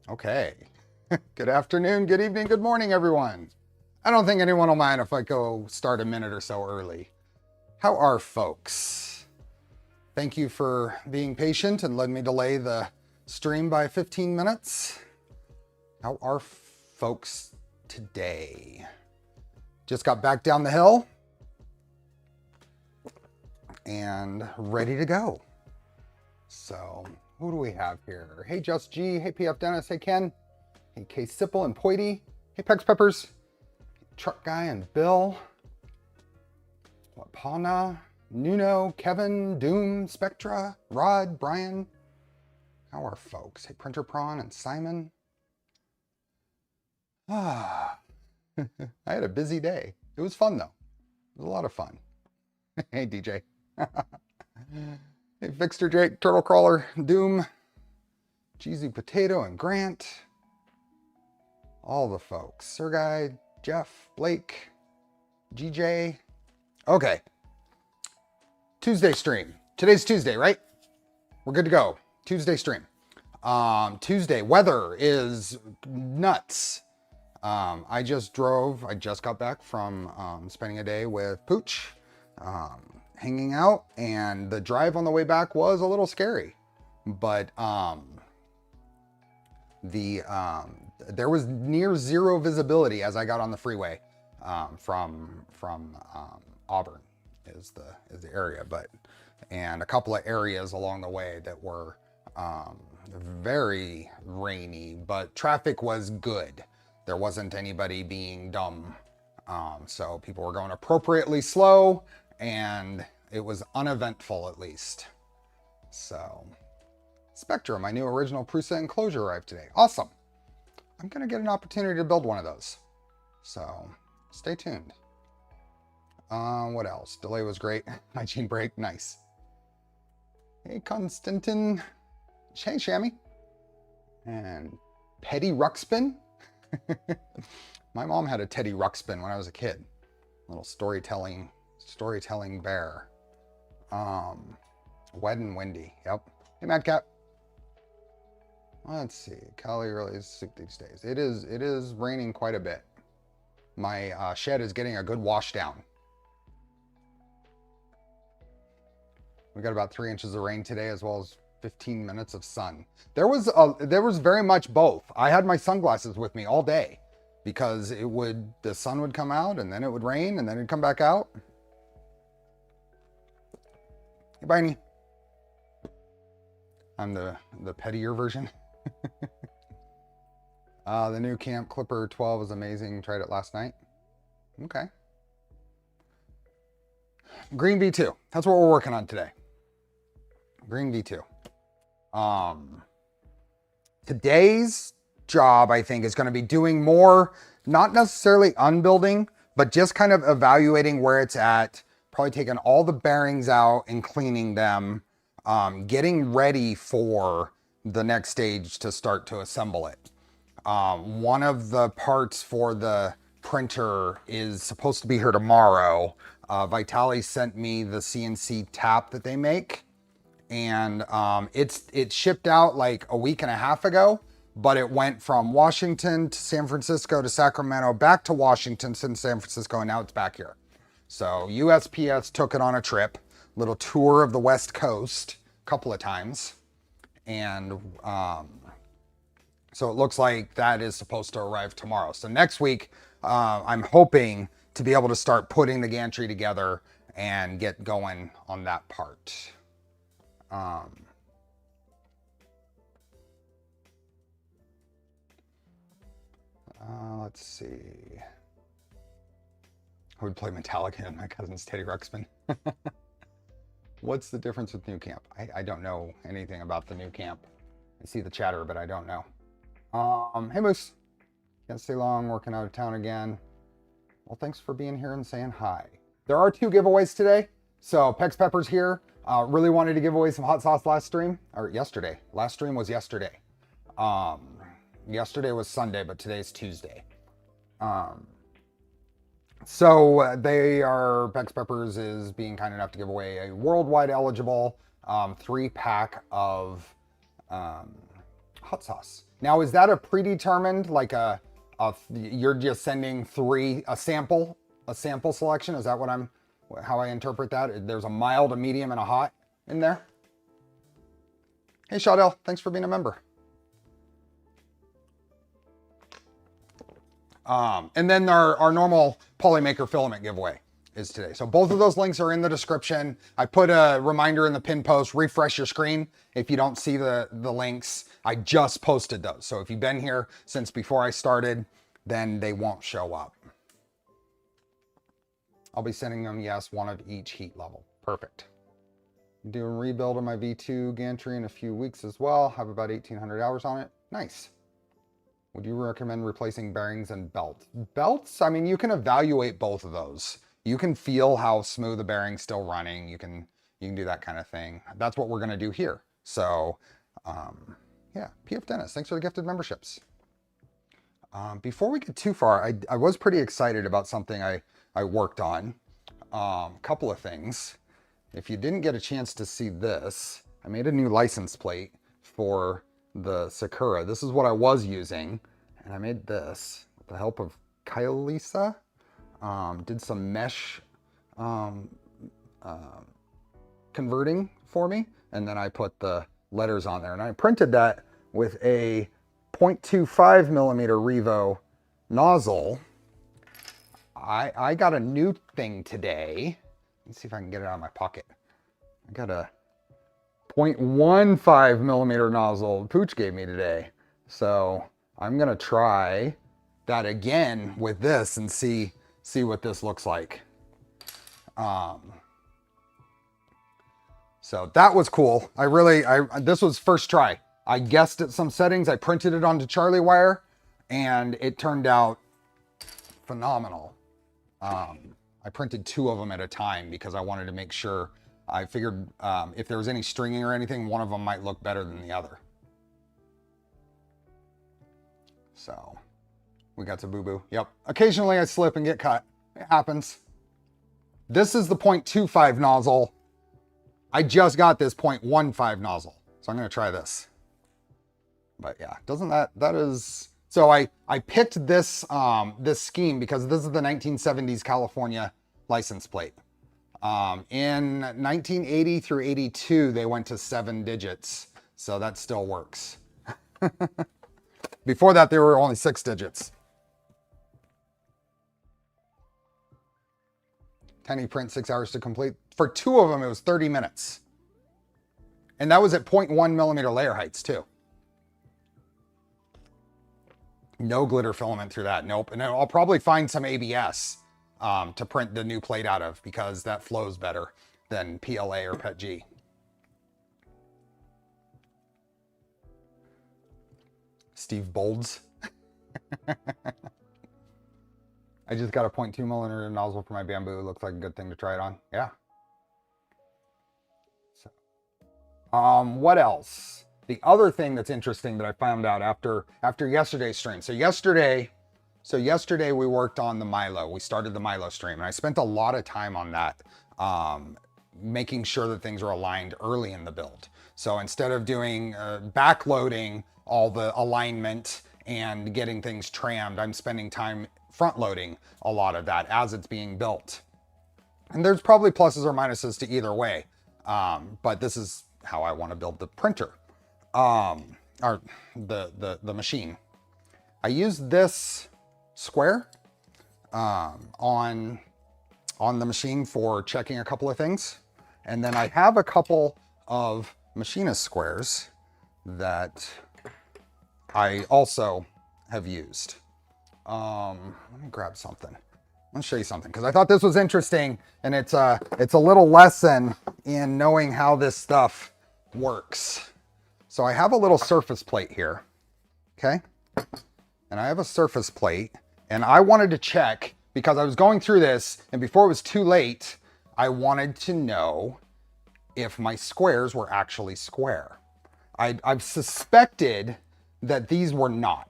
Okay. Good afternoon, good evening, good morning, everyone. I don't think anyone will mind if I go start a minute or so early. How are folks? Thank you for being patient and letting me delay the stream by 15 minutes. How are folks today? Just got back down the hill and ready to go. So, who do we have here? Hey, Just G. Hey, PF Dennis. Hey, Ken. Hey, K. Sipple and Poity. Hey, Pex Peppers. Truck Guy and Bill. Pana, Nuno, Kevin, Doom, Spectra, Rod, Brian. How are folks? Hey, Printer Prawn and Simon. I had a busy day. It was fun, though. It was a lot of fun. Hey, DJ. Hey, Fixter Jake, Turtle Crawler, Doom, Cheesy Potato, and Grant. All the folks. Sir Guy, Jeff, Blake, GJ. Okay. Tuesday stream. Today's Tuesday, right? We're good to go. Tuesday stream. Tuesday, weather is nuts. I just got back from spending a day with Pooch. Hanging out, and the drive on the way back was a little scary, but there was near zero visibility as I got on the freeway from Auburn is the area, and a couple of areas along the way that were very rainy, but traffic was good. There wasn't anybody being dumb, so people were going appropriately slow, and it was uneventful at least. So, Spectra, my new original Prusa enclosure arrived today. Awesome. I'm going to get an opportunity to build one of those. So, stay tuned. What else? Delay was great. Hygiene break, nice. Hey, Constantin. Hey, Shammy. And Petty Ruxpin. My mom had a Teddy Ruxpin when I was a kid. Little storytelling bear. Wet and windy. Yep. Hey, Madcap. Let's see. Cali really is sick these days. It is raining quite a bit. My shed is getting a good wash down. We got about 3 inches of rain today, as well as 15 minutes of sun. There was very much both. I had my sunglasses with me all day because the sun would come out and then it would rain and then it'd come back out. Hey, Biney. I'm the pettier version. The new Camp Clipper 12 is amazing. Tried it last night. Okay. Green V2. That's what we're working on today. Green V2. Today's job, I think, is going to be doing more, not necessarily unbuilding, but just kind of evaluating where it's at. Probably taking all the bearings out and cleaning them, getting ready for the next stage to start to assemble it. One of the parts for the printer is supposed to be here tomorrow. Vitalli sent me the CNC Tap that they make, and it shipped out like a week and a half ago, but it went from Washington to San Francisco to Sacramento, back to Washington to San Francisco, and now it's back here. So USPS took it on a trip, little tour of the West Coast a couple of times. And so it looks like that is supposed to arrive tomorrow. So next week, I'm hoping to be able to start putting the gantry together and get going on that part. Let's see. I would play Metallica and my cousin's Teddy Ruxpin. What's the difference with New Camp? I don't know anything about the New Camp. I see the chatter, but I don't know. Hey, Moose. Can't stay long, working out of town again. Well, thanks for being here and saying hi. There are 2 giveaways today. So, Pex Pepper's here. Really wanted to give away some hot sauce last stream. Or yesterday. Last stream was yesterday. Yesterday was Sunday, but today's Tuesday. So Pex Peppers is being kind enough to give away a worldwide eligible 3-pack of hot sauce. Now, is that a predetermined, like you're just sending a sample selection? Is that how I interpret that? There's a mild, a medium, and a hot in there? Hey, Shadell, thanks for being a member. And then our normal Polymaker filament giveaway is today. So both of those links are in the description. I put a reminder in the pin post, refresh your screen if you don't see the links. I just posted those. So if you've been here since before I started, then they won't show up. I'll be sending them, yes, one of each heat level. Perfect. Do a rebuild of my V2 gantry in a few weeks as well. Have about 1,800 hours on it. Nice. Would you recommend replacing bearings and belts? Belts, I mean, you can evaluate both of those. You can feel how smooth the bearing's still running. You can do that kind of thing. That's what we're gonna do here. So, yeah, PF Dennis, thanks for the gifted memberships. Before we get too far, I was pretty excited about something I worked on. Couple of things. If you didn't get a chance to see this, I made a new license plate for the Sakura. This is what I was using, and I made this with the help of Kylisa. Did some mesh converting for me, and then I put the letters on there, and I printed that with a 0.25 millimeter Revo nozzle. I got a new thing today. Let's see if I can get it out of my pocket. I got a 0.15 millimeter nozzle Pooch gave me today. So I'm gonna try that again with this and see what this looks like. So that was cool. This was first try. I guessed at some settings, I printed it onto Charlie wire, and it turned out phenomenal. I printed 2 of them at a time because I wanted to make sure. I figured if there was any stringing or anything, one of them might look better than the other. So we got to boo-boo. Yep. Occasionally I slip and get cut. It happens. This is the 0.25 nozzle. I just got this 0.15 nozzle. So I'm going to try this. But yeah, doesn't that is... So I picked this, this scheme because this is the 1970s California license plate. In 1980 through 82, they went to 7 digits. So that still works. Before that, they were only 6 digits. Tiny print, 6 hours to complete. For 2 of them, it was 30 minutes. And that was at 0.1 millimeter layer heights too. No glitter filament through that, nope. And I'll probably find some ABS to print the new plate out of because that flows better than PLA or PETG. Steve Bolds. I just got a 0.2 millimeter nozzle for my bamboo. Looks like a good thing to try it on. Yeah. So, what else? The other thing that's interesting that I found out after yesterday's stream. So yesterday we worked on the Milo. We started the Milo stream, and I spent a lot of time on that, making sure that things are aligned early in the build. So instead of doing backloading all the alignment and getting things trammed, I'm spending time front loading a lot of that as it's being built. And there's probably pluses or minuses to either way, but this is how I want to build the printer. Or the machine. I used this square on the machine for checking a couple of things, and then I have a couple of machinist squares that I also have used. Let me grab something. Let me show you something because I thought this was interesting, and it's a little lesson in knowing how this stuff works. So I have a little surface plate here, okay? And I have a surface plate, and I wanted to check because I was going through this, and before it was too late, I wanted to know if my squares were actually square. I've suspected that these were not.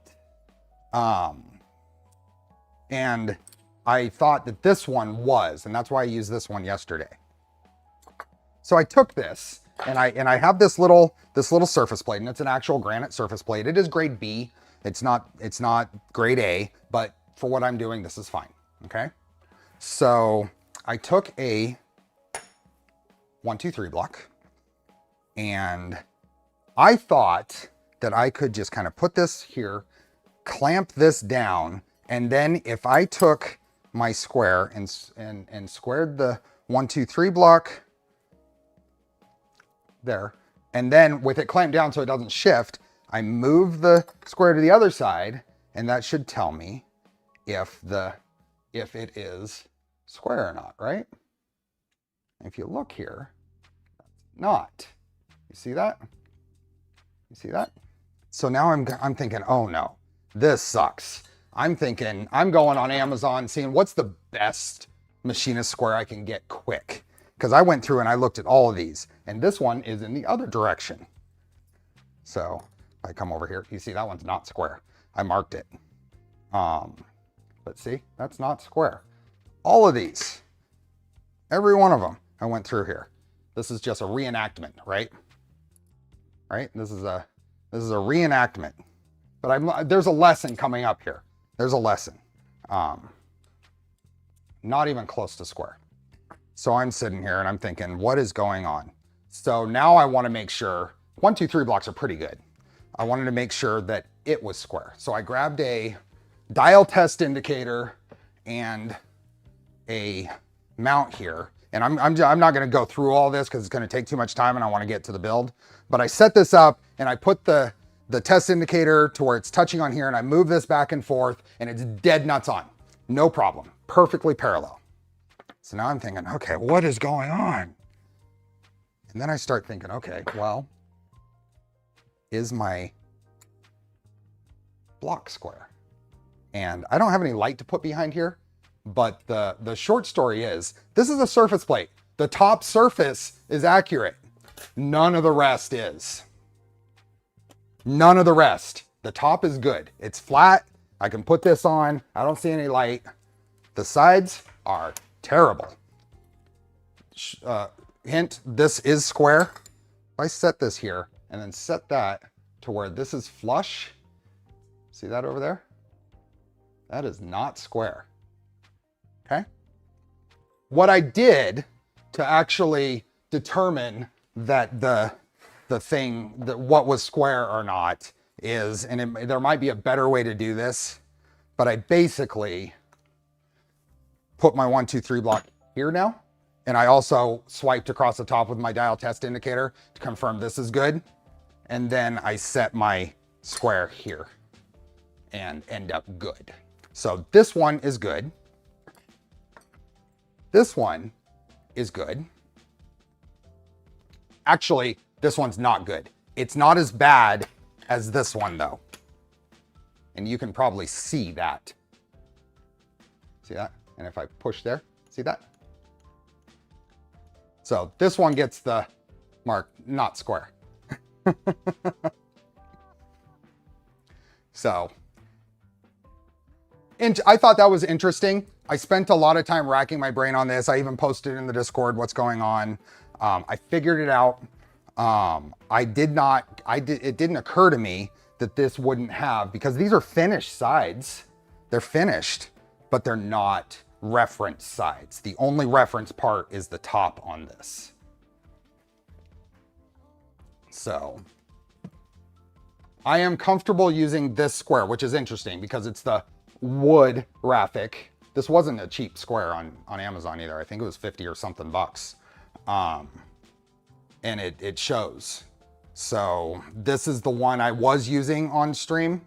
And I thought that this one was, and that's why I used this one yesterday. So I took this, And I have this little surface plate, and it's an actual granite surface plate. It is grade B. It's not grade A, but for what I'm doing, this is fine. Okay. So I took a 1, 2, 3 block, and I thought that I could just kind of put this here, clamp this down, and then if I took my square and squared the 1, 2, 3 block there, and then with it clamped down so it doesn't shift, I move the square to the other side, and that should tell me if it is square or not, right? If you look here, not. You see that? You see that? So now I'm thinking, oh no, this sucks. I'm thinking, I'm going on Amazon, seeing what's the best machinist square I can get quick. Because I went through and I looked at all of these, and this one is in the other direction. So if I come over here, you see that one's not square. I marked it. But see, that's not square. All of these, every one of them, I went through here. This is just a reenactment, right? Right? This is a reenactment. But there's a lesson coming up here. There's a lesson. Not even close to square. So I'm sitting here and I'm thinking, what is going on? So now I want to make sure, 1, 2, 3 blocks are pretty good. I wanted to make sure that it was square. So I grabbed a dial test indicator and a mount here. And I'm not going to go through all this because it's going to take too much time and I want to get to the build. But I set this up and I put the test indicator to where it's touching on here, and I move this back and forth and it's dead nuts on. No problem. Perfectly parallel. So now I'm thinking, okay, what is going on? And then I start thinking, okay, well, is my block square? And I don't have any light to put behind here, but the short story is, this is a surface plate. The top surface is accurate. None of the rest is. None of the rest. The top is good. It's flat. I can put this on. I don't see any light. The sides are terrible. Hint, this is square. If I set this here and then set that to where this is flush, see that over there? That is not square. Okay? What I did to actually determine that what was square or not is, and there might be a better way to do this, but I basically put my 1, 2, 3 block here now. And I also swiped across the top with my dial test indicator to confirm this is good. And then I set my square here and end up good. So this one is good. This one is good. Actually, this one's not good. It's not as bad as this one though. And you can probably see that. See that? And if I push there, see that? So this one gets the mark, not square. So, and I thought that was interesting. I spent a lot of time racking my brain on this. I even posted in the Discord what's going on. I figured it out. It didn't occur to me that this wouldn't have, because these are finished sides. They're finished, but they're not reference sides. The only reference part is the top on this. So I am comfortable using this square, which is interesting because it's the wood graphic. This wasn't a cheap square on Amazon either. I think it was 50 or something bucks. And it shows. So this is the one I was using on stream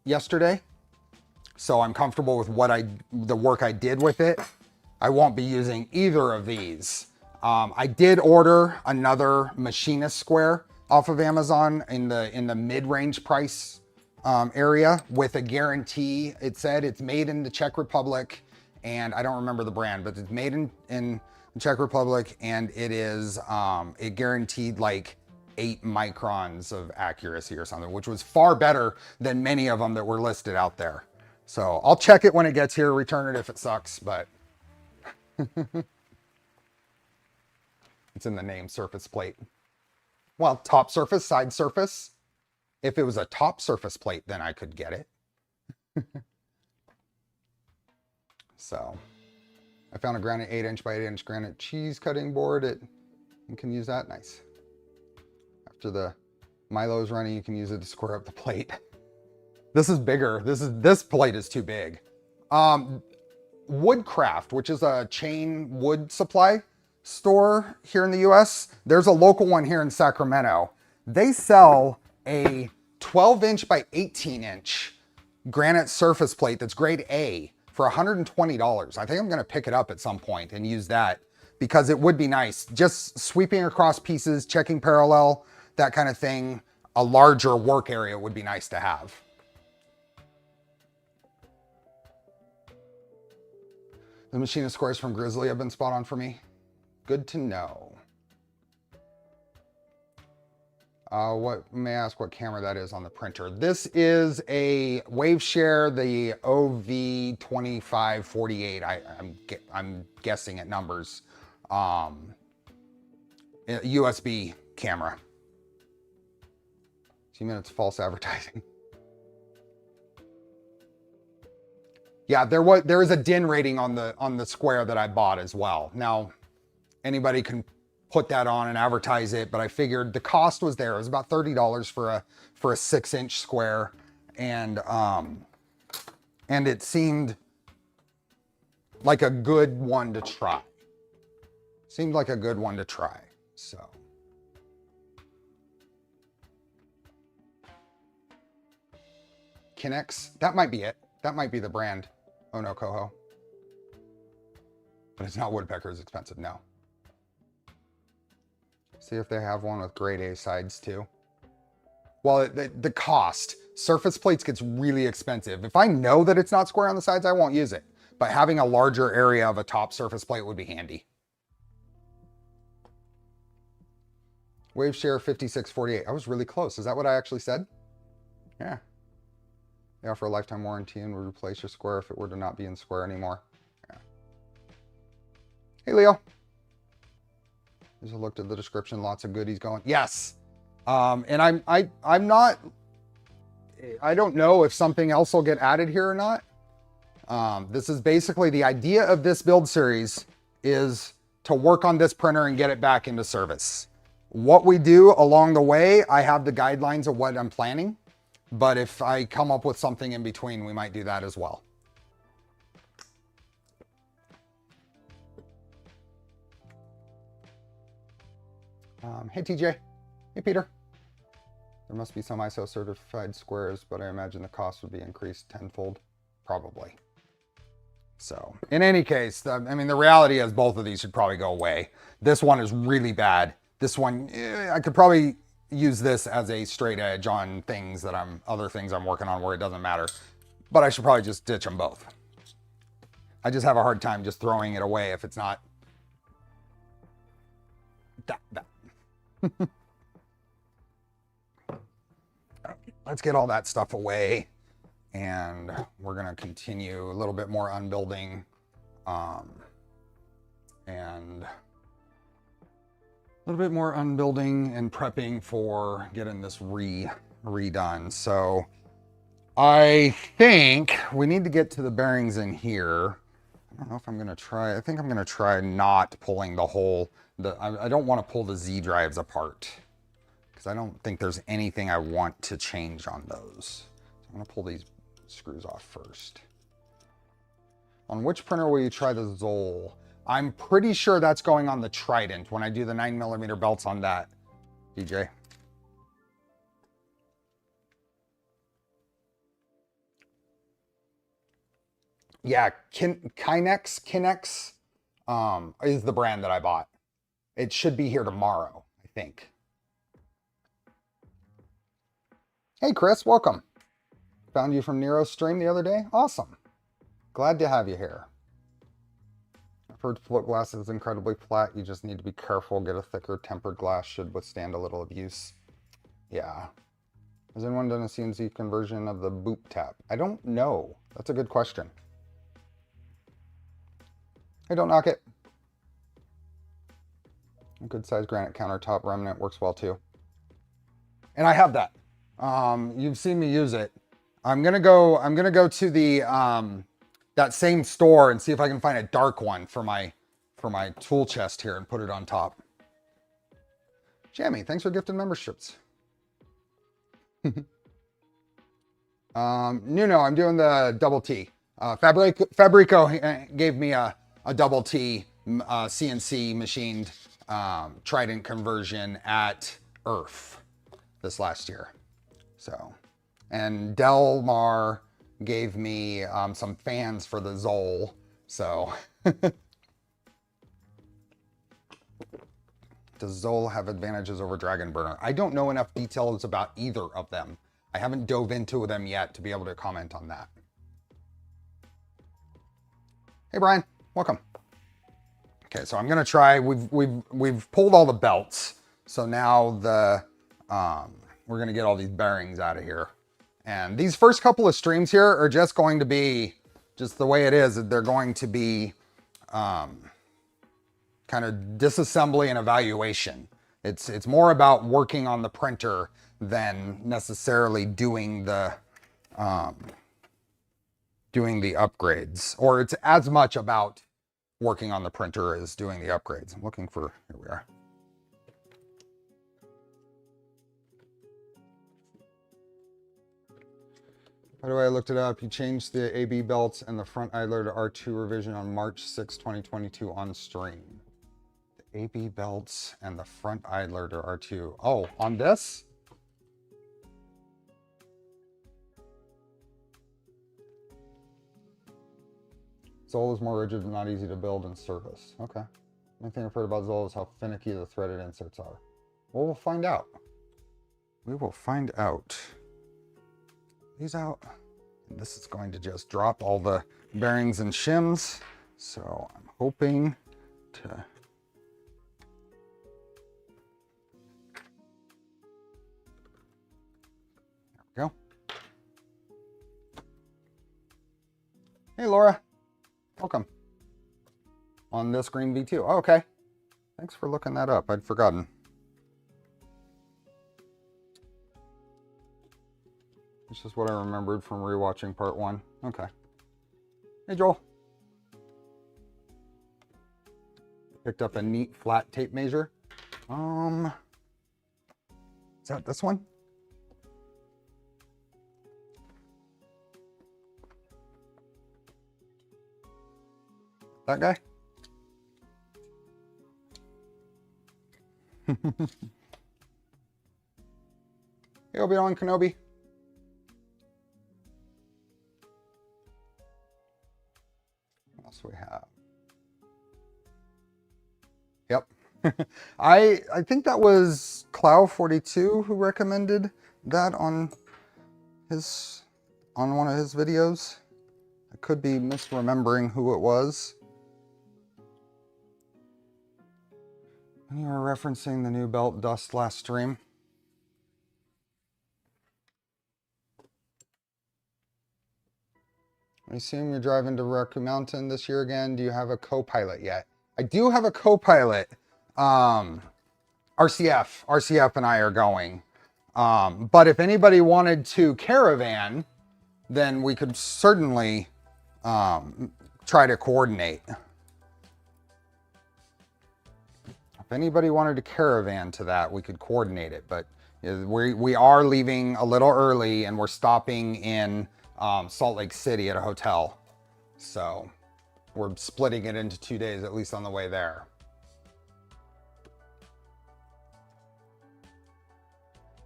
yesterday. So I'm comfortable with the work I did with it. I won't be using either of these. I did order another machinist square off of Amazon in the mid-range price area with a guarantee. It said it's made in the Czech Republic, and I don't remember the brand, but it's made in the Czech Republic, and it is it guaranteed like 8 microns of accuracy or something, which was far better than many of them that were listed out there. So I'll check it when it gets here, return it if it sucks, but It's in the name, surface plate. Well, top surface, side surface. If it was a top surface plate, then I could get it. So I found a granite 8" by 8" granite cheese cutting board. You can use that. Nice. After the Milo is running, you can use it to square up the plate. This is bigger. This plate is too big. Woodcraft, which is a chain wood supply store here in the US. There's a local one here in Sacramento. They sell a 12" by 18" granite surface plate that's grade A for $120. I think I'm gonna pick it up at some point and use that because it would be nice. Just sweeping across pieces, checking parallel, that kind of thing. A larger work area would be nice to have. The machinist squares from Grizzly have been spot on for me. Good to know. May I ask what camera that is on the printer? This is a Waveshare, the OV2548. I'm guessing at numbers. USB camera. 2 minutes false advertising. Yeah, there is a DIN rating on the square that I bought as well. Now, anybody can put that on and advertise it, but I figured the cost was there. It was about $30 for a 6" square, and it seemed like a good one to try. Seemed like a good one to try. So. Kinex, that might be it. That might be the brand. Oh no, Coho. But it's not woodpecker, it's expensive, no. See if they have one with grade A sides too. Well, the cost. Surface plates gets really expensive. If I know that it's not square on the sides, I won't use it. But having a larger area of a top surface plate would be handy. Waveshare 5648. I was really close. Is that what I actually said? Yeah. They offer a lifetime warranty and would replace your square if it were to not be in square anymore. Yeah. Hey, Leo. Just looked at the description. Lots of goodies going. Yes. And I'm not. I don't know if something else will get added here or not. This is basically the idea of this build series is to work on this printer and get it back into service. What we do along the way, I have the guidelines of what I'm planning. But if I come up with something in between, we might do that as well. Hey, TJ. Hey, Peter. There must be some ISO certified squares, but I imagine the cost would be increased tenfold. Probably. So, in any case, I mean, the reality is both of these should probably go away. This one is really bad. This one, I could probably use this as a straight edge on things that other things I'm working on where it doesn't matter. But I should probably just ditch them both. I just have a hard time just throwing it away if it's not that. Let's get all that stuff away. And we're gonna continue a little bit more unbuilding. And a little bit more unbuilding and prepping for getting this redone. So I think we need to get to the bearings in here. I don't know if I'm gonna try, I think I'm gonna try not pulling the whole, I don't wanna pull the Z drives apart because I don't think there's anything I want to change on those. So I'm gonna pull these screws off first. On which printer will you try the Zoll? I'm pretty sure that's going on the Trident when I do the 9mm belts on that, DJ. Yeah, Kinex is the brand that I bought. It should be here tomorrow, I think. Hey, Chris, welcome. Found you from Nero's stream the other day. Awesome. Glad to have you here. I've heard float glass is incredibly flat. You just need to be careful. Get a thicker tempered glass. Should withstand a little abuse. Yeah. Has anyone done a CNC conversion of the boop tap? I don't know. That's a good question. Hey, don't knock it. A good sized granite countertop remnant works well too. And I have that. You've seen me use it. I'm gonna go to the that same store and see if I can find a dark one for my tool chest here and put it on top. Jamie, thanks for gifting memberships. Nuno, I'm doing the double T. Fabrico gave me a double T CNC machined Trident conversion at Earth this last year. So, and Delmar gave me some fans for the Zoll. So, does Zoll have advantages over Dragon Burner? I don't know enough details about either of them. I haven't dove into them yet to be able to comment on that. Hey Brian, welcome. Okay, so I'm gonna try. We've pulled all the belts, so now the we're gonna get all these bearings out of here. And these first couple of streams here are just going to be just the way it is. They're going to be kind of disassembly and evaluation. It's more about working on the printer than necessarily doing the upgrades, or it's as much about working on the printer as doing the upgrades. I'm looking for, here we are. By the way, I looked it up. You changed the AB belts and the front idler to R2 revision on March 6, 2022 on stream. The AB belts and the front idler to R2. Oh, on this? Zoll is more rigid and not easy to build and service. Okay. The only thing I've heard about Zoll is how finicky the threaded inserts are. Well, we'll find out. We will find out. These out. And this is going to just drop all the bearings and shims. So I'm hoping to... There we go. Hey, Laura. Welcome. On this green V2. Oh, okay. Thanks for looking that up. I'd forgotten. It's just what I remembered from rewatching part 1. Okay. Hey, Joel. Picked up a neat flat tape measure. Is that this one? That guy? Hey, Obi-Wan Kenobi. What else do we have? Yep. I think that was Clow42 who recommended that on one of his videos. I could be misremembering who it was. You were referencing the new belt dust last stream. I assume you're driving to Rocky Mountain this year again. Do you have a co-pilot yet? I do have a co-pilot. RCF and I are going. But if anybody wanted to caravan, then we could certainly try to coordinate. If anybody wanted to caravan to that, we could coordinate it. But we are leaving a little early, and we're stopping in Salt Lake City at a hotel. So we're splitting it into 2 days, at least on the way there.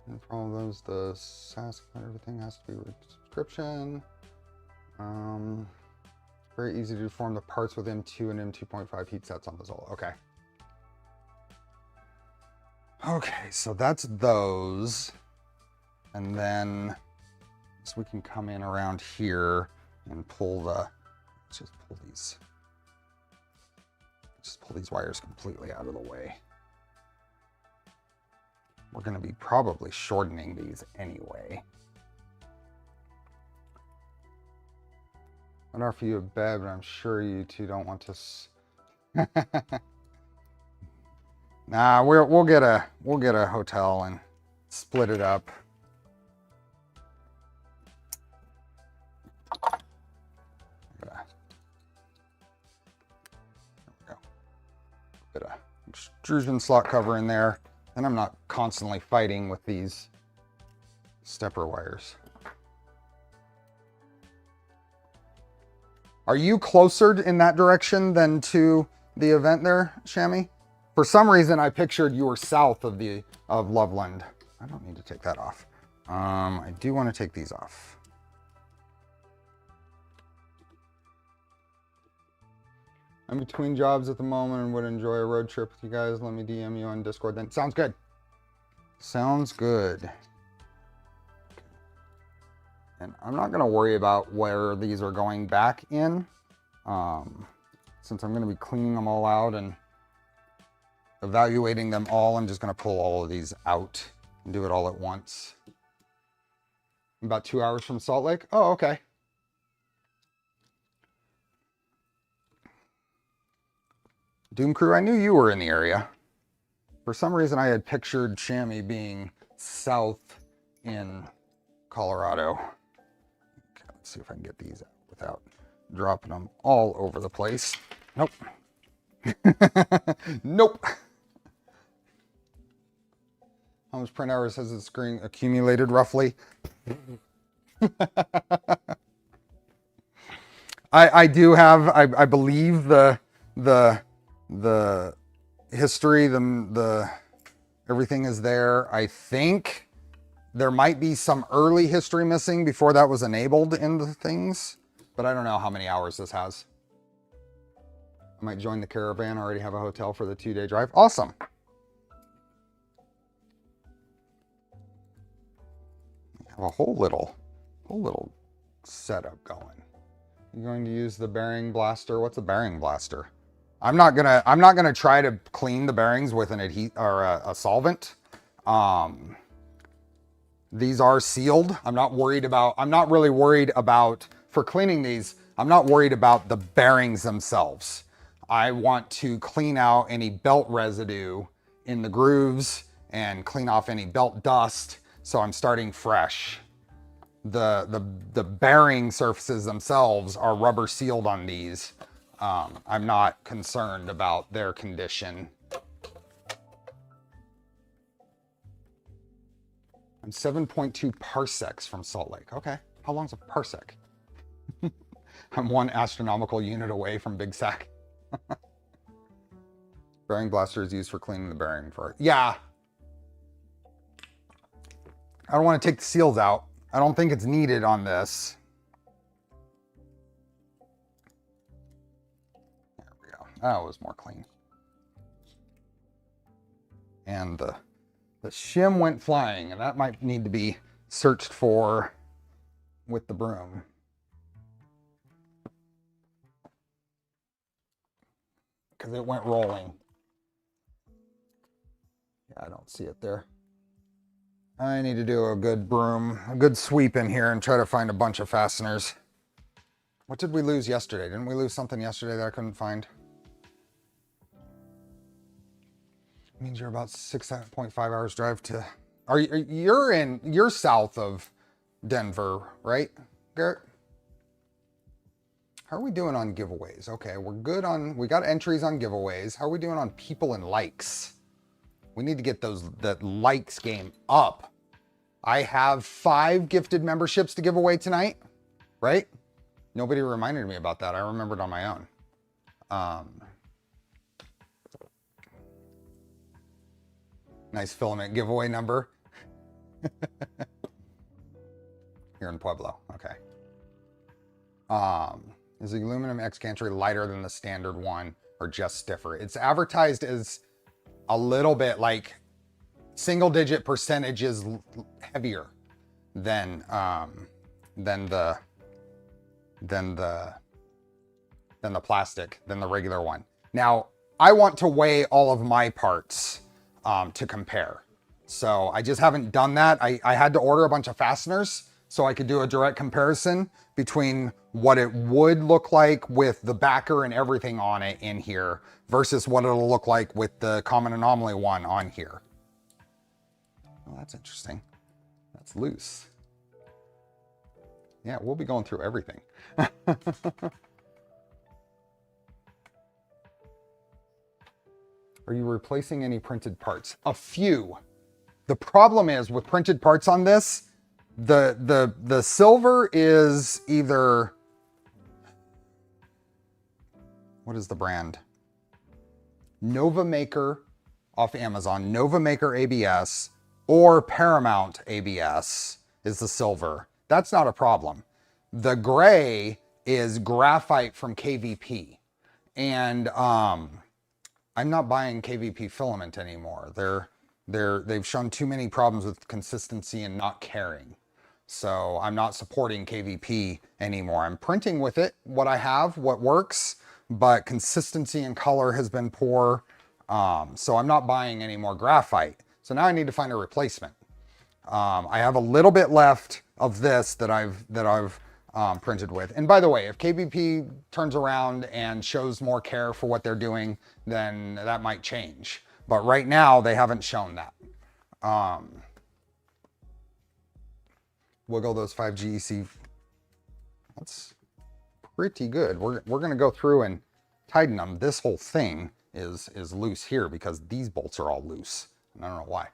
And for all of those, the SaaS, everything has to be with subscription. Very easy to deform the parts with M2 and M2.5 heat sets on the Zoll. Okay. Okay, so that's those. And then so we can come in around here and pull the, just pull these wires completely out of the way. We're going to be probably shortening these anyway. I'd offer you a bed, but I'm sure you two don't want to. Nah, we'll get a hotel and split it up. There we go. Bit of extrusion slot cover in there, and I'm not constantly fighting with these stepper wires. Are you closer in that direction than to the event there, Shammy? For some reason, I pictured you were south of Loveland. I don't need to take that off. I do want to take these off. I'm between jobs at the moment and would enjoy a road trip with you guys. Let me DM you on Discord then. Sounds good. Sounds good. And I'm not going to worry about where these are going back in, since I'm going to be cleaning them all out and evaluating them all. I'm just going to pull all of these out and do it all at once. About 2 hours from Salt Lake. Oh, okay. Doom Crew, I knew you were in the area. For some reason, I had pictured Shammy being south in Colorado. Okay, let's see if I can get these out without dropping them all over the place. Nope. Nope. How much print hours has the screen accumulated roughly? I do have, I believe the history, the everything is there. I think there might be some early history missing before that was enabled in the things, but I don't know how many hours this has. I might join the caravan. I already have a hotel for the 2-day drive. Awesome. Have a whole little setup going. You're going to use the bearing blaster. What's a bearing blaster? I'm not gonna try to clean the bearings with an a solvent. These are sealed. I'm not really worried about, for cleaning these, I'm not worried about the bearings themselves. I want to clean out any belt residue in the grooves and clean off any belt dust. So I'm starting fresh. The bearing surfaces themselves are rubber sealed on these. I'm not concerned about their condition. I'm 7.2 parsecs from Salt Lake. Okay, how long's a parsec? I'm 1 astronomical unit away from Big Sac. Bearing blaster is used for cleaning the bearing for, yeah. I don't want to take the seals out. I don't think it's needed on this. There we go. That was more clean. And the shim went flying, and that might need to be searched for with the broom. Because it went rolling. Yeah, I don't see it there. I need to do a good broom, a good sweep in here and try to find a bunch of fasteners. What did we lose yesterday? Didn't we lose something yesterday that I couldn't find? It means you're about 6.5 hours drive to, you're south of Denver, right, Garrett? How are we doing on giveaways? Okay, we're good on, we got entries on giveaways. How are we doing on people and likes? We need to get that likes game up. I have 5 gifted memberships to give away tonight, right? Nobody reminded me about that. I remembered on my own. Nice filament giveaway number. Here in Pueblo, okay. Is the aluminum X gantry lighter than the standard one or just stiffer? It's advertised as a little bit like single-digit percentages heavier than the plastic, than the regular one. Now, I want to weigh all of my parts to compare. So I just haven't done that. I had to order a bunch of fasteners. so I could do a direct comparison between what it would look like with the backer and everything on it in here versus what it'll look like with the common anomaly one on here. Oh, that's interesting. That's loose. Yeah, we'll be going through everything. Are you replacing any printed parts? A few. The problem is with printed parts on this, the silver is either, what is the brand? Nova Maker off Amazon, Nova Maker ABS, or Paramount ABS is the silver. That's not a problem. The gray is graphite from KVP. And I'm not buying KVP filament anymore. They've shown too many problems with consistency and not caring. So I'm not supporting KVP anymore. I'm printing with it, what I have, what works, but consistency and color has been poor. So I'm not buying any more graphite. So now I need to find a replacement. I have a little bit left of this that I've printed with. And by the way, if KVP turns around and shows more care for what they're doing, then that might change. But right now they haven't shown that. Wiggle those 5 GEC. That's pretty good. We're gonna go through and tighten them. This whole thing is loose here because these bolts are all loose. And I don't know why.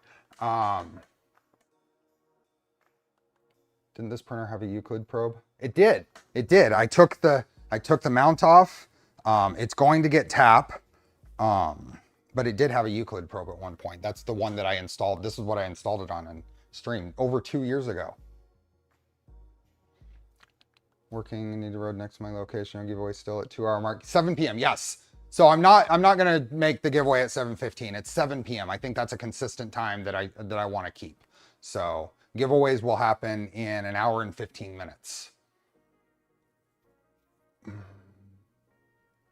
Didn't this printer have a Euclid probe? It did. It did. I took the mount off. It's going to get tap. But it did have a Euclid probe at one point. That's the one that I installed. This is what I installed it on in stream over 2 years ago. Working Need the Road next to my location. Giveaway still at 2-hour mark. 7 p.m. Yes. So I'm not gonna make the giveaway at 7:15. It's 7 p.m. I think that's a consistent time that I want to keep. So giveaways will happen in an hour and 15 minutes.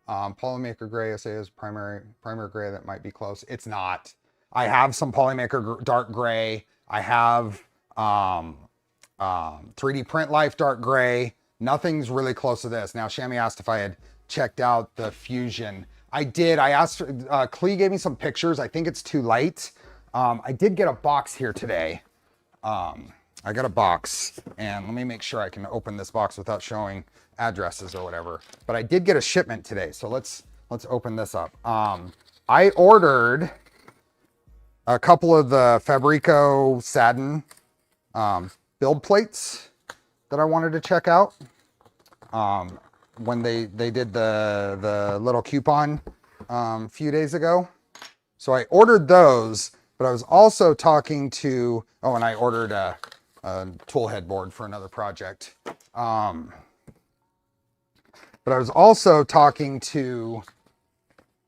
Polymaker gray, I say, is primary gray that might be close. It's not. I have some Polymaker dark gray. I have 3D Print Life dark gray. Nothing's really close to this. Now, Shammy asked if I had checked out the Fusion. I did. I asked, Clee gave me some pictures. I think it's too light. I did get a box here today. I got a box, and let me make sure I can open this box without showing addresses or whatever. But I did get a shipment today, so let's open this up. I ordered a couple of the Fabrico Satin build plates that I wanted to check out when they did the little coupon a few days ago. So I ordered those, but I was also talking to, oh, and I ordered a Toolhead board for another project. But I was also talking to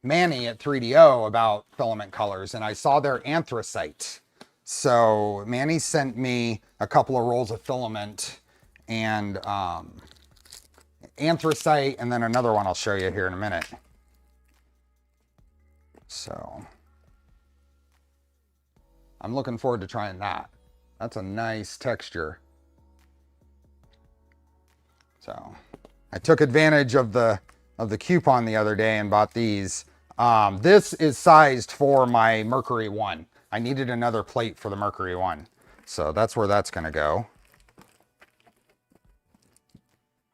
Manny at 3DO about filament colors, and I saw their anthracite. So Manny sent me a couple of rolls of filament and anthracite, and then another one I'll show you here in a minute. So I'm looking forward to trying that. That's a nice texture. So I took advantage of the coupon the other day and bought these. This is sized for my Mercury 1. I needed another plate for the Mercury 1. So that's where that's gonna go.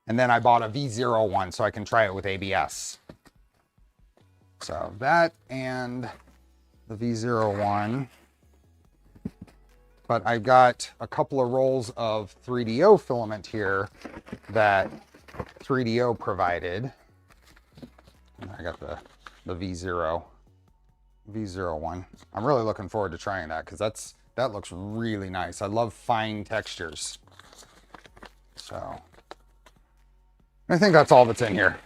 And then I bought a V01 so I can try it with ABS. So that and the V01. But I've got a couple of rolls of 3DO filament here that 3DO provided. And I got the V01. I'm really looking forward to trying that because that looks really nice. I love fine textures. So I think that's all that's in here.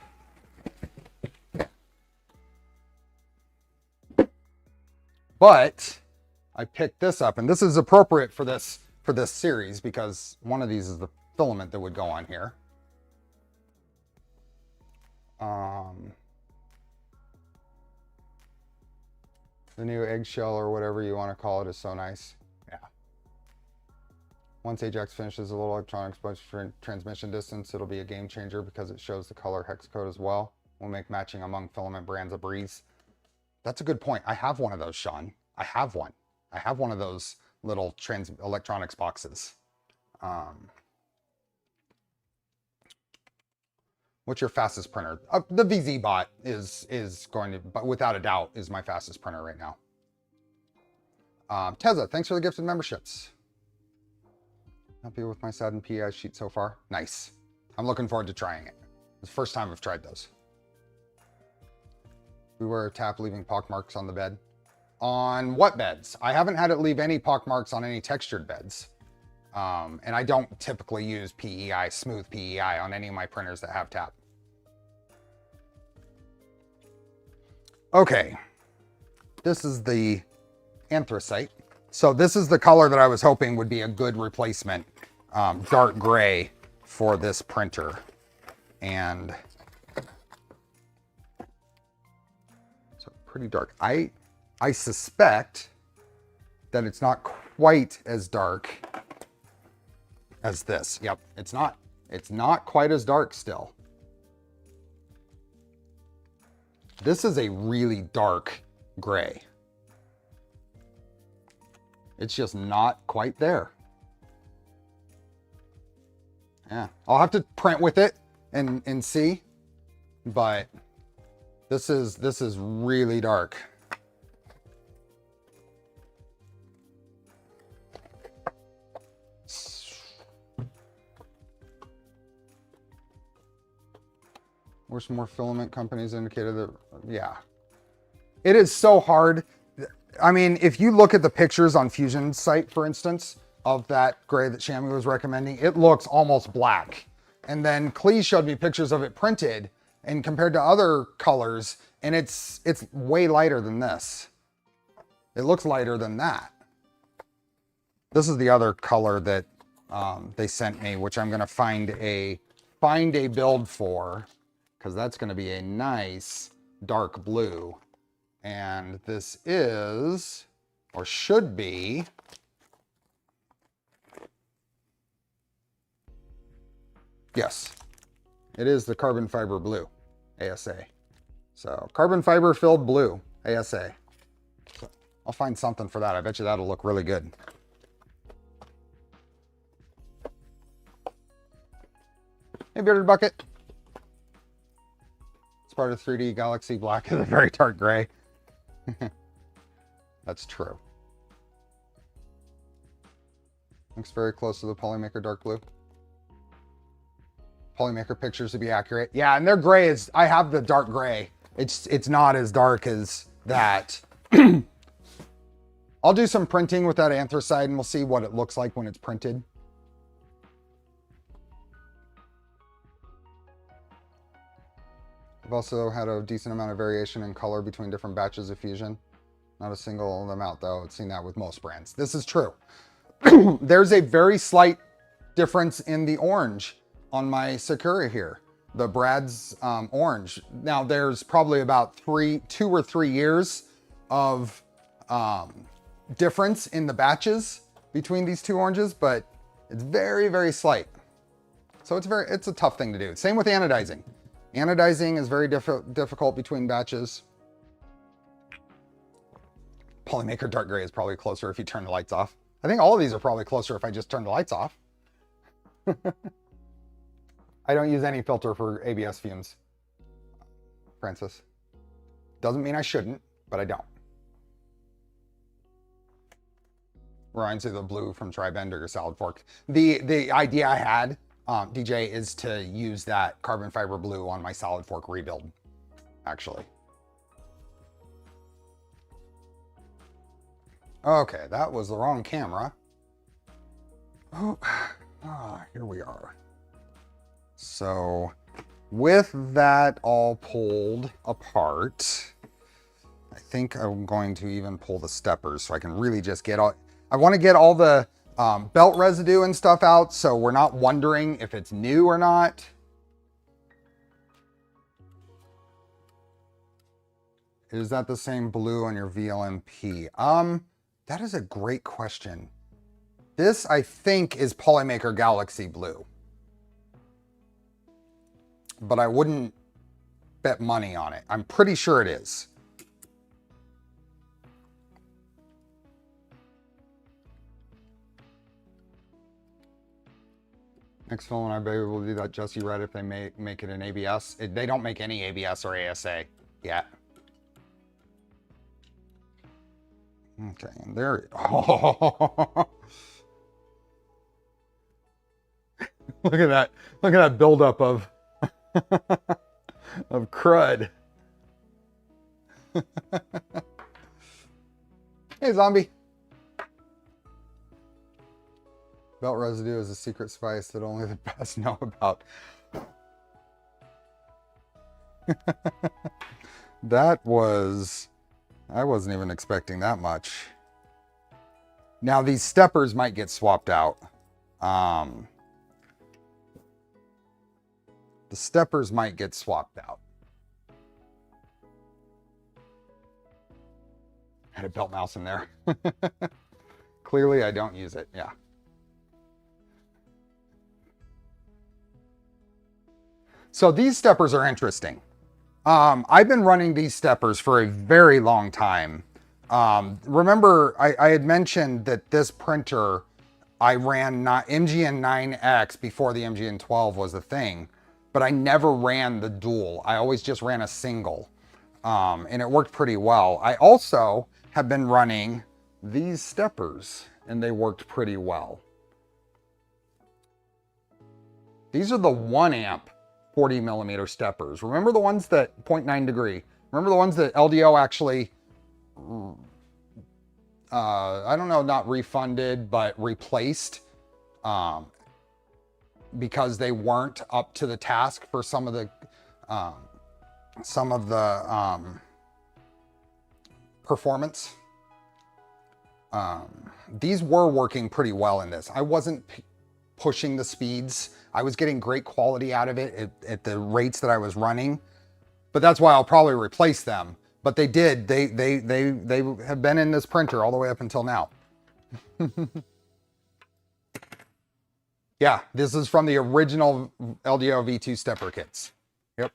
But I picked this up, and this is appropriate for this series because one of these is the filament that would go on here. The new eggshell or whatever you want to call it is so nice. Yeah. Once Ajax finishes a little electronics bunch for transmission distance, it'll be a game changer because it shows the color hex code as well. Will make matching among filament brands a breeze. That's a good point. I have one of those, Sean. I have one. I have one of those little electronics boxes. What's your fastest printer? The VZ Bot is going to, but without a doubt, is my fastest printer right now. Teza, thanks for the gifted memberships. Happy with my SAD and PEI sheet so far. Nice. I'm looking forward to trying it. It's the first time I've tried those. We wear a tap leaving pock marks on the bed. On what beds? I haven't had it leave any pock marks on any textured beds. And I don't typically use PEI, smooth PEI on any of my printers that have tap. Okay. This is the anthracite. So this is the color that I was hoping would be a good replacement, dark gray for this printer. And so pretty dark. I suspect that it's not quite as dark as this. Yep, it's not quite as dark still. This is a really dark gray. It's just not quite there. Yeah, I'll have to print with it and see, but this is really dark. Where's more filament companies indicated that, yeah. It is so hard. I mean, if you look at the pictures on Fusion's site, for instance, of that gray that Shammy was recommending, it looks almost black. And then Clee showed me pictures of it printed and compared to other colors, and it's way lighter than this. It looks lighter than that. This is the other color that they sent me, which I'm gonna find a build for, because that's gonna be a nice dark blue. And this is, or should be, yes, it is the carbon fiber blue, ASA. So carbon fiber filled blue, ASA. So I'll find something for that. I bet you that'll look really good. Hey, Bearded Bucket. It's part of 3D Galaxy Black is a very dark gray. That's true. Looks very close to the Polymaker dark blue. Polymaker pictures to be accurate. Yeah, and their gray is, I have the dark gray. It's not as dark as that. I'll do some printing with that anthracite and we'll see what it looks like when it's printed. I've also had a decent amount of variation in color between different batches of Fusion. Not a single amount though. I've seen that with most brands. This is true. There's a very slight difference in the orange on my Sakura here. The Brad's orange. Now there's probably about 2 or 3 years of difference in the batches between these two oranges, but it's very, very slight. So it's a tough thing to do. Same with anodizing. Anodizing is very difficult between batches. Polymaker dark gray is probably closer if you turn the lights off. I think all of these are probably closer if I just turn the lights off. I don't use any filter for ABS fumes, Francis. Doesn't mean I shouldn't, but I don't. Reminds me of the blue from Tribend or your salad fork. The idea I had, DJ, is to use that carbon fiber blue on my solid fork rebuild, actually. Okay, that was the wrong camera. Oh, here we are. So with that all pulled apart, I think I'm going to even pull the steppers so I can really just get all, I want to get all the belt residue and stuff out so we're not wondering if it's new or not. Is that the same blue on your VLMP? That is a great question. This, I think, is Polymaker Galaxy Blue. But I wouldn't bet money on it. I'm pretty sure it is. Next film, I bet we'll do that Jesse Red if they make it an ABS. They don't make any ABS or ASA yet. Okay, and there. Oh. Look at that! Look at that buildup of of crud. Hey, zombie. Belt residue is a secret spice that only the best know about. That was... I wasn't even expecting that much. Now these steppers might get swapped out. The steppers might get swapped out. Had a belt mouse in there. Clearly I don't use it, yeah. So these steppers are interesting. I've been running these steppers for a very long time. Remember, I had mentioned that this printer, I ran MGN 9X before the MGN 12 was a thing, but I never ran the dual. I always just ran a single, and it worked pretty well. I also have been running these steppers, and they worked pretty well. These are the 1 amp 40 millimeter steppers. Remember the ones that 0.9 degree? Remember the ones that LDO actually, I don't know, not refunded, but replaced because they weren't up to the task for some of the performance. These were working pretty well in this. I wasn't pushing the speeds. I was getting great quality out of it at the rates that I was running, but that's why I'll probably replace them. But they did. They have been in this printer all the way up until now. Yeah, this is from the original LDO V2 stepper kits. Yep.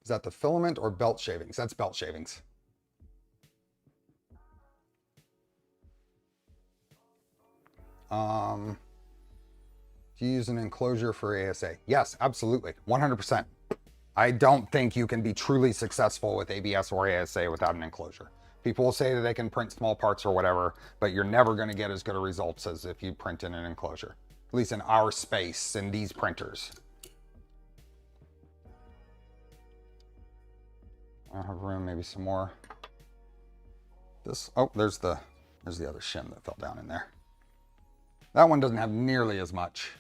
Is that the filament or belt shavings? That's belt shavings. Do you use an enclosure for ASA? Yes, absolutely, 100%. I don't think you can be truly successful with ABS or ASA without an enclosure. People will say that they can print small parts or whatever, but you're never going to get as good a results as if you print in an enclosure. At least in our space, in these printers. I have room, maybe some more. This, oh, there's the other shim that fell down in there. That one doesn't have nearly as much.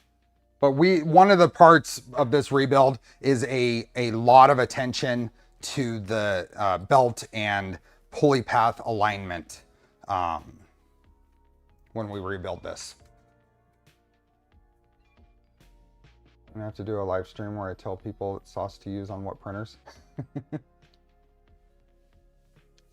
But one of the parts of this rebuild is a lot of attention to the belt and pulley path alignment when we rebuild this. I'm gonna have to do a live stream where I tell people what sauce to use on what printers.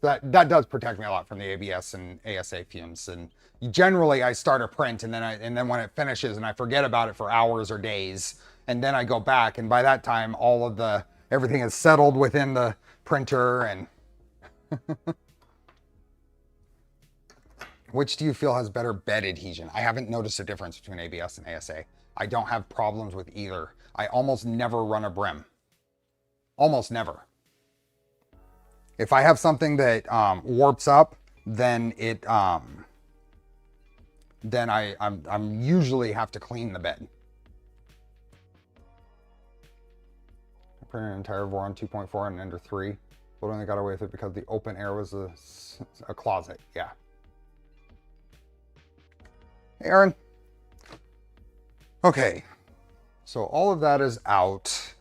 That does protect me a lot from the ABS and ASA fumes. And generally I start a print and then when it finishes and I forget about it for hours or days, and then I go back, and by that time everything is settled within the printer. And which do you feel has better bed adhesion? I haven't noticed a difference between ABS and ASA. I don't have problems with either. I almost never run a brim. Almost never. If I have something that warps up, then I'm usually have to clean the bed. I printed an entire Voron 2.4 and Ender 3, but only got away with it because the open air was a closet. Yeah. Hey, Aaron. Okay, so all of that is out.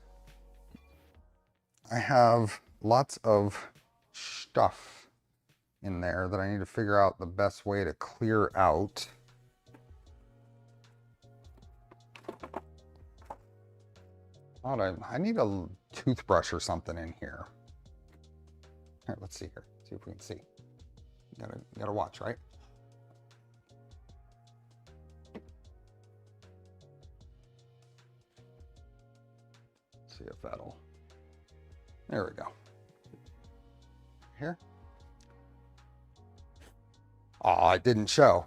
I have lots of stuff in there that I need to figure out the best way to clear out. I need a toothbrush or something in here. Here, let's see here. See if we can see. You gotta watch, right? See if that'll. There we go. Here. Oh, it didn't show.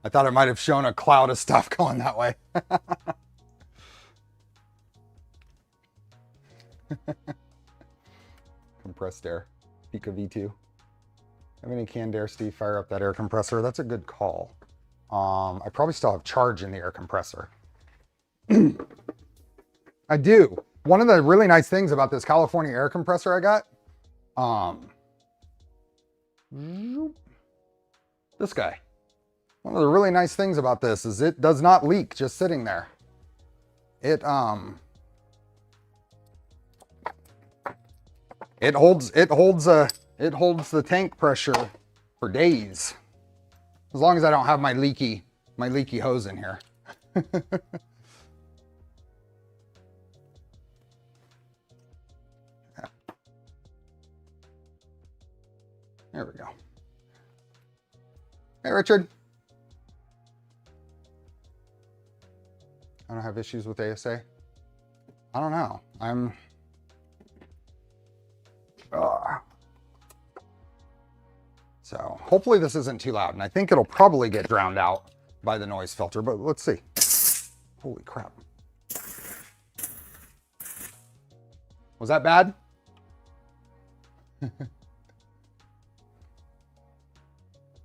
I thought it might have shown a cloud of stuff going that way. Compressed air. Pika V2. Have any canned air, Steve? Fire up that air compressor. That's a good call. I probably still have charge in the air compressor. I do. One of the really nice things about this California air compressor I got, this guy. One of the really nice things about this is it does not leak just sitting there. It holds the tank pressure for days. As long as I don't have my leaky hose in here. Yeah. There we go. Hey, Richard. I don't have issues with ASA. I don't know. So hopefully this isn't too loud, and I think it'll probably get drowned out by the noise filter, but let's see. Holy crap. Was that bad?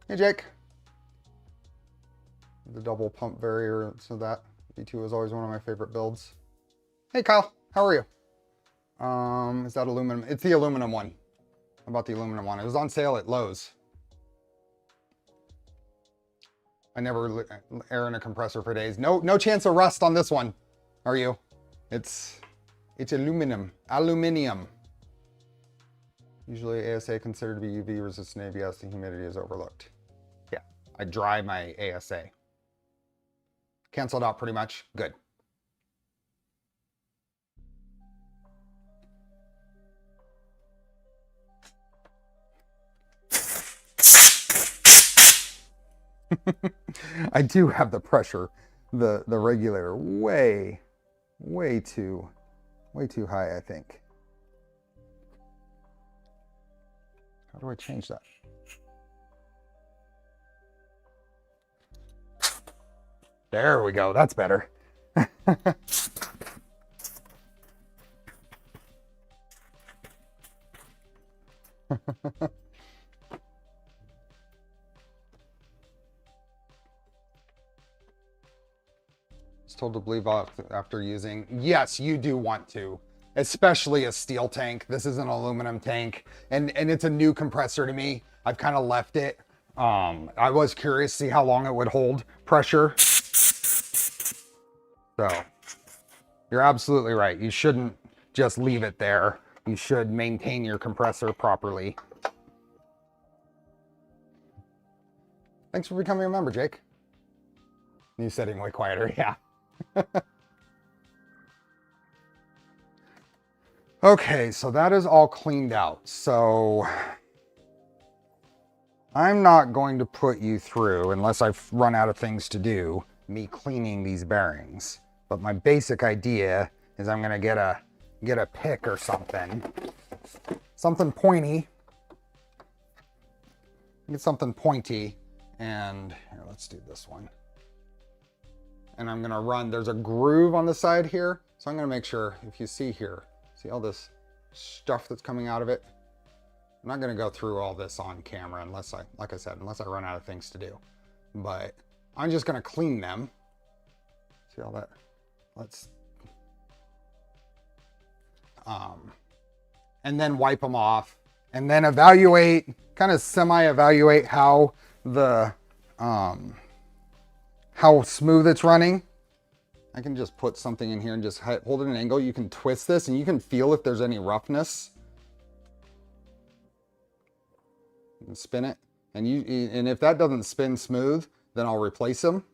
Hey, Jake. The double pump variant of that V2 is always one of my favorite builds. Hey, Kyle. How are you? Is that aluminum? It's the aluminum one. How about the aluminum one? It was on sale at Lowe's. I never air in a compressor for days. No chance of rust on this one. Are you? It's aluminum. Usually ASA considered to be UV resistant ABS. The humidity is overlooked. Yeah, I dry my ASA. Canceled out pretty much. Good. I do have the pressure, the regulator way too high, I think. How do I change that? There we go. That's better. Told to believe after using. Yes, you do want to, especially a steel tank. This is an aluminum tank, and it's a new compressor to me. I've kind of left it. I was curious to see how long it would hold pressure. So you're absolutely right. You shouldn't just leave it there. You should maintain your compressor properly. Thanks for becoming a member, Jake. New setting way quieter. Yeah. Okay, so that is all cleaned out. So I'm not going to put you through, unless I've run out of things to do, me cleaning these bearings. But my basic idea is I'm gonna get a pick or something pointy. Get something pointy, and here, let's do this one. And I'm gonna run, there's a groove on the side here. So I'm gonna make sure, if you see here, see all this stuff that's coming out of it? I'm not gonna go through all this on camera unless like I said, unless I run out of things to do. But I'm just gonna clean them. See all that? And then wipe them off. And then evaluate, kind of semi-evaluate how how smooth it's running. I can just put something in here and just hold it at an angle. You can twist this and you can feel if there's any roughness. You can spin it. And if that doesn't spin smooth, then I'll replace them.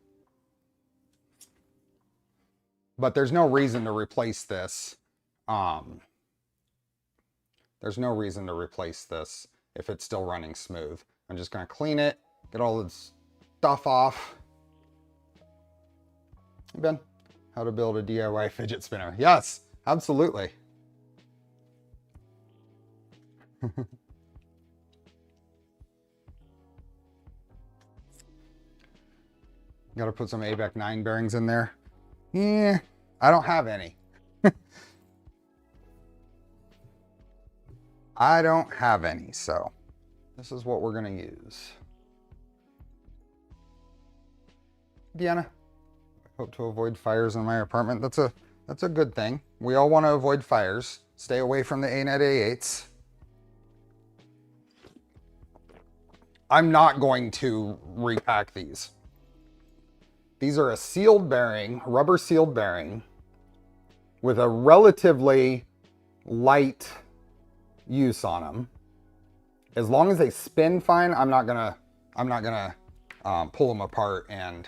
But there's no reason to replace this. There's no reason to replace this if it's still running smooth. I'm just gonna clean it, get all this stuff off. Hey Ben, how to build a DIY fidget spinner. Yes, absolutely. Got to put some ABEC 9 bearings in there. Yeah, I don't have any. I don't have any, so this is what we're going to use. Deanna, I hope to avoid fires in my apartment. That's a good thing. We all want to avoid fires. Stay away from the ANET A8s. I'm not going to repack these. These are a sealed bearing, rubber sealed bearing with a relatively light use on them. As long as they spin fine, I'm not gonna pull them apart and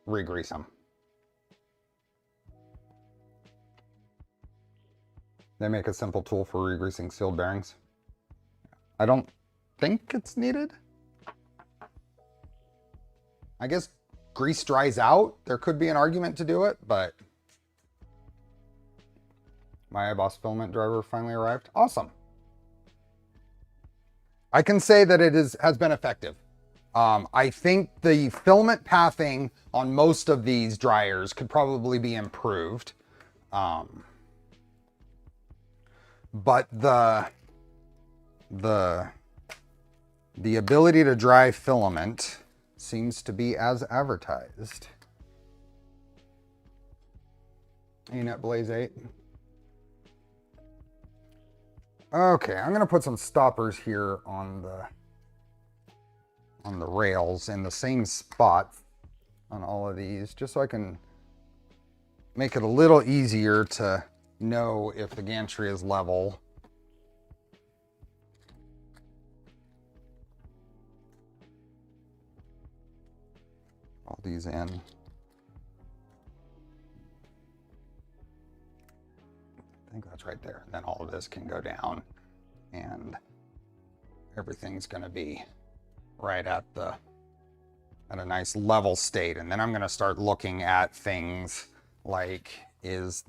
re-grease them. They make a simple tool for re-greasing sealed bearings. I don't think it's needed. I guess grease dries out. There could be an argument to do it, but my iBoss filament driver finally arrived. Awesome. I can say that it has been effective. I think the filament pathing on most of these dryers could probably be improved. But the ability to dry filament seems to be as advertised. ANET Blaze 8. Okay, I'm gonna put some stoppers here on the rails in the same spot on all of these, just so I can make it a little easier to know if the gantry is level. All these in. I think that's right there. Then all of this can go down and everything's gonna be right at a nice level state. And then I'm gonna start looking at things like, is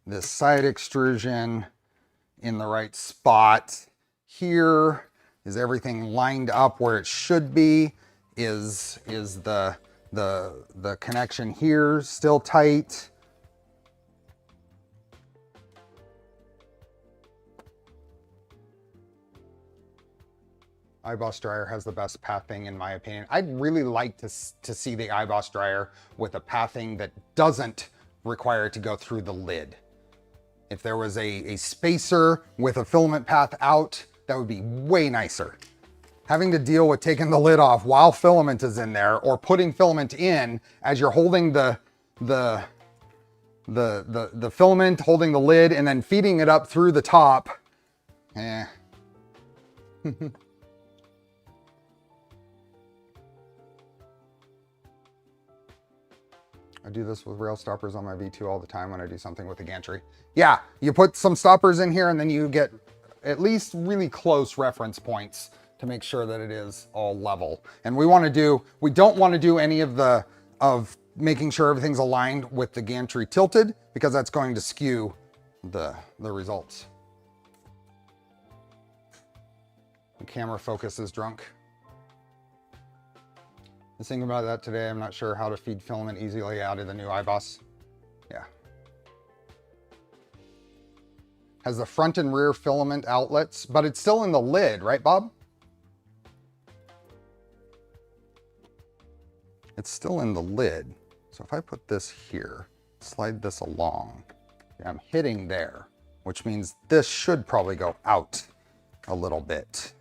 this side extrusion in the right spot here? Is everything lined up where it should be? Is the connection here still tight? iBoss dryer has the best pathing in my opinion. I'd really like to see the iBoss dryer with a pathing that doesn't require it to go through the lid. If there was a spacer with a filament path out, that would be way nicer. Having to deal with taking the lid off while filament is in there, or putting filament in as you're holding the filament, holding the lid, and then feeding it up through the top. Eh. I do this with rail stoppers on my V2 all the time when I do something with the gantry. Yeah, you put some stoppers in here and then you get at least really close reference points to make sure that it is all level. And we don't want to do any of making sure everything's aligned with the gantry tilted, because that's going to skew the results. The camera focus is drunk. I was thinking about that today. I'm not sure how to feed filament easily out of the new iBoss. Yeah. Has the front and rear filament outlets, but it's still in the lid, right, Bob? It's still in the lid. So if I put this here, slide this along, I'm hitting there, which means this should probably go out a little bit.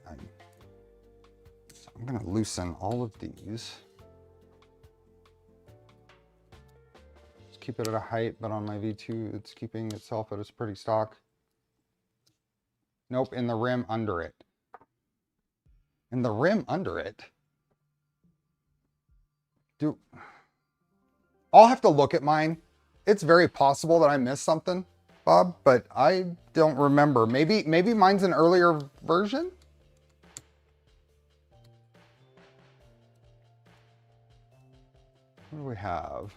So I'm gonna loosen all of these. Keep it at a height, but on my V2, it's keeping itself at its pretty stock. Nope, in the rim under it. In the rim under it? I'll have to look at mine. It's very possible that I missed something, Bob, but I don't remember. Maybe mine's an earlier version? What do we have?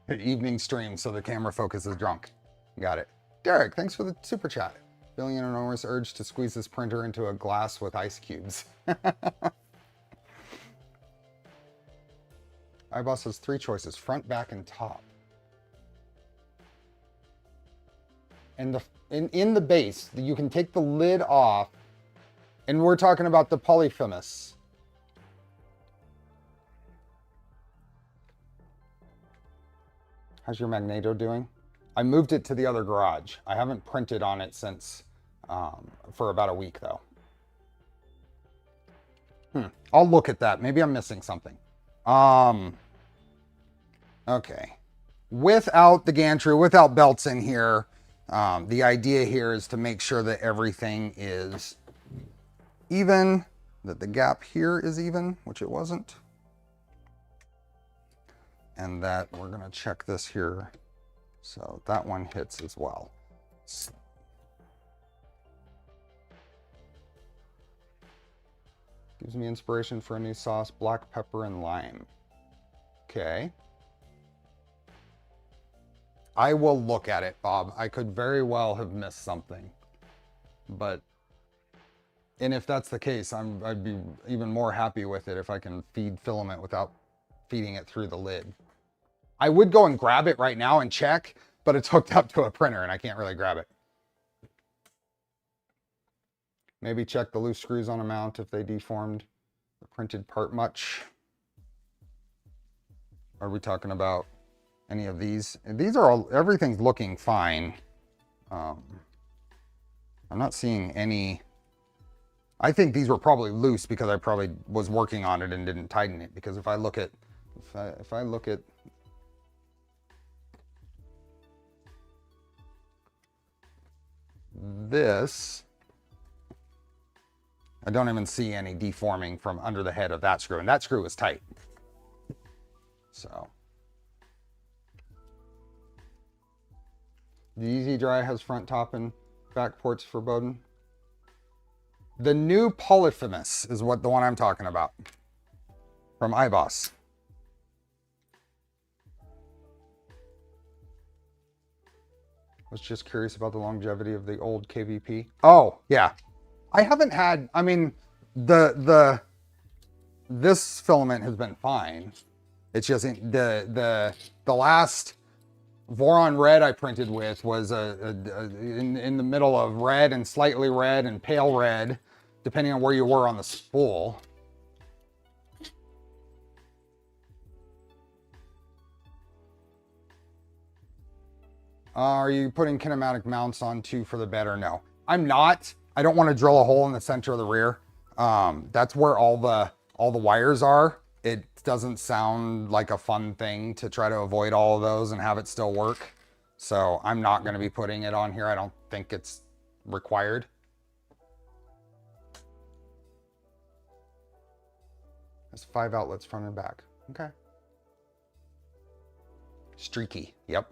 An evening stream, so the camera focus is drunk. Got it. Derek, thanks for the super chat. Feeling an enormous urge to squeeze this printer into a glass with ice cubes. iBoss has 3 choices: front, back, and top. And in the base, you can take the lid off, and we're talking about the polyphemus. How's your Magneto doing? I moved it to the other garage. I haven't printed on it since, for about a week though. I'll look at that. Maybe I'm missing something. Okay. Without the gantry, without belts in here, the idea here is to make sure that everything is even, that the gap here is even, which it wasn't. And that we're gonna check this here. So that one hits as well. So. Gives me inspiration for a new sauce: black pepper and lime. Okay. I will look at it, Bob. I could very well have missed something. But, and if that's the case, I'd be even more happy with it if I can feed filament without feeding it through the lid. I would go and grab it right now and check, but it's hooked up to a printer and I can't really grab it. Maybe check the loose screws on a mount if they deformed the printed part much. Are we talking about any of these? These are all, everything's looking fine. I'm not seeing any. I think these were probably loose because I probably was working on it and didn't tighten it. Because if I look at, if I look at this, I don't even see any deforming from under the head of that screw, and that screw is tight. So the Easy Dry has front, top, and back ports for Bowden. The new polyphemus is what the one I'm talking about from iBoss. Was just curious about the longevity of the old KVP. Oh, yeah. I haven't had, I mean, this filament has been fine. It's just the last Voron red I printed with was in the middle of red and slightly red and pale red, depending on where you were on the spool. Are you putting kinematic mounts on too for the bed or no? I'm not. I don't want to drill a hole in the center of the rear. That's where all the wires are. It doesn't sound like a fun thing to try to avoid all of those and have it still work. So I'm not going to be putting it on here. I don't think it's required. There's 5 outlets front and back. Okay. Streaky. Yep.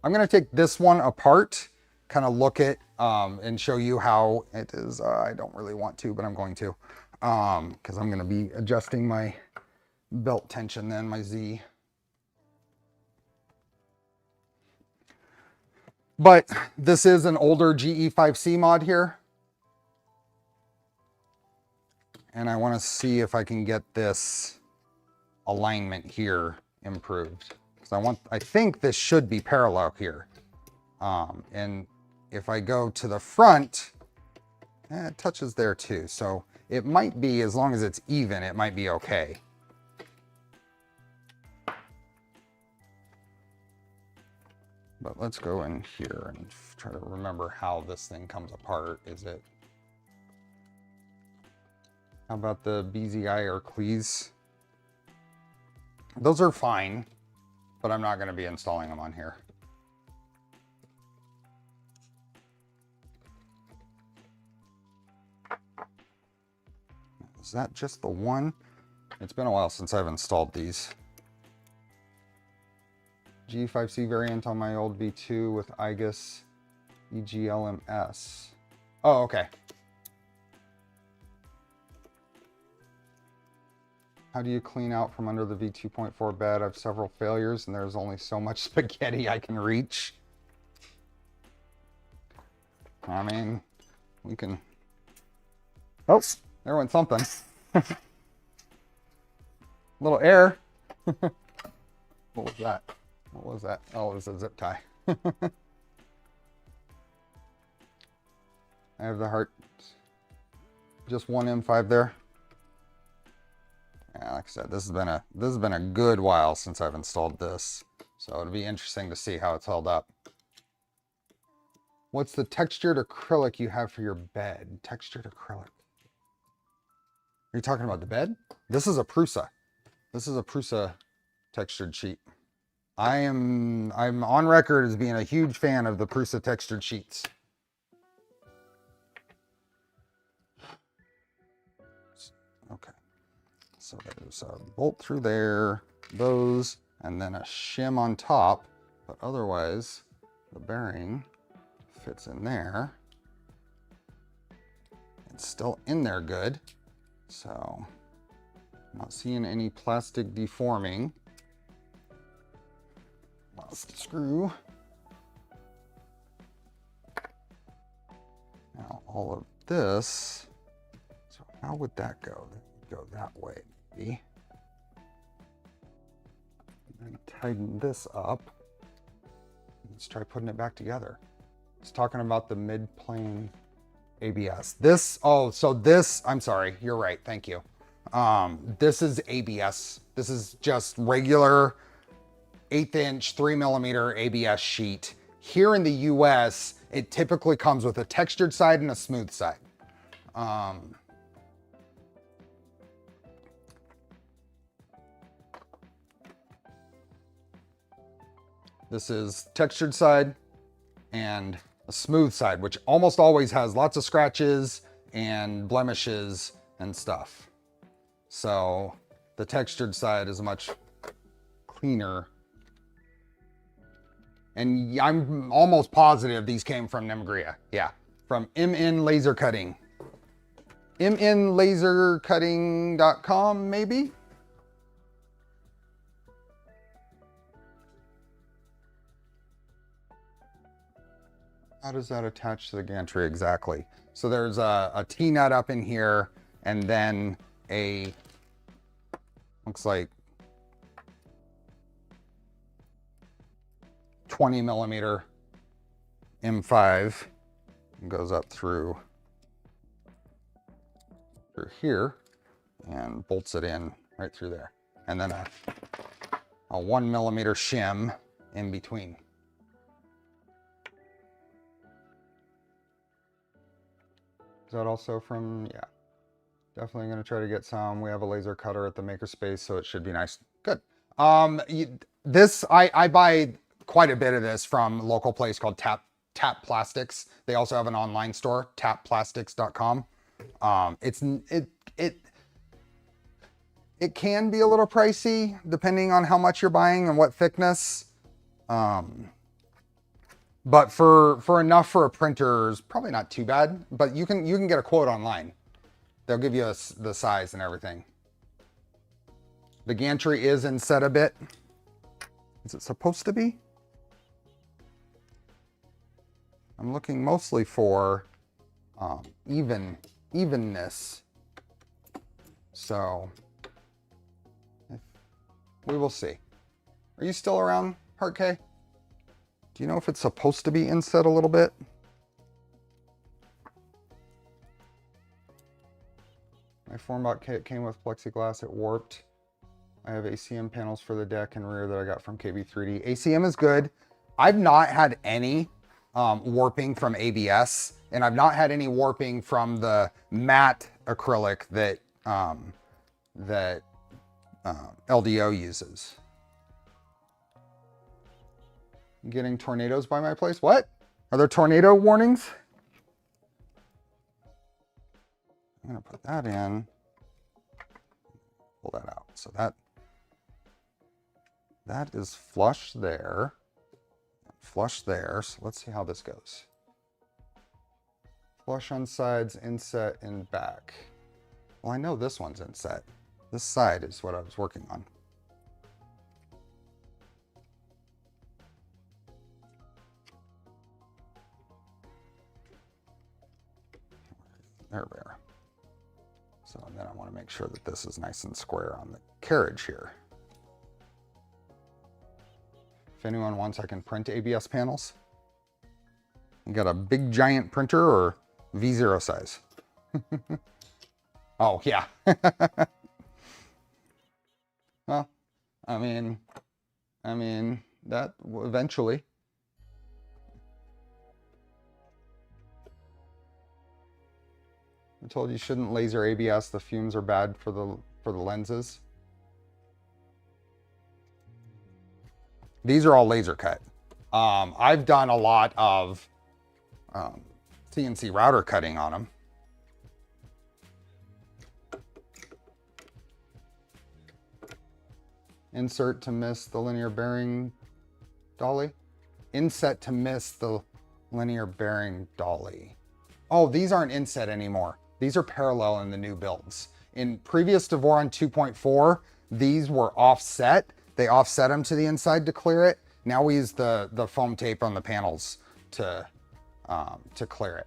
I'm going to take this one apart, kind of look at and show you how it is. I don't really want to, but I'm going to, because I'm going to be adjusting my belt tension then, my Z. But this is an older GE5C mod here. And I want to see if I can get this alignment here improved. Because I think this should be parallel here. And if I go to the front, it touches there too. So it might be, as long as it's even, it might be okay. But let's go in here and try to remember how this thing comes apart. Is it, how about the BZI or Cleese? Those are fine, but I'm not going to be installing them on here. Is that just the one? It's been a while since I've installed these. G5C variant on my old V2 with IGUS EGLMS. Oh, okay. How do you clean out from under the V2.4 bed? I have several failures and there's only so much spaghetti I can reach. I mean, we can... Oh, there went something. Little air. What was that? What was that? Oh, it was a zip tie. I have the heart. Just one M5 there. Yeah, like I said, this has been a good while since I've installed this, so it'll be interesting to see how it's held up. What's the textured acrylic you have for your bed? Textured acrylic. Are you talking about the bed? This is a Prusa. This is a Prusa textured sheet. I'm on record as being a huge fan of the Prusa textured sheets. Okay. So there's a bolt through there, those, and then a shim on top, but otherwise the bearing fits in there. It's still in there good, so I'm not seeing any plastic deforming. Last screw. Now all of this, so how would that go? Go that way. And then tighten this up. Let's try putting it back together. It's talking about the mid-plane ABS. This, oh, so this, I'm sorry, you're right, thank you. This is ABS. This is just regular 1/8 inch, 3mm ABS sheet. Here in the US, it typically comes with a textured side and a smooth side. This is textured side and a smooth side, which almost always has lots of scratches and blemishes and stuff. So the textured side is much cleaner. And I'm almost positive these came from Nemgria. Yeah, from MN Laser Cutting. MNLasercutting.com, maybe? How does that attach to the gantry exactly? So there's a T-nut up in here, and then a, looks like 20mm M5 goes up through here and bolts it in right through there. And then a 1mm shim in between. Is that also from, yeah, definitely going to try to get some. We have a laser cutter at the makerspace, so it should be nice. Good. This, I buy quite a bit of this from a local place called Tap Plastics. They also have an online store, tapplastics.com. It can be a little pricey depending on how much you're buying and what thickness. But for enough for a printer is probably not too bad, but you can get a quote online. They'll give you the size and everything. The gantry is inset a bit. Is it supposed to be? I'm looking mostly for evenness. So we will see. Are you still around, Heart K? Do you know if it's supposed to be inset a little bit? My Formbot kit came with plexiglass, it warped. I have ACM panels for the deck and rear that I got from KB3D. ACM is good. I've not had any warping from ABS, and I've not had any warping from the matte acrylic that LDO uses. Getting tornadoes by my place? What? Are there tornado warnings? I'm gonna put that in. Pull that out. So that is flush there. Flush there. So let's see how this goes. Flush on sides, inset in back. Well, I know this one's inset. This side is what I was working on. There we are. So then I want to make sure that this is nice and square on the carriage here. If anyone wants, I can print ABS panels. You got a big giant printer or V0 size? Oh, yeah. Well, I mean, that eventually. I told you shouldn't laser ABS. The fumes are bad for the lenses. These are all laser cut. I've done a lot of CNC router cutting on them. Insert to miss the linear bearing dolly. Inset to miss the linear bearing dolly. Oh, these aren't inset anymore. These are parallel in the new builds. In previous to Voron 2.4, these were offset. They offset them to the inside to clear it. Now we use the foam tape on the panels to clear it.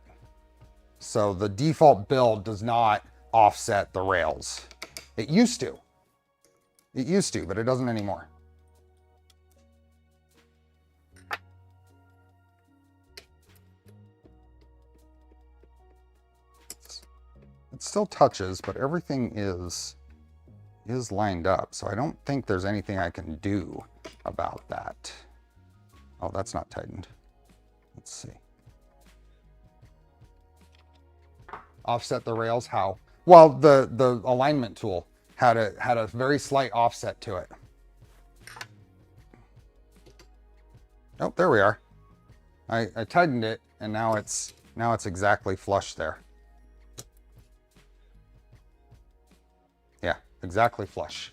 So the default build does not offset the rails. It used to. It used to, but it doesn't anymore. It still touches, but everything is lined up. So I don't think there's anything I can do about that. Oh, that's not tightened. Let's see. Offset the rails, how? Well, the alignment tool had a very slight offset to it. Oh, there we are. I tightened it, and now it's exactly flush there. Yeah, exactly flush.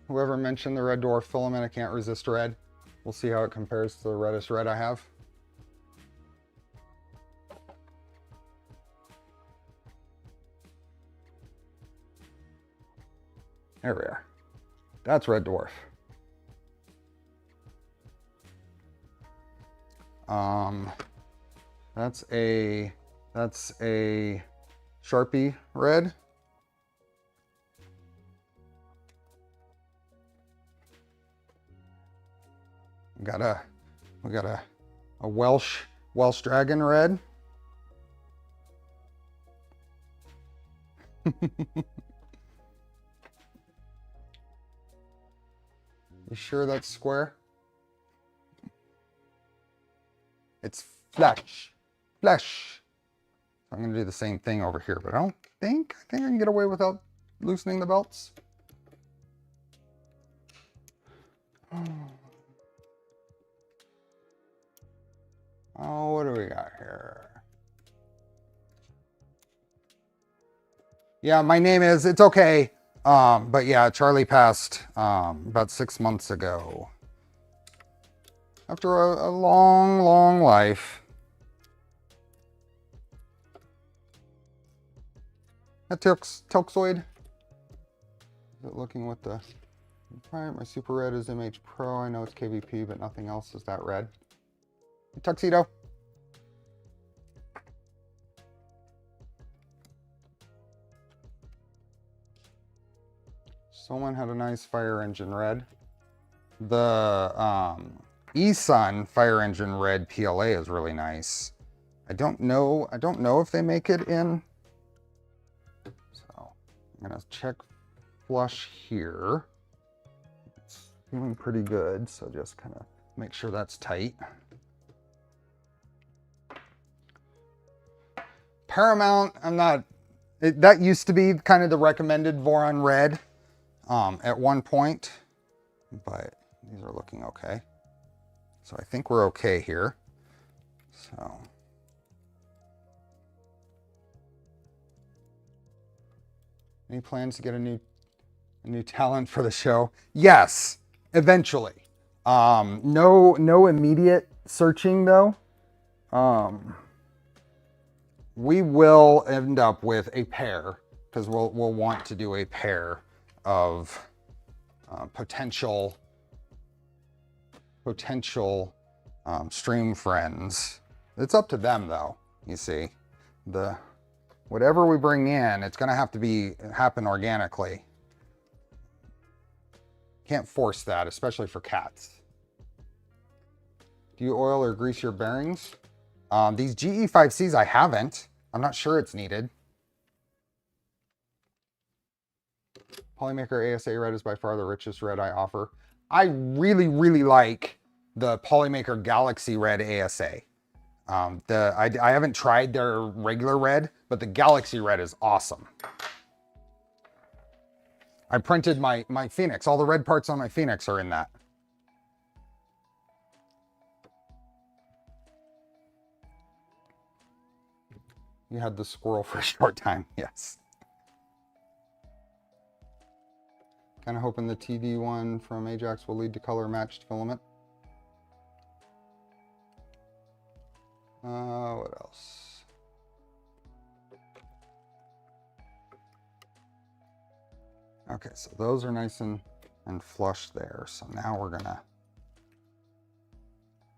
Whoever mentioned the red dwarf filament, I can't resist red. We'll see how it compares to the reddest red I have. There we are. That's red dwarf. That's a Sharpie red. We got a Welsh dragon red. You sure that's square? It's flesh. Flesh. I'm going to do the same thing over here, but I think I can get away without loosening the belts. Oh, what do we got here? Yeah, my name is, it's okay. But yeah, Charlie passed about 6 months ago. After a long, long life. That Toxoid. Is it looking with the... Alright, my super red is MH Pro. I know it's KVP, but nothing else is that red. Tuxedo. Someone had a nice fire engine red. The eSun fire engine red PLA is really nice. I don't know if they make it in. So I'm gonna check flush here. It's feeling pretty good, so just kind of make sure that's tight. Paramount, that used to be kind of the recommended Voron red at one point, but these are looking okay. So I think we're okay here. So. Any plans to get a new talent for the show? Yes, eventually. No immediate searching though. We will end up with a pair because we'll want to do a pair of potential stream friends. It's up to them though, you see. Whatever we bring in, it's gonna have to happen organically. Can't force that, especially for cats. Do you oil or grease your bearings? These GE5Cs I haven't. I'm not sure it's needed. Polymaker ASA red is by far the richest red I offer. I really, really like the Polymaker Galaxy Red ASA. I haven't tried their regular red, but the Galaxy Red is awesome. I printed my Phoenix. All the red parts on my Phoenix are in that. You had the squirrel for a short time, yes. Kind of hoping the TD one from Ajax will lead to color matched filament. What else? Okay, so those are nice and flush there. So now we're gonna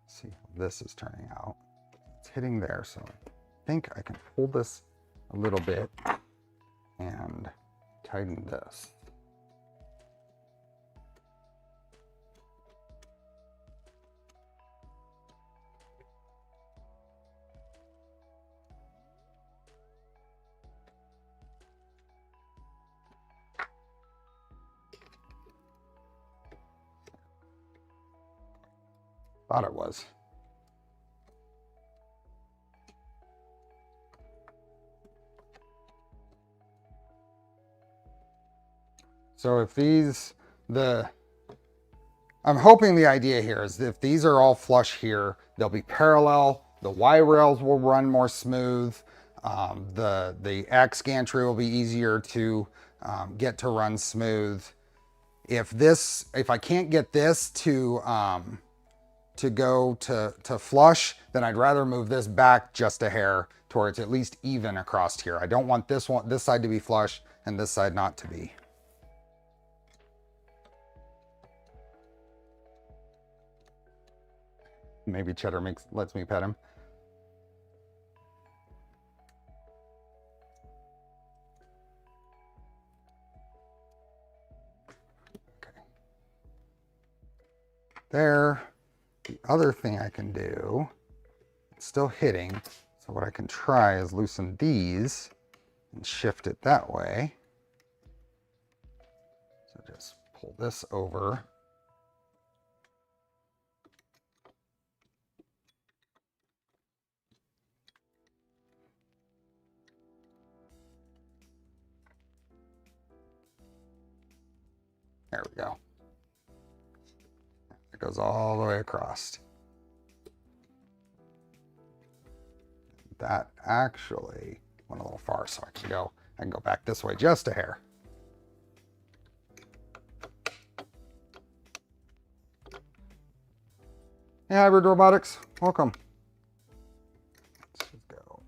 see how this is turning out. It's hitting there, so I think I can pull this a little bit and tighten this. Thought it was. So if I'm hoping the idea here is if these are all flush here, they'll be parallel, the Y rails will run more smooth, the X gantry will be easier to get to run smooth. If I can't get this to go to flush, then I'd rather move this back just a hair to where it's at least even across here. I don't want this side to be flush and this side not to be. Maybe Cheddar lets me pet him. Okay. There. The other thing I can do, it's still hitting, so what I can try is loosen these and shift it that way. So just pull this over. There we go. It goes all the way across. That actually went a little far, so I can go back this way just a hair. Hey, Hybrid Robotics, welcome. Let's just go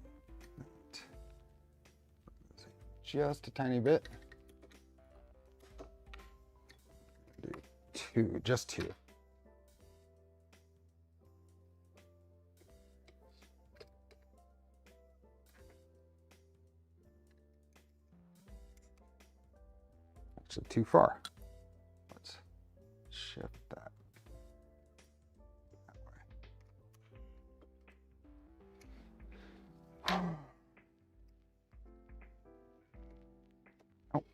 just a tiny bit. Do just two. Actually too far. Let's shift that way. Oh.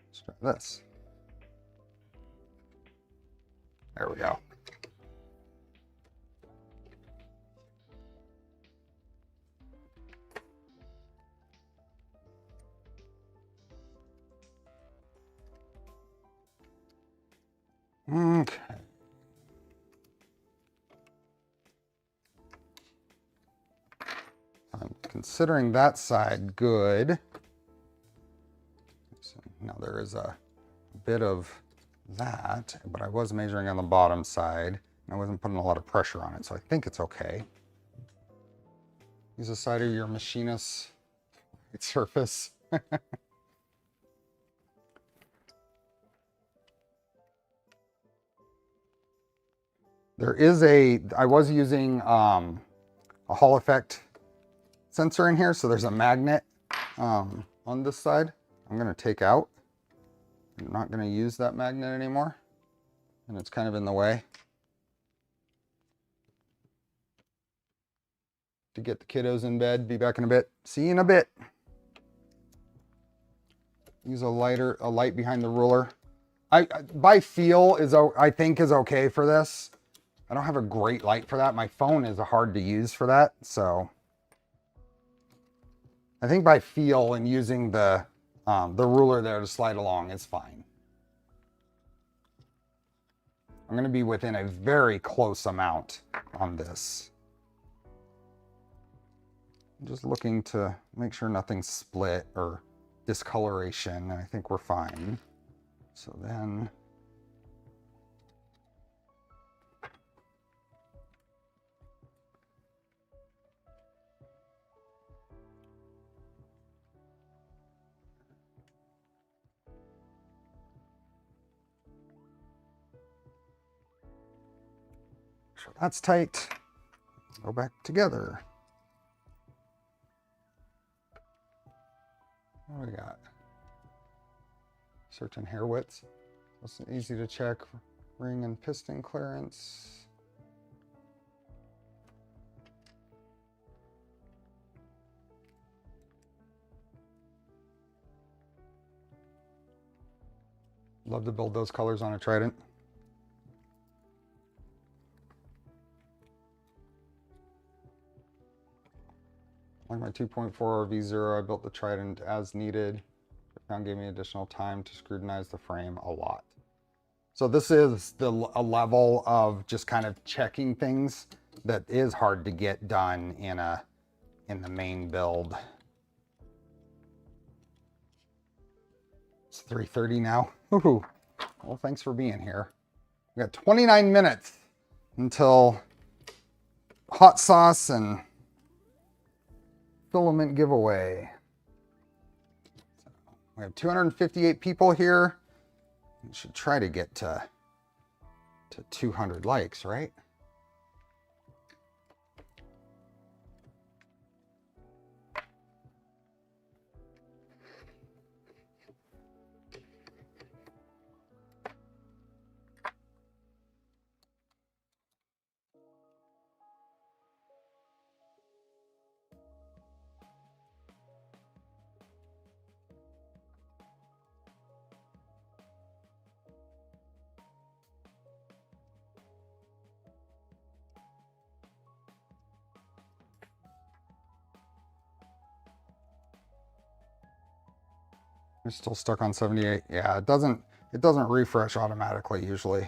Let's try this. There we go. Okay. I'm considering that side good. So now there is a a bit of that, but I was measuring on the bottom side. I wasn't putting a lot of pressure on it, so I think it's okay. Use the side of your machinist's surface. There is I was using a Hall effect sensor in here, so there's a magnet on this side. I'm gonna take out. I'm not gonna use that magnet anymore, and it's kind of in the way. To get the kiddos in bed, be back in a bit. See you in a bit. Use a light behind the ruler. By feel I think is okay for this. I don't have a great light for that. My phone is hard to use for that, so I think by feel and using the ruler there to slide along is fine. I'm going to be within a very close amount on this. I'm just looking to make sure nothing's split or discoloration, and I think we're fine. So then so that's tight. Go back together. What do we got? Certain hair widths. It's easy to check. Ring and piston clearance. Love to build those colors on a Trident. Like my 2.4 V0, I built the Trident as needed. Found gave me additional time to scrutinize the frame a lot. So this is a level of just kind of checking things that is hard to get done in the main build. It's 3:30 now. Woohoo. Well, thanks for being here. We got 29 minutes until hot sauce and filament giveaway. So we have 258 people here. We should try to get to 200 likes, right? We're still stuck on 78. Yeah, it doesn't refresh automatically usually.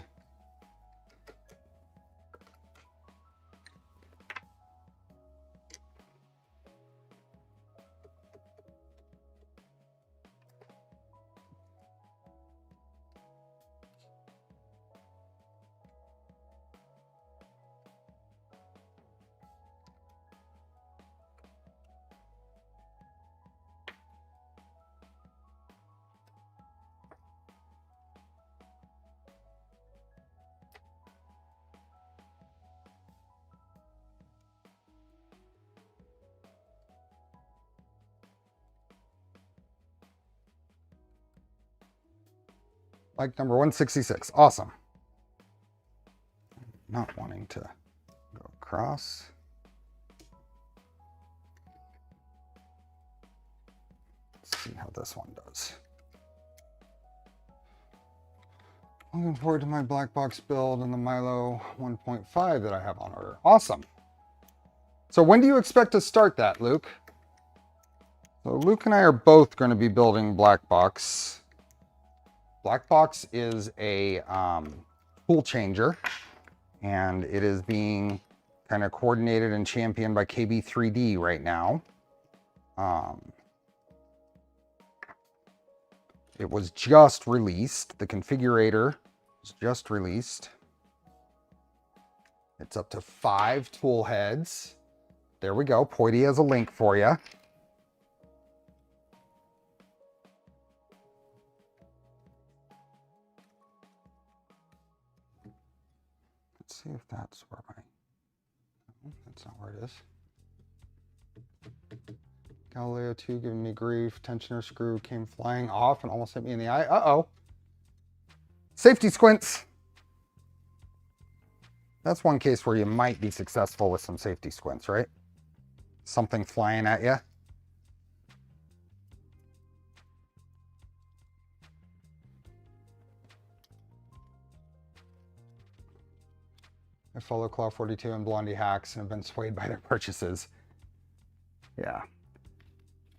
Like number 166. Awesome. Not wanting to go across. Let's see how this one does. Looking forward to my black box build and the Milo 1.5 that I have on order. Awesome. So when do you expect to start that, Luke? So Luke and I are both going to be building black box. Black box is a tool changer, and it is being kind of coordinated and championed by KB3D right now. It was just released. The configurator was just released. It's up to 5 tool heads. There we go. Poity has a link for you. Let's see if that's where my... No, that's not where it is. Galileo 2 giving me grief. Tensioner screw came flying off and almost hit me in the eye. Uh-oh. Safety squints. That's one case where you might be successful with some safety squints, right? Something flying at you. I follow Cloud42 and Blondie Hacks and have been swayed by their purchases. Yeah.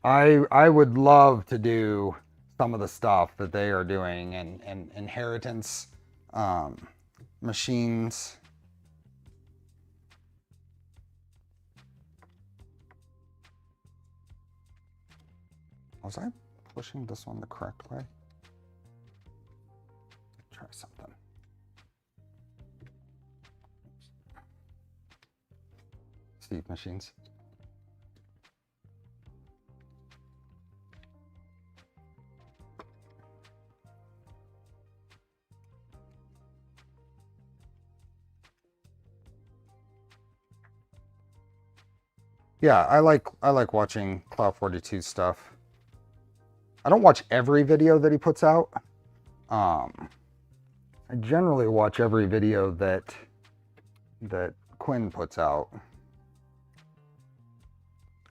I would love to do some of the stuff that they are doing and inheritance machines. Was I pushing this one the correct way? Try something. Steve machines. Yeah, I like watching Cloud42 stuff. I don't watch every video that he puts out. I generally watch every video that Quinn puts out.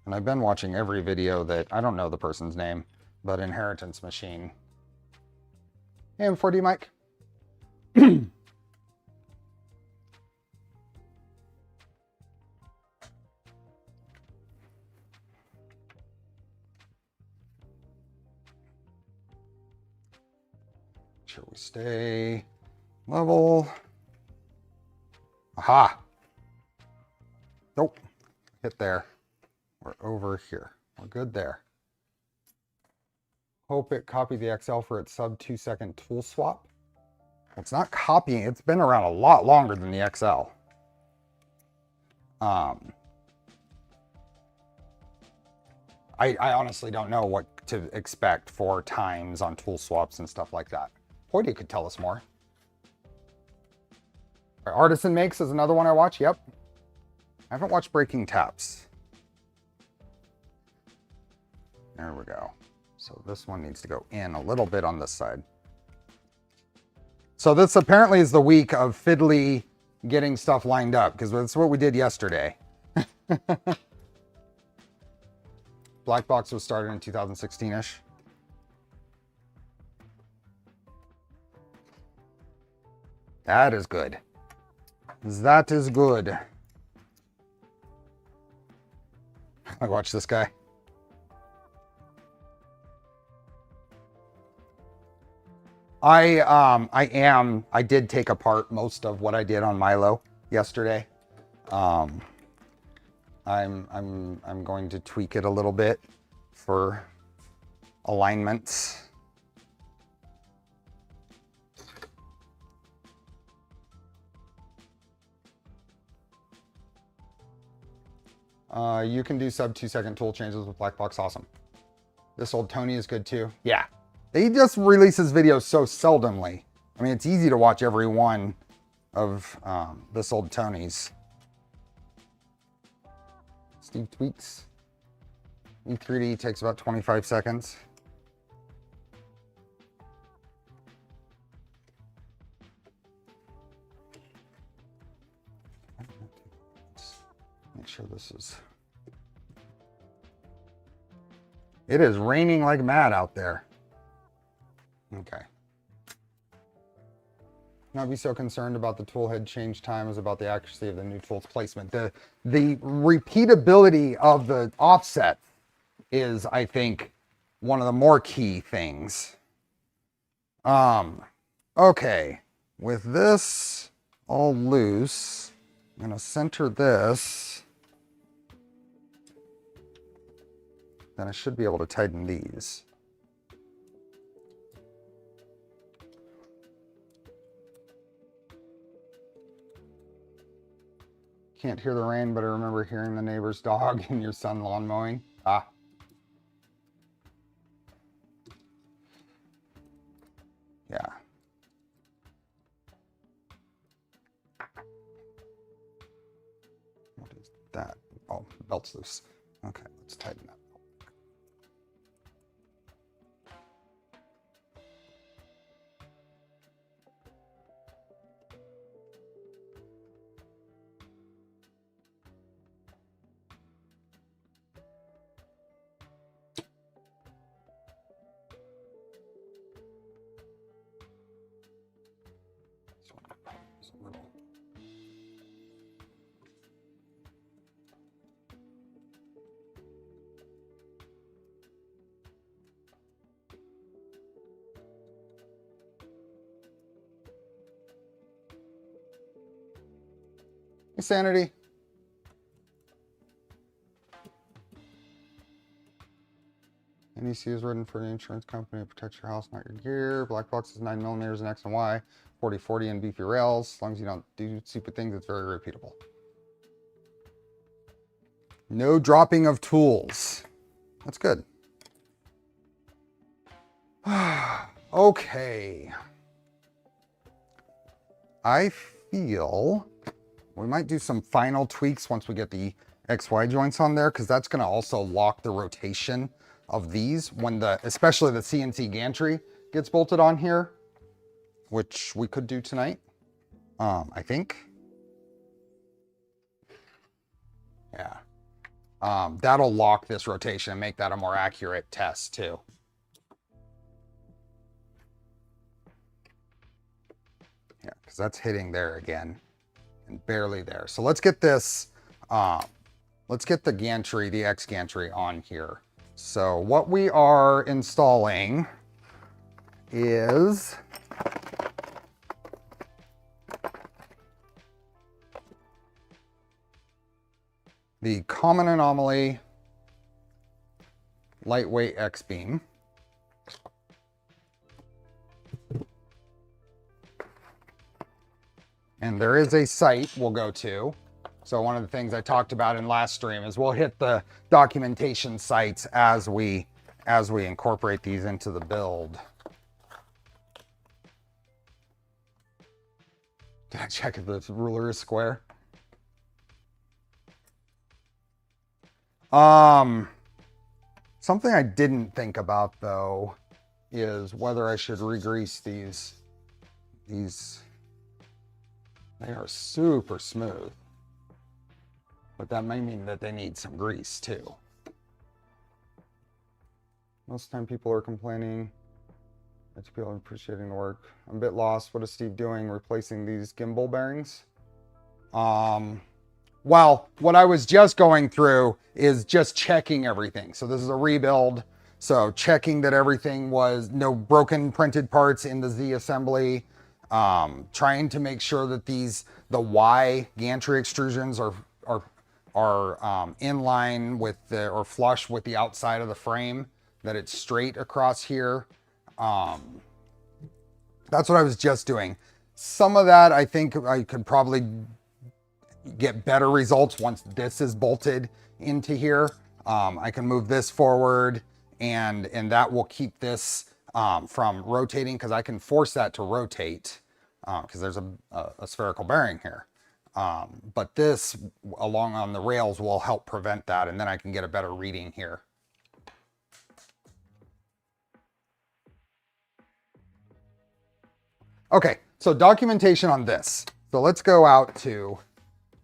And I've been watching every video that, I don't know the person's name, but Inheritance Machine. Hey, M4D Mike. Sure we stay level. Aha. Nope. Hit there. We're over here. We're good there. Hope it copied the XL for its sub 2-second tool swap. It's not copying. It's been around a lot longer than the XL. I honestly don't know what to expect for times on tool swaps and stuff like that. Poity could tell us more. Artisan Makes is another one I watch. Yep. I haven't watched Breaking Taps. There we go. So this one needs to go in a little bit on this side. So this apparently is the week of fiddly getting stuff lined up, because that's what we did yesterday. Black Box was started in 2016-ish. That is good. That is good. I watch this guy. I did take apart most of what I did on Milo yesterday. I'm going to tweak it a little bit for alignments. You can do sub 2-second tool changes with Black Box. Awesome. This Old Tony is good too. Yeah. He just releases videos so seldomly. I mean, it's easy to watch every one of This Old Tony's. Steve tweaks. E3D takes about 25 seconds. Make sure this is... It is raining like mad out there. Okay. Not be so concerned about the tool head change time as about the accuracy of the new tool's placement. The repeatability of the offset is, I think, one of the more key things. Okay. With this all loose, I'm going to center this. Then I should be able to tighten these. can't hear the rain, but I remember hearing the neighbor's dog and your son lawn mowing. Ah. Yeah. What is that? Oh, belt's loose. Okay, let's tighten that. Hey, Sanity. NEC is written for the insurance company to protect your house, not your gear. Black box is 9mm in X and Y, 40/40 and beefy rails. As long as you don't do stupid things, it's very repeatable. No dropping of tools. That's good. Okay. I feel we might do some final tweaks once we get the XY joints on there, because that's going to also lock the rotation of these when especially the CNC gantry gets bolted on here, which we could do tonight. I think. Yeah. That'll lock this rotation and make that a more accurate test too. Yeah, because that's hitting there again and barely there. So let's get this, let's get the gantry, the X gantry on here. So what we are installing is the common Anomaly lightweight X-beam. And there is a site we'll go to. So one of the things I talked about in last stream is we'll hit the documentation sites as we incorporate these into the build. Did I check if the ruler is square? Something I didn't think about though is whether I should re-grease these. They are super smooth, but that may mean that they need some grease too. Most of the time people are complaining. It's people appreciating the work. I'm a bit lost. What is Steve doing replacing these gimbal bearings? Well, what I was just going through is just checking everything. So this is a rebuild. So checking that everything was no broken printed parts in the Z assembly. Trying to make sure that the Y gantry extrusions are in line with or flush with the outside of the frame, that it's straight across here. That's what I was just doing. Some of that I think I could probably get better results once this is bolted into here. I can move this forward and that will keep this from rotating, because I can force that to rotate because there's a spherical bearing here. But this along on the rails will help prevent that, and then I can get a better reading here. Okay, so documentation on this. So let's go out to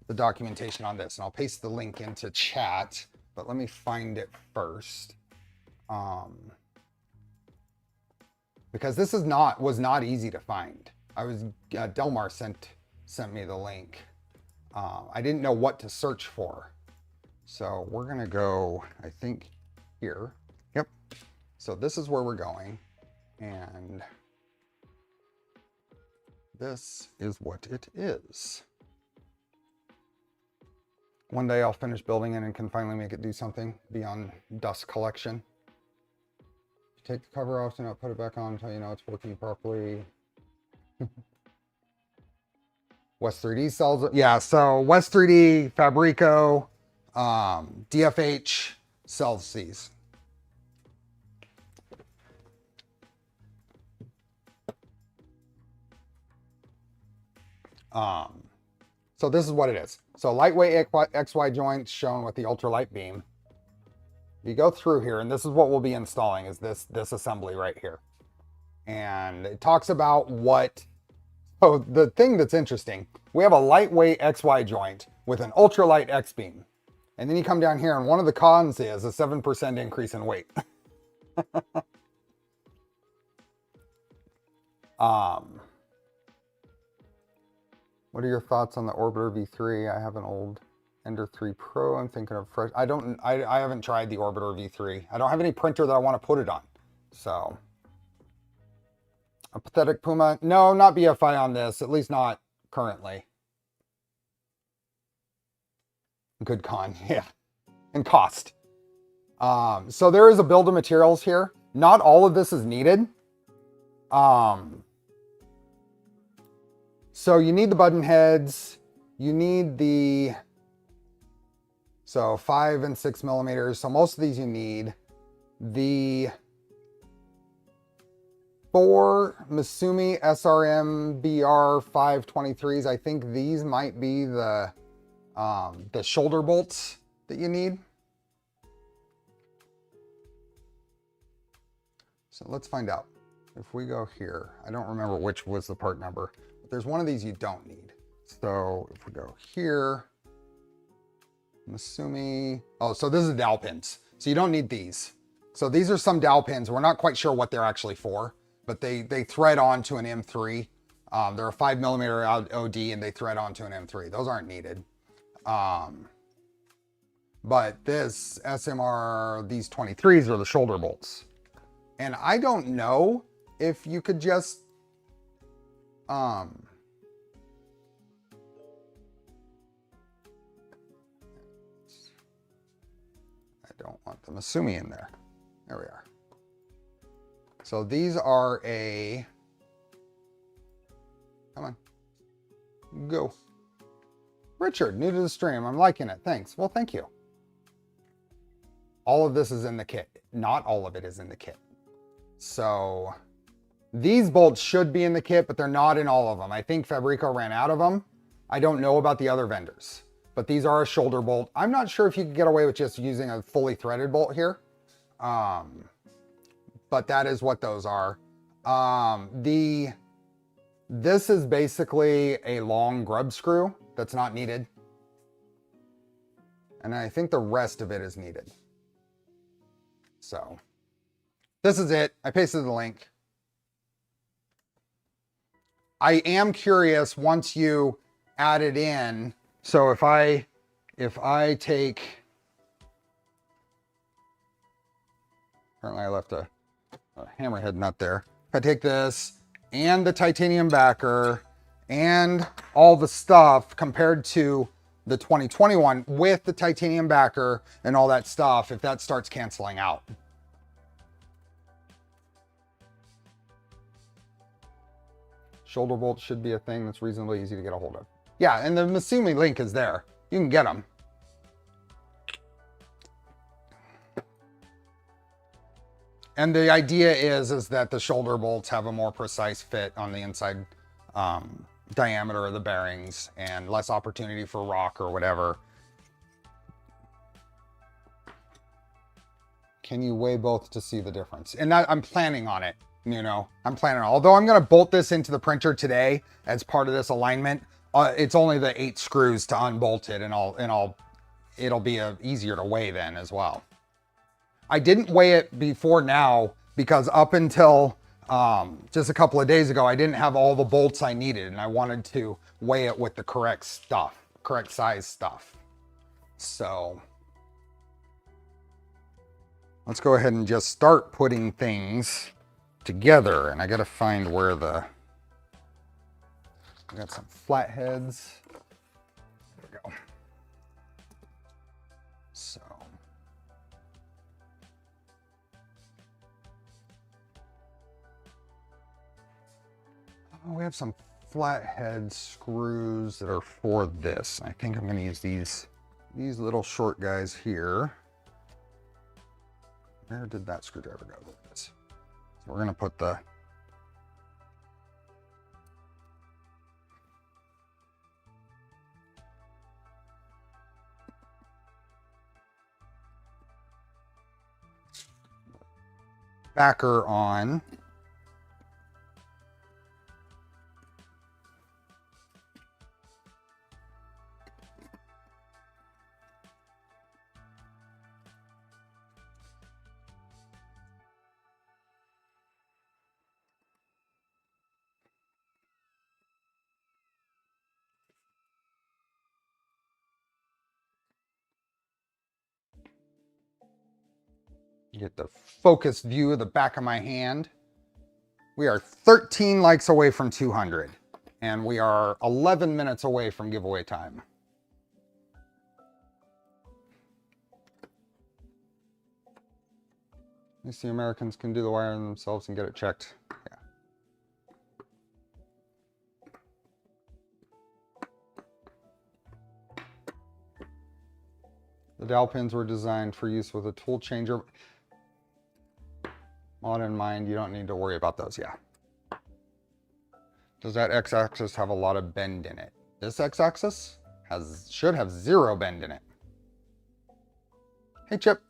the documentation on this, and I'll paste the link into chat, but let me find it first. Because this was not easy to find. Delmar sent me the link. I didn't know what to search for. So we're gonna go, I think, here. Yep. So this is where we're going. And this is what it is. One day I'll finish building it and can finally make it do something beyond dust collection. Take the cover off, so not put it back on until you know it's working properly. West 3D sells it. Yeah, so West 3D, Fabrico, DFH sells these. So this is what it is. So lightweight XY joints shown with the ultralight beam. You go through here, and this is what we'll be installing, is this assembly right here. And it talks about what, oh, the thing that's interesting, we have a lightweight XY joint with an ultralight X beam. And then you come down here, and one of the cons is a 7% increase in weight. What are your thoughts on the Orbiter V3? I have an old Ender 3 Pro. I'm thinking of fresh. I haven't tried the Orbiter V3. I don't have any printer that I want to put it on. So, a pathetic Puma. No, not BFI on this. At least not currently. Good con, yeah. And cost. So there is a build of materials here. Not all of this is needed. So you need the button heads, you need the, so 5 and 6 millimeters. So most of these you need. The 4 Misumi SRM BR 523s. I think these might be the shoulder bolts that you need. So let's find out. If we go here, I don't remember which was the part number. There's one of these you don't need. So if we go here, Misumi, oh, so this is dowel pins. So you don't need these. So these are some dowel pins. We're not quite sure what they're actually for, but they thread onto an M3. They're a 5 millimeter OD and they thread onto an M3. Those aren't needed. But this SMR, these 23s are the shoulder bolts. And I don't know if you could just, I don't want the Misumi in there. There we are. So these are a, come on, go. Richard, new to the stream. I'm liking it. Thanks. Well, thank you. All of this is in the kit. Not all of it is in the kit. So these bolts should be in the kit, but they're not in all of them. I think Fabrico ran out of them. I don't know about the other vendors, but these are a shoulder bolt. I'm not sure if you could get away with just using a fully threaded bolt here. But that is what those are. This is basically a long grub screw that's not needed. And I think the rest of it is needed. So this is it. I pasted the link. I am curious once you add it in. So if I take, apparently I left a hammerhead nut there. If I take this and the titanium backer and all the stuff compared to the 2021 with the titanium backer and all that stuff, if that starts canceling out. Shoulder bolts should be a thing that's reasonably easy to get a hold of. Yeah, and the Misumi link is there. You can get them. And the idea is that the shoulder bolts have a more precise fit on the inside diameter of the bearings and less opportunity for rock or whatever. Can you weigh both to see the difference? And that, I'm planning on it. You know, I'm planning on, although I'm going to bolt this into the printer today as part of this alignment. It's only the 8 screws to unbolt it, and it'll be easier to weigh then as well. I didn't weigh it before now because up until just a couple of days ago, I didn't have all the bolts I needed, and I wanted to weigh it with the correct stuff, correct size stuff. So let's go ahead and just start putting things together. And I got to find where I got some flatheads. There we go. So we have some flathead screws that are for this. I think I'm going to use these little short guys here. Where did that screwdriver go? There it is. So we're going to put the backer on. Get the focused view of the back of my hand. We are 13 likes away from 200, and we are 11 minutes away from giveaway time. At least the Americans can do the wiring themselves and get it checked. Yeah. The dowel pins were designed for use with a tool changer. Mod in mind, you don't need to worry about those, yeah. Does that x-axis have a lot of bend in it? This x-axis should have 0 bend in it. Hey, Chip.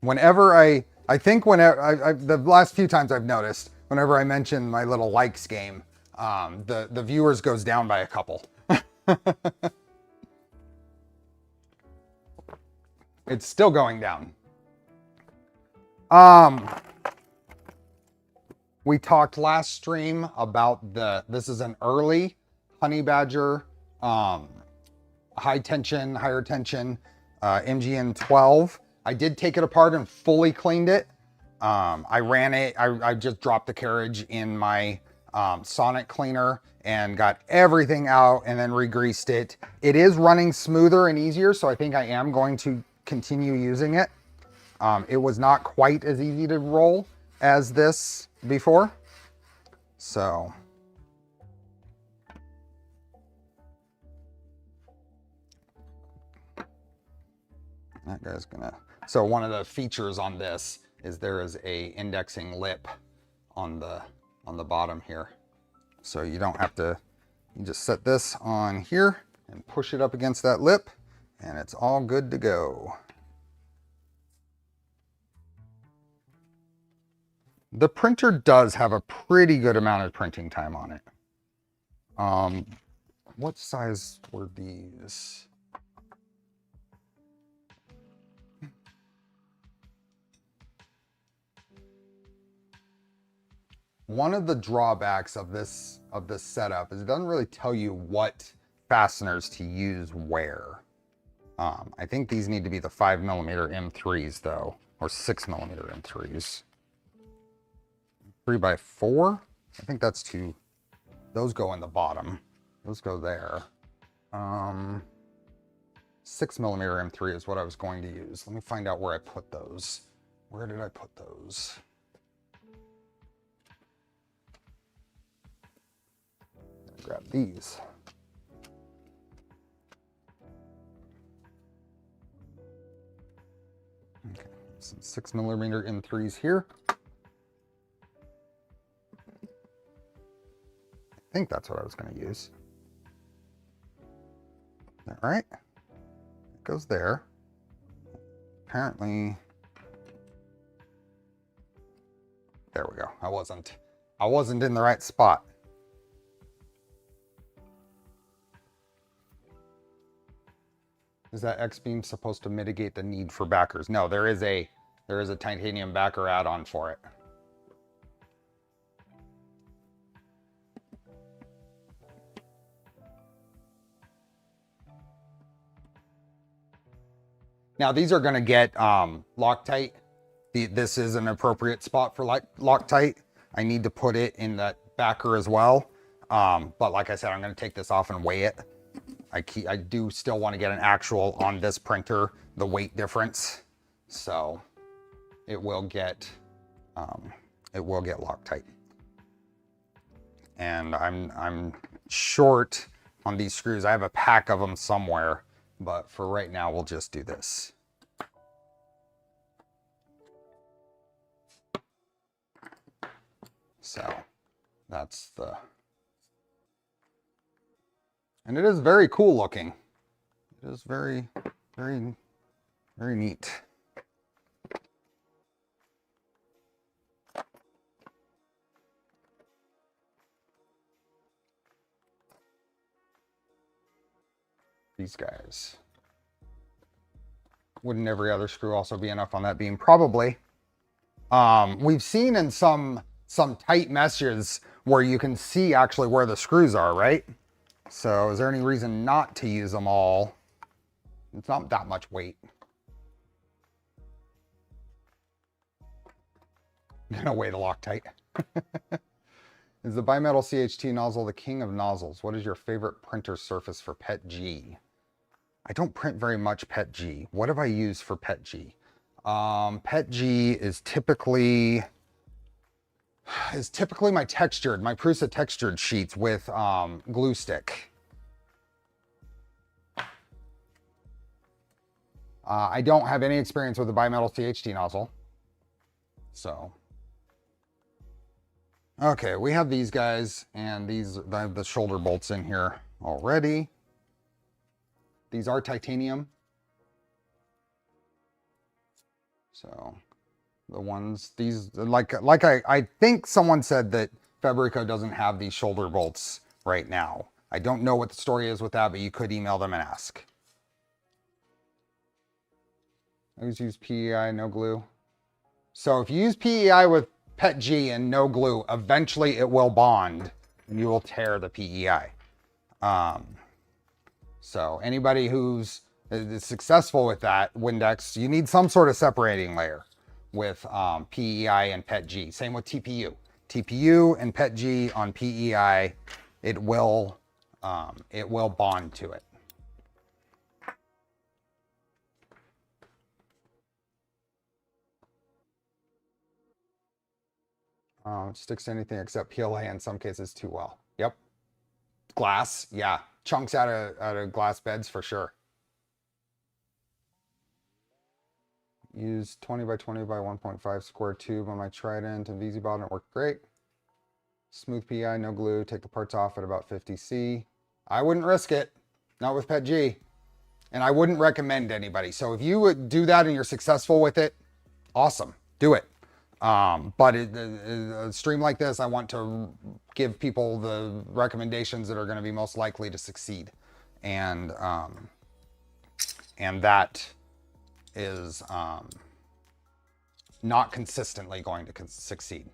Whenever the last few times I've noticed, whenever I mention my little likes game, the viewers goes down by a couple. It's still going down. We talked last stream about this is an early Honey Badger, higher tension, MGN 12. I did take it apart and fully cleaned it. I ran it, I just dropped the carriage in my sonic cleaner and got everything out and then re-greased it. It is running smoother and easier, so I think I am going to continue using it. It was not quite as easy to roll as this before. So that guy's gonna, so one of the features on this is there is a indexing lip on the bottom here. So you don't have to, you just set this on here and push it up against that lip and it's all good to go. The printer does have a pretty good amount of printing time on it. What size were these? One of the drawbacks of this setup is it doesn't really tell you what fasteners to use where. I think these need to be the 5mm M3s though, or 6mm M3s. 3x4? I think that's two. Those go in the bottom. Those go there. 6mm M3 is what I was going to use. Let me find out where I put those. Where did I put those? Grab these. Okay, some 6mm M3s here. I think that's what I was going to use. All right, it goes there. Apparently, there we go. I wasn't in the right spot. Is that X-beam supposed to mitigate the need for backers? No, there is a titanium backer add-on for it. Now these are going to get Loctite. This is an appropriate spot for Loctite. I need to put it in that backer as well. But like I said, I'm going to take this off and weigh it. I do still want to get an actual on this printer, the weight difference. So it will get it will get Loctite. And I'm short on these screws. I have a pack of them somewhere, but for right now, we'll just do this. So that's the, and it is very cool looking. It is very, very, very neat. These guys. Wouldn't every other screw also be enough on that beam? Probably. We've seen in some tight meshes where you can see actually where the screws are, right? So is there any reason not to use them all? It's not that much weight. I'm gonna weigh the Loctite. Is the bimetal CHT nozzle the king of nozzles? What is your favorite printer surface for PETG? I don't print very much PETG. What have I used for PETG? PETG is typically my Prusa textured sheets with glue stick. I don't have any experience with the bimetal CHT nozzle. So, okay, we have these guys, and I have the shoulder bolts in here already. These are titanium. So the ones, these, I think someone said that Fabrico doesn't have these shoulder bolts right now. I don't know what the story is with that, but you could email them and ask. I always use PEI, no glue. So if you use PEI with PETG and no glue, eventually it will bond and you will tear the PEI. So anybody who's successful with that, Windex, you need some sort of separating layer with PEI and PETG. Same with TPU. TPU and PETG on PEI, it will bond to it. It sticks to anything except PLA in some cases too well. Yep. Glass, yeah. Chunks out of glass beds for sure. Use 20 by 20 by 1.5 square tube on my Trident and VZ bottom. It worked great. Smooth PI, no glue. Take the parts off at about 50C. I wouldn't risk it. Not with PETG. And I wouldn't recommend anybody. So if you would do that and you're successful with it, awesome. Do it. But a stream like this, I want to give people the recommendations that are going to be most likely to succeed. And that is not consistently going to succeed.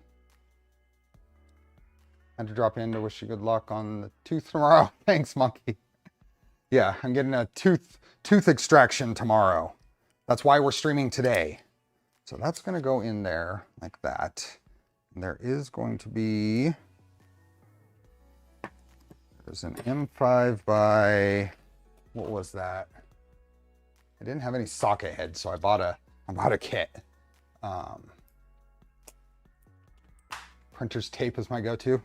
Had to drop in to wish you good luck on the tooth tomorrow. Thanks, Monkey. Yeah, I'm getting a tooth extraction tomorrow. That's why we're streaming today. So that's going to go in there like that. And there is going to be, there's an M5 by, what was that? I didn't have any socket heads, so I bought a kit. Printer's tape is my go-to.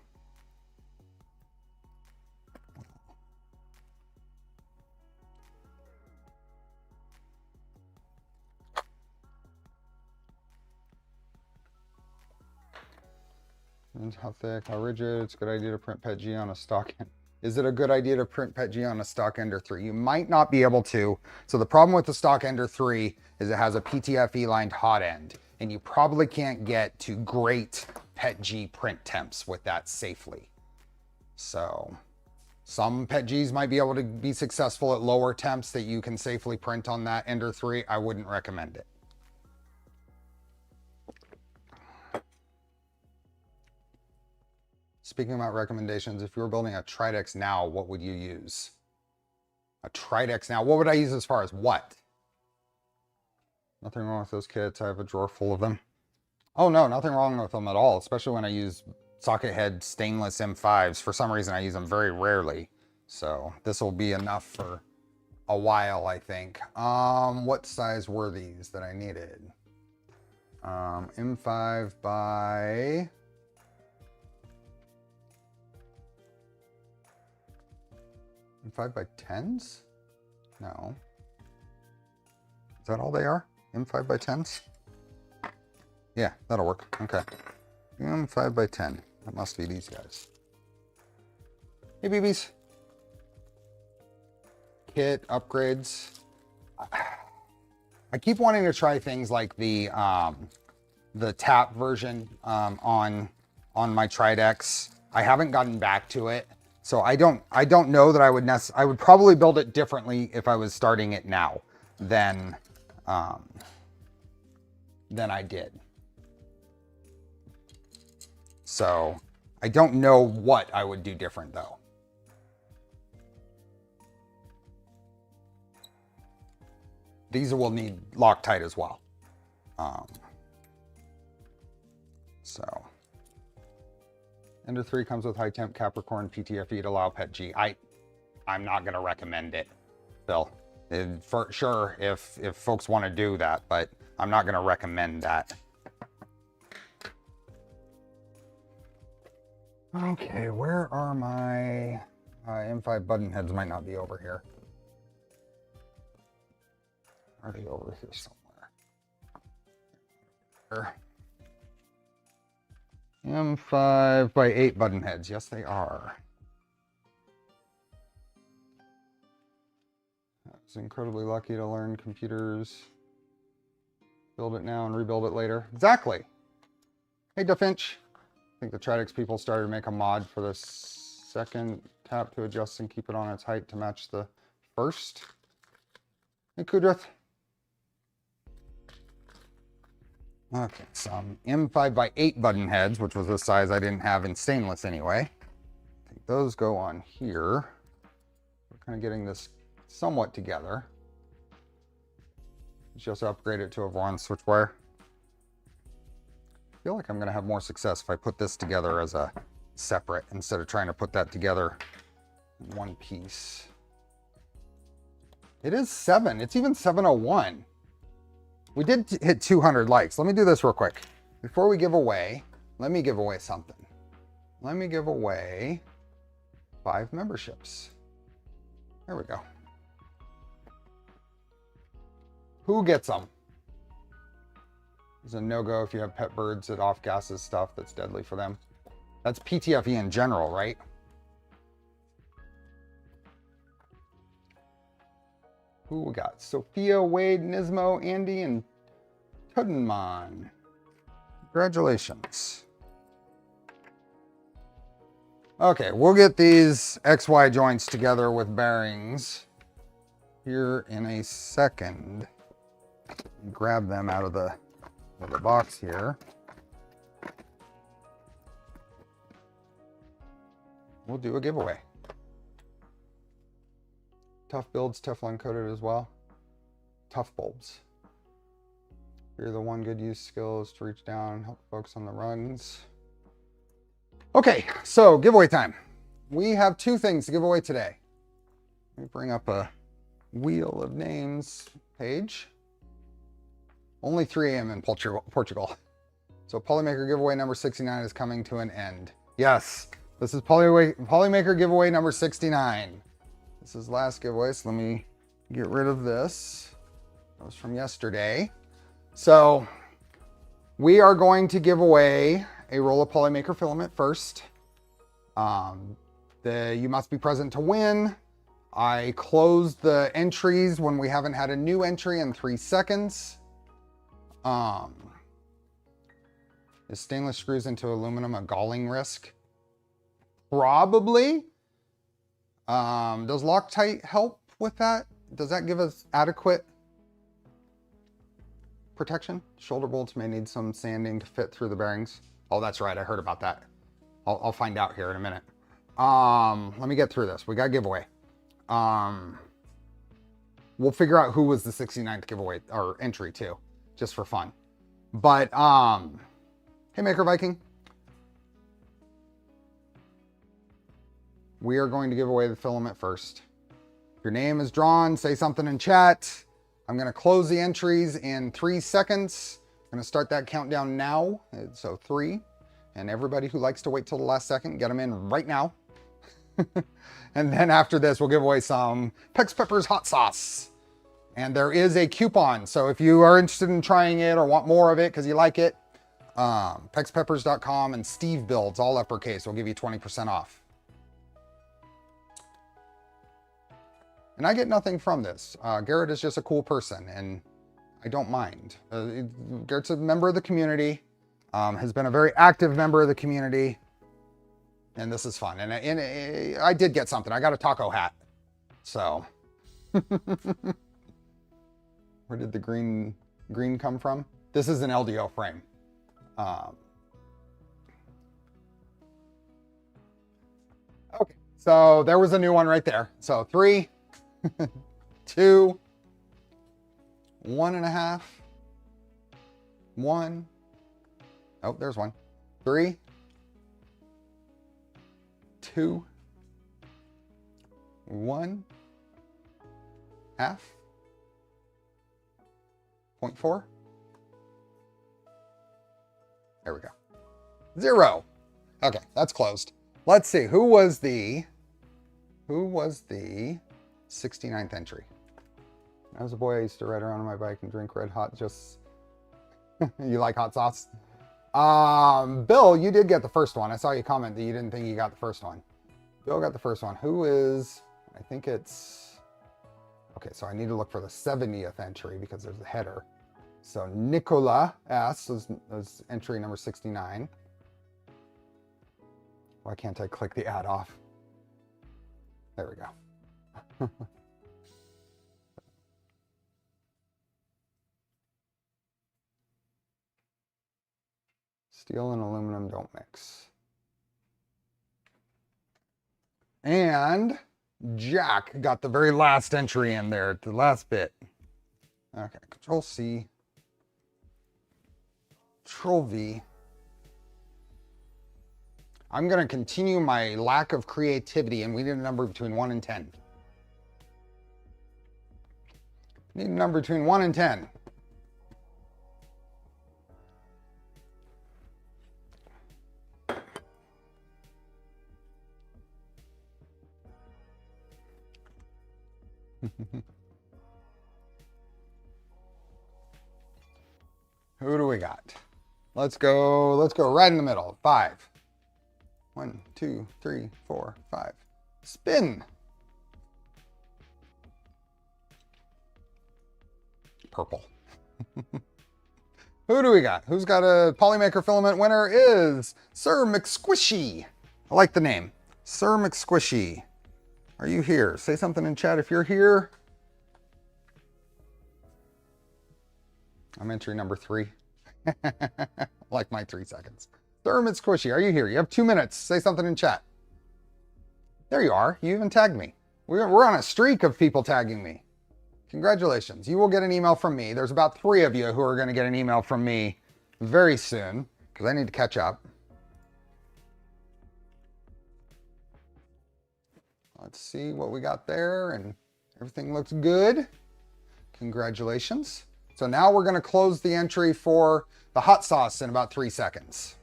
How thick, how rigid. It's a good idea to print PETG on a stock end. Is it a good idea to print PETG on a stock Ender 3? You might not be able to. So the problem with the stock Ender 3 is it has a PTFE lined hot end, and you probably can't get to great PETG print temps with that safely. So some PETGs might be able to be successful at lower temps that you can safely print on that Ender 3. I wouldn't recommend it. Speaking about recommendations, if you were building a Tridex now, what would you use? A Tridex now, what would I use as far as what? Nothing wrong with those kits. I have a drawer full of them. Oh no, nothing wrong with them at all, especially when I use socket head stainless M5s. For some reason, I use them very rarely. So this will be enough for a while, I think. What size were these that I needed? M5 by... M5 by 10s? No. Is that all they are? M5 by 10s? Yeah, that'll work. Okay. M5 by 10. That must be these guys. Hey, BBs. Kit upgrades. I keep wanting to try things like the tap version on my Tridex. I haven't gotten back to it, so I don't know that I would probably build it differently if I was starting it now than I did. So I don't know what I would do different though. These will need Loctite as well. So Ender 3 comes with high temp Capricorn PTFE to allow PET G. I'm not gonna recommend it, Phil. For sure, if folks want to do that, but I'm not gonna recommend that. Okay, where are my M5 button heads? Might not be over here. Are they over here somewhere? M5 by 8 button heads. Yes, they are. I was incredibly lucky to learn computers. Build it now and rebuild it later. Exactly. Hey, DaFinch. I think the Tridex people started to make a mod for the second tap to adjust and keep it on its height to match the first. Hey, Kudrith. Okay, some M5 by 8 button heads, which was the size I didn't have in stainless anyway. I think those go on here. We're kind of getting this somewhat together. Just upgrade it to a Voron switch wire. I feel like I'm going to have more success if I put this together as a separate instead of trying to put that together in one piece. It is 7. It's even 7:01. We did hit 200 likes. Let me do this real quick. Before we give away, let me give away something. Let me give away 5 memberships. There we go. Who gets them? It's a no-go if you have pet birds that off-gases stuff that's deadly for them. That's PTFE in general, right? Who we got? Sophia, Wade, Nismo, Andy, and Tudenman. Congratulations. Okay, we'll get these XY joints together with bearings here in a second. Grab them out of the box here. We'll do a giveaway. Tough builds, Teflon coated as well. Tough bulbs. Here, the one good use skill is to reach down and help folks on the runs. Okay, so giveaway time. We have 2 things to give away today. Let me bring up a wheel of names page. Only 3 a.m. in Portugal. So Polymaker giveaway number 69 is coming to an end. Yes, this is Polymaker giveaway number 69. This is last giveaway, so let me get rid of this. That was from yesterday. So we are going to give away a roll of Polymaker filament first. You must be present to win. I closed the entries when we haven't had a new entry in 3 seconds. Is stainless screws into aluminum a galling risk? Probably. Does Loctite help with that? Does that give us adequate protection? Shoulder bolts may need some sanding to fit through the bearings. Oh, that's right. I heard about that. I'll find out here in a minute. Let me get through this. We got a giveaway. We'll figure out who was the 69th giveaway or entry too, just for fun. But, hey, Maker Viking. We are going to give away the filament first. If your name is drawn, say something in chat. I'm going to close the entries in 3 seconds. I'm gonna start that countdown now. So 3, and everybody who likes to wait till the last second, get them in right now. And then after this, we'll give away some Pex Peppers hot sauce. And there is a coupon. So if you are interested in trying it or want more of it because you like it, pexpeppers.com and Steve Builds, all uppercase, will give you 20% off. And I get nothing from this. Garrett is just a cool person, and I don't mind. Garrett's a member of the community, has been a very active member of the community, and this is fun. And I did get something. I got a taco hat. So, where did the green come from? This is an LDO frame. Okay, so there was a new one right there. So 3, 2, 1.5, 1. Oh, there's one. 3, 2, 1, half, 0.4. There we go. 0. Okay, that's closed. Let's see, who was the 69th entry? I was a boy, I used to ride around on my bike and drink red hot just... You like hot sauce? Bill, you did get the first one. I saw you comment that you didn't think you got the first one. Bill got the first one. Who is... I think it's... Okay, so I need to look for the 70th entry because there's a header. So Nicola S was entry number 69. Why can't I click the add off? There we go. Steel and aluminum don't mix. And Jack got the very last entry in there, the last bit. Okay, Control C, Control V. I'm going to continue my lack of creativity, and we need a number between 1 and 10. Need a number between 1 and 10. Who do we got? Let's go right in the middle. 5. 1, 2, 3, 4, 5. Spin. Purple. Who do we got? Who's got a Polymaker filament winner is Sir McSquishy. I like the name. Sir McSquishy. Are you here? Say something in chat if you're here. I'm entry number 3. Like my 3 seconds. Sir McSquishy, are you here? You have 2 minutes. Say something in chat. There you are. You even tagged me. We're on a streak of people tagging me. Congratulations. You will get an email from me. There's about 3 of you who are going to get an email from me very soon because I need to catch up. Let's see what we got there, and everything looks good. Congratulations. So now we're going to close the entry for the hot sauce in about 3 seconds.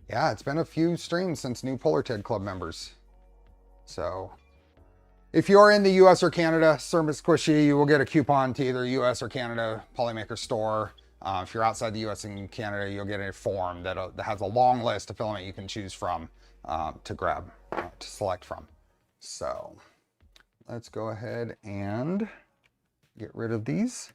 Yeah, it's been a few streams since new Polar Ted Club members. So if you're in the US or Canada, Sir McSquishy, you will get a coupon to either US or Canada Polymaker store. If you're outside the US and Canada, you'll get a form that has a long list of filament you can choose from to grab, to select from. So let's go ahead and get rid of these.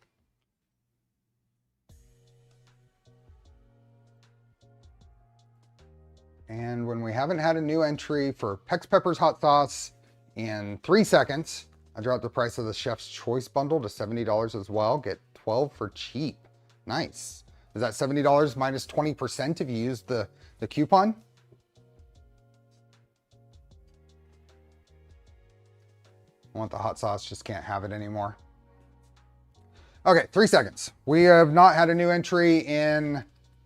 And when we haven't had a new entry for Pex Peppers hot sauce in 3 seconds, I dropped the price of the Chef's Choice bundle to $70 as well. Get 12 for cheap. Nice. Is that $70 minus 20% if you use the coupon? I want the hot sauce, just can't have it anymore. Okay, 3 seconds. We have not had a new entry in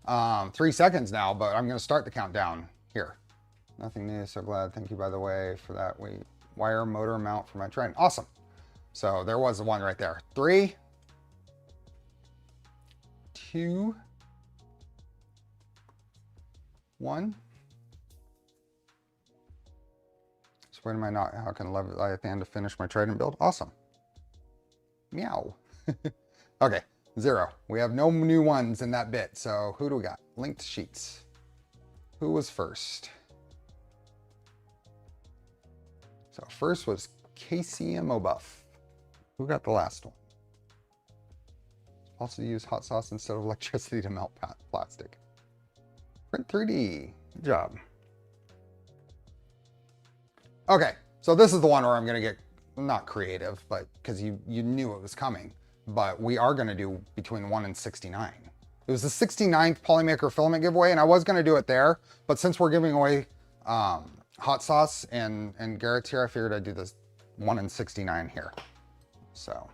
3 seconds now, but I'm going to start the countdown here. Nothing new, so glad. Thank you, by the way, for that. Wire motor mount for my train. Awesome. So there was the one right there. 3, 2, 1. So when am I not? How can Leviathan to finish my trident build? Awesome. Meow. Okay, 0. We have no new ones in that bit. So who do we got? Linked sheets. Who was first? So first was KCMO Buff. Who got the last one? Also use hot sauce instead of electricity to melt plastic. Print 3D. Good job. Okay, so this is the one where I'm gonna get not creative, but because you knew it was coming. But we are gonna do between 1 and 69. It was the 69th Polymaker filament giveaway, and I was gonna do it there, but since we're giving away hot sauce and Garrett's here, I figured I'd do this 1 and 69 here. So.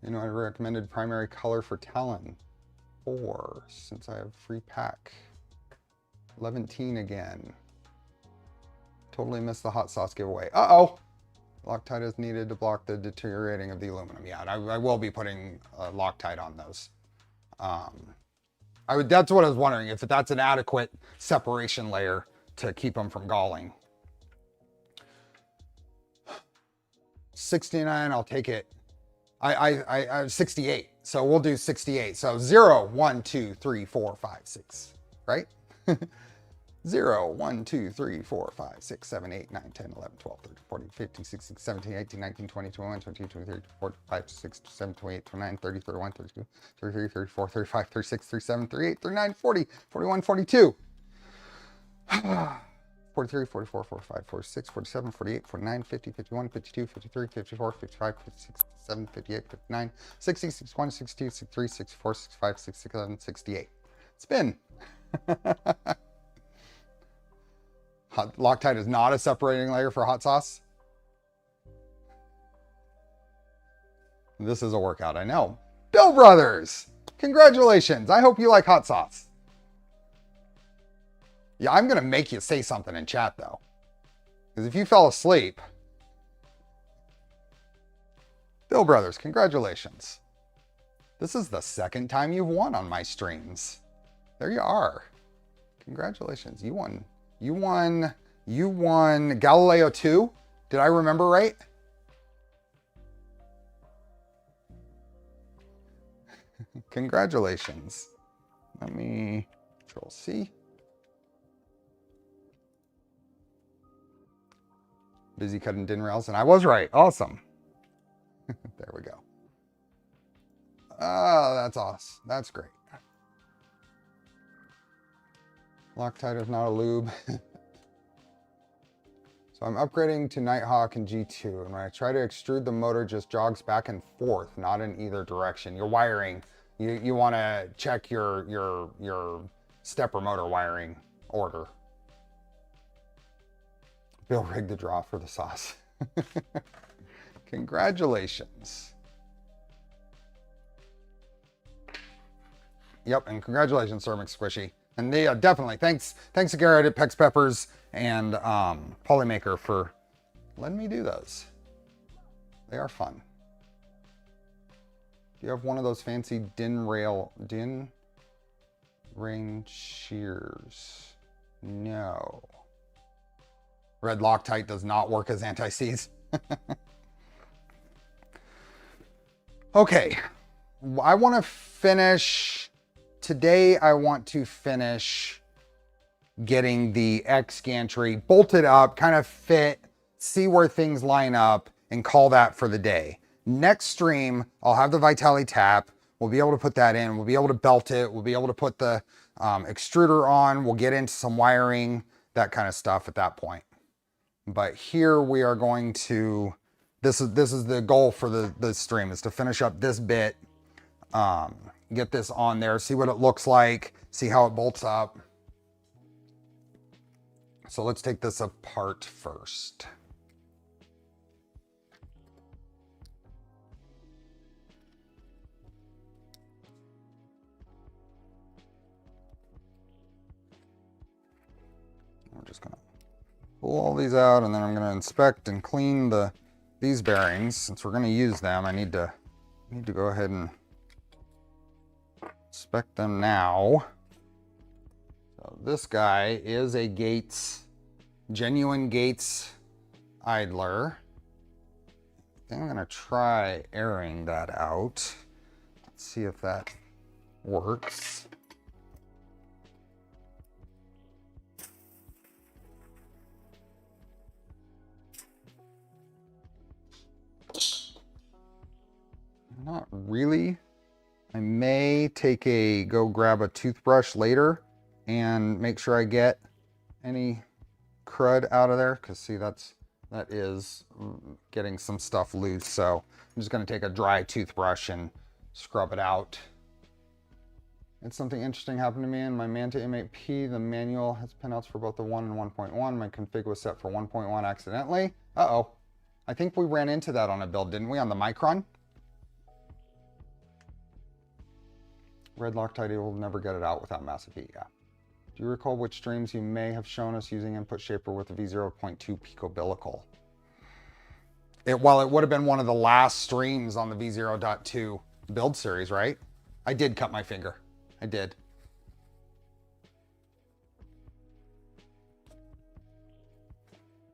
You know, I recommended primary color for Talon 4 since I have free pack. 11 again. Totally missed the hot sauce giveaway. Uh-oh. Loctite is needed to block the deteriorating of the aluminum. Yeah, I will be putting Loctite on those. That's what I was wondering, if that's an adequate separation layer to keep them from galling. 69, I'll take it. I 68, so we'll do 68. So 0, 1, 2, 3, 4, 5, 6, right? 0, 1, 2, 3, 4, 5, 6, 7, 8, 9, 10, 11, 12, 13, 14, 15, 16, 17, 18, 19, 20, 21, 22, 23, 24, 25, 26, 27, 28, 29, 30, 31, 32, 33, 34, 35, 36, 37, 38, 39, 40, 41, 42. 43, 44, 45, 46, 47, 48, 49, 50, 51, 52, 53, 54, 55, 56, 57, 58, 59, 60, 61, 62, 63, 64, 65, 67, 68. Spin. Loctite is not a separating layer for hot sauce. This is a workout, I know. Bill Brothers, congratulations. I hope you like hot sauce. Yeah, I'm going to make you say something in chat, though. Because if you fell asleep... Bill Brothers, congratulations. This is the second time you've won on my streams. There you are. Congratulations. You won. You won Galileo 2. Did I remember right? Congratulations. Let me Control C. Busy cutting din rails, and I was right. Awesome. There we go. Oh, that's awesome. That's great. Loctite is not a lube. So I'm upgrading to Nighthawk and G2, and when I try to extrude, the motor just jogs back and forth, not in either direction. Your wiring, you want to check your stepper motor wiring order. Bill rigged the draw for the sauce. Congratulations. Yep, and congratulations, Sir McSquishy. And they definitely thanks to Garrett at Pex Peppers and Polymaker for letting me do those. They are fun. Do you have one of those fancy din ring shears? No. Red Loctite does not work as anti-seize. Okay, I want to finish today. I want to finish getting the X gantry bolted up, kind of fit, see where things line up, and call that for the day. Next stream, I'll have the Vitalli Tap. We'll be able to put that in. We'll be able to belt it. We'll be able to put the extruder on. We'll get into some wiring, that kind of stuff at that point. But here we are going to, this is the goal for the stream, is to finish up this bit, get this on there, see what it looks like, see how it bolts up. So let's take this apart first. We're just gonna pull all these out, and then I'm gonna inspect and clean these bearings. Since we're gonna use them, I need to need to go ahead and inspect them now. So this guy is a Gates, genuine Gates idler. I think I'm gonna try airing that out. Let's see if that works. Not really. I may go grab a toothbrush later and make sure I get any crud out of there, because see, that is getting some stuff loose. So I'm just going to take a dry toothbrush and scrub it out. And something interesting happened to me in my Manta M8P. The manual has pinouts for both the 1 and 1.1. My config was set for 1.1 accidentally. Uh-oh. I think we ran into that on a build, didn't we, on the Micron? Red Loctite will never get it out without massive heat, yeah. Do you recall which streams you may have shown us using input shaper with the V0.2 picobillicle? Well, it would have been one of the last streams on the V0.2 build series, right? I did cut my finger. I did.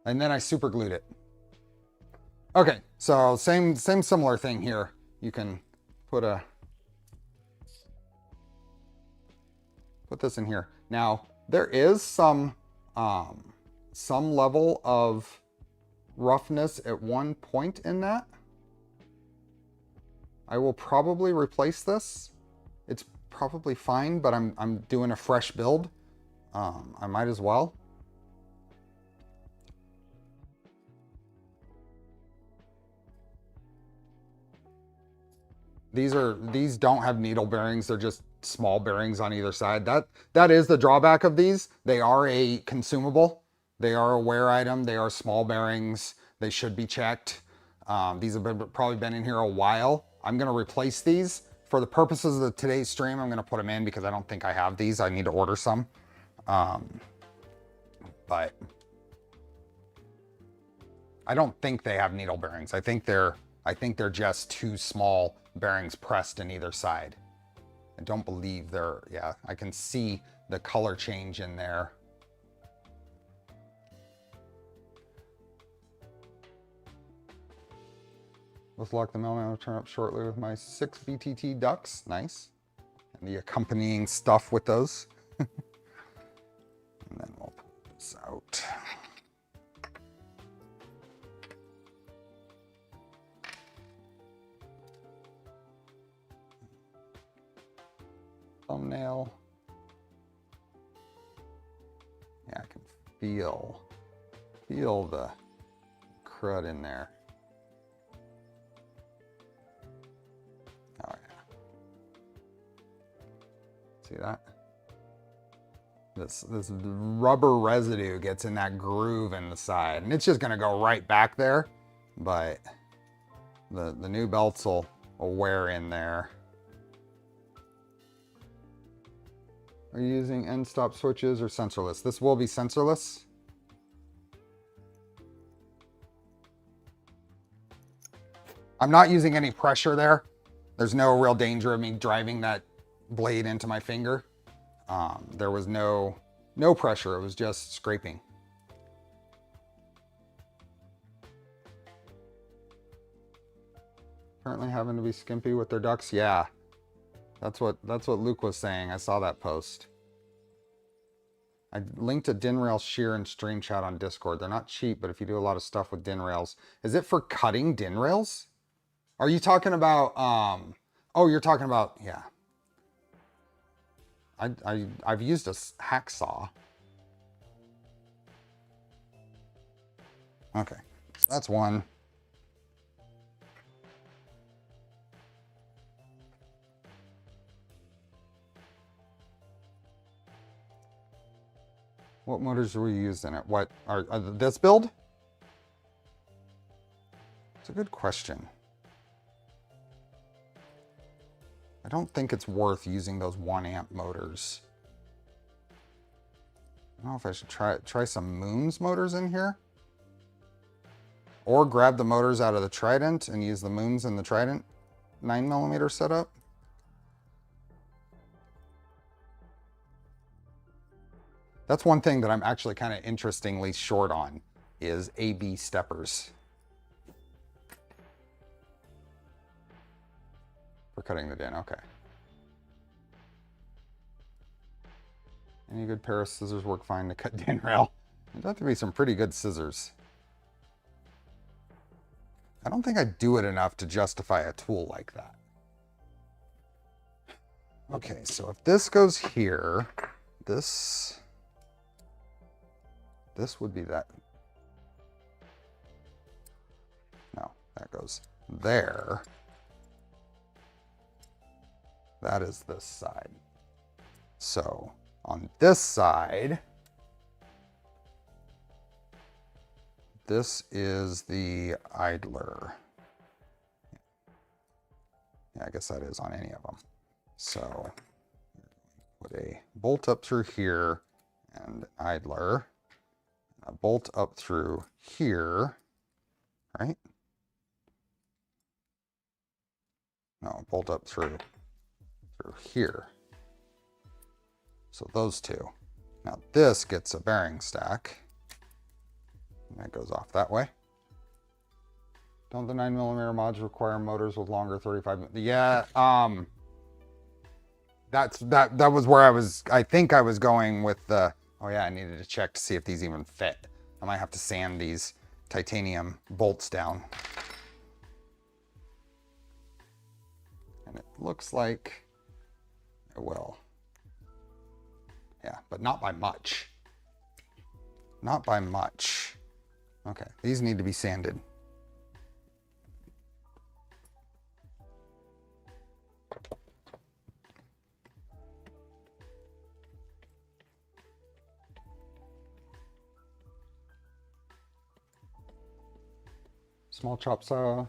And then I super glued it. Okay, so same similar thing here. You can put this in here. Now, there is some level of roughness at one point in that. I will probably replace this. It's probably fine, but I'm doing a fresh build. I might as well. These don't have needle bearings. They're just small bearings on either side. That is the drawback of these. They are a consumable. They are a wear item. They are small bearings. They should be checked. These have probably been in here a while. I'm going to replace these. For the purposes of today's stream, I'm going to put them in because I don't think I have these. I need to order some. But I don't think they have needle bearings. I think they're just two small bearings pressed in either side. I don't believe they're, yeah, I can see the color change in there. Let's lock the element. I'll turn up shortly with my 6 BTT ducts. Nice. And the accompanying stuff with those. And then we'll pull this out. Thumbnail. Yeah, I can feel the crud in there. Oh yeah. See that? This rubber residue gets in that groove in the side, and it's just gonna go right back there, but the new belts will wear in there. Are you using end stop switches or sensorless? This will be sensorless. I'm not using any pressure there. There's no real danger of me driving that blade into my finger. There was no pressure. It was just scraping. Apparently having to be skimpy with their ducts. Yeah. That's what Luke was saying. I saw that post. I linked a DIN rail shear and stream chat on Discord. They're not cheap, but if you do a lot of stuff with DIN rails, is it for cutting DIN rails? Are you talking about, oh, you're talking about, yeah. I've used a hacksaw. Okay, that's one. What motors were you used in it? What are this build? It's a good question. I don't think it's worth using those 1 amp motors. I don't know if I should try some Moons motors in here. Or grab the motors out of the Trident and use the Moons in the Trident. 9mm setup. That's one thing that I'm actually kind of interestingly short on is AB steppers for cutting the din. Okay. Any good pair of scissors work fine to cut din rail. There'd have to be some pretty good scissors. I don't think I do it enough to justify a tool like that. Okay, so if this goes here, this would be that. No, that goes there. That is this side. So on this side, this is the idler. Yeah, I guess that is on any of them. So put a bolt up through here and idler, a bolt up through here, right? No, bolt up through here. So those two. Now this gets a bearing stack. And that goes off that way. Don't the 9mm mods require motors with longer 35? Yeah, that was where I think I was going with the, oh yeah, I needed to check to see if these even fit. I might have to sand these titanium bolts down. And it looks like it will. Yeah, but not by much. Not by much. Okay, these need to be sanded. Small chop saw.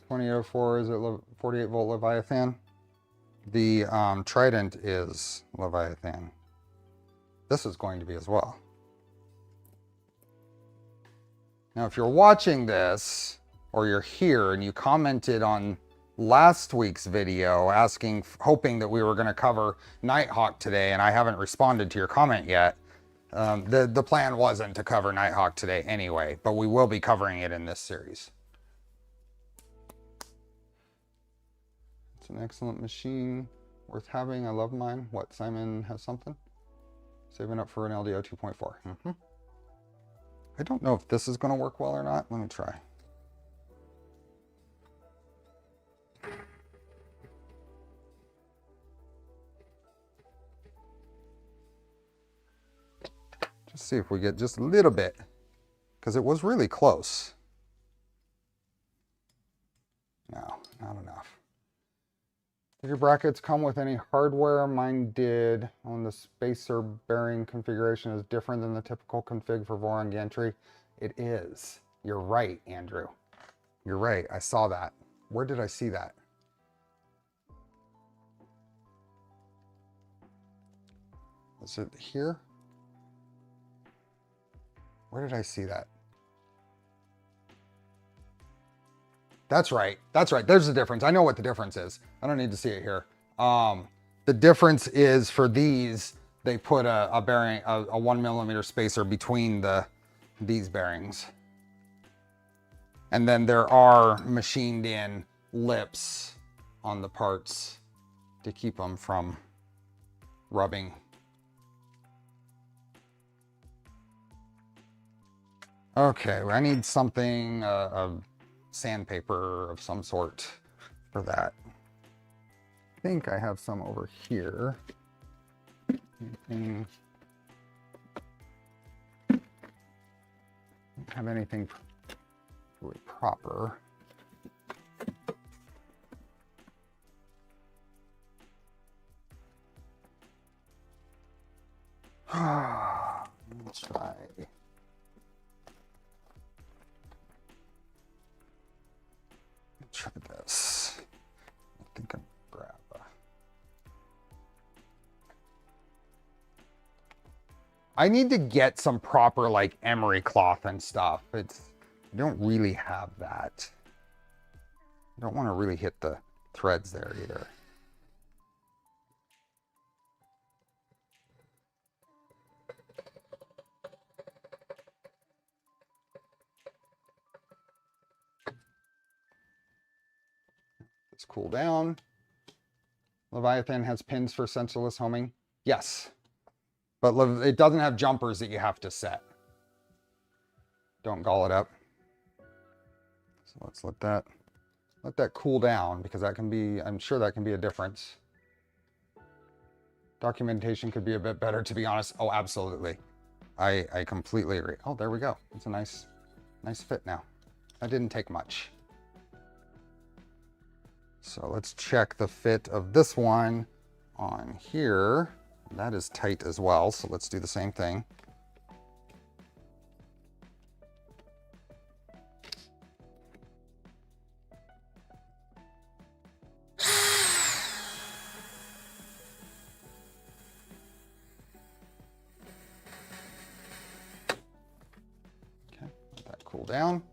2804, is it 48 volt Leviathan? The Trident is Leviathan. This is going to be as well. Now, if you're watching this, or you're here and you commented on last week's video asking, hoping that we were going to cover Nighthawk today, and I haven't responded to your comment yet, the plan wasn't to cover Nighthawk today anyway, but we will be covering it in this series. It's an excellent machine, worth having. I love mine. What, Simon has something? Saving up for an LDO 2.4. I don't know if this is going to work well or not. Let me try. Just see if we get just a little bit, because it was really close. No, not enough. Did your brackets come with any hardware? Mine did. On the spacer bearing configuration is different than the typical config for Voron gantry. It is. You're right, Andrew. You're right. I saw that. Where did I see that? Is it here? Where did I see that? That's right. That's right. There's the difference. I know what the difference is. I don't need to see it here. The difference is for these, they put a bearing, a 1mm spacer between these bearings. And then there are machined in lips on the parts to keep them from rubbing. Okay, I need something, sandpaper of some sort for that. I think I have some over here. Anything, don't have anything really proper. Let's try. Try this. I think I'm grab I need to get some proper like emery cloth and stuff. I don't really have that. don't want to really hit the threads there either. Let's cool down. Leviathan has pins for sensorless homing. Yes, but it doesn't have jumpers that you have to set. Don't gall it up. So let's let that cool down, because that can be, I'm sure that can be a difference. Documentation could be a bit better, to be honest. Oh, absolutely. I completely agree. Oh, there we go. It's a nice fit now. That didn't take much. So let's check the fit of this one on here. That is tight as well, so let's do the same thing. Okay, let that cool down.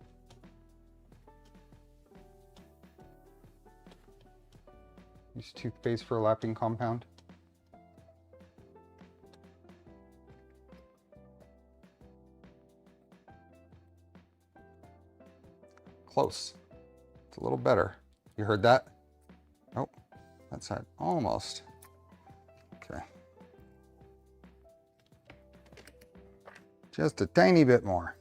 Use toothpaste for a lapping compound. Close. It's a little better. You heard that? Oh, that side almost. Okay. Just a tiny bit more.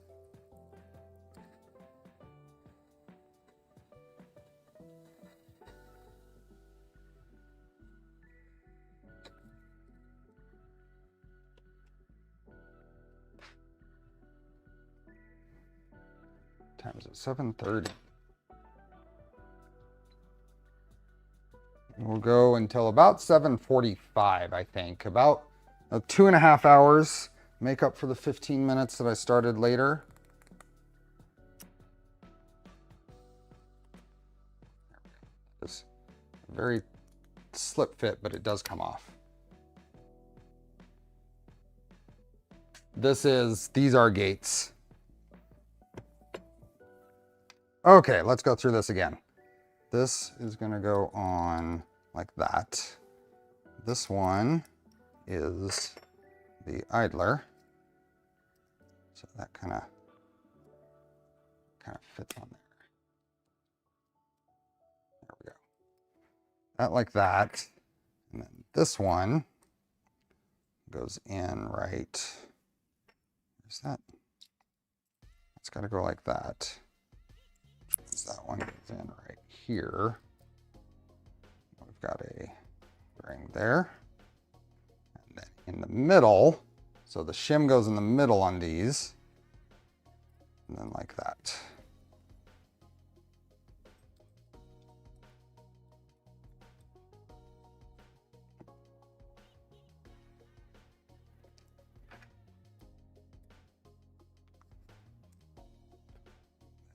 Time is it? 7:30. We'll go until about 7:45, I think. About 2.5 hours. Make up for the 15 minutes that I started later. It's a very slip fit, but it does come off. These are gates. Okay, let's go through this again. This is gonna go on like that. This one is the idler. So that kind of fits on there. There we go. That like that. And then this one goes in right. Where's that? It's gotta go like that. That one goes in right here. We've got a ring there. And then in the middle, so the shim goes in the middle on these. And then like that.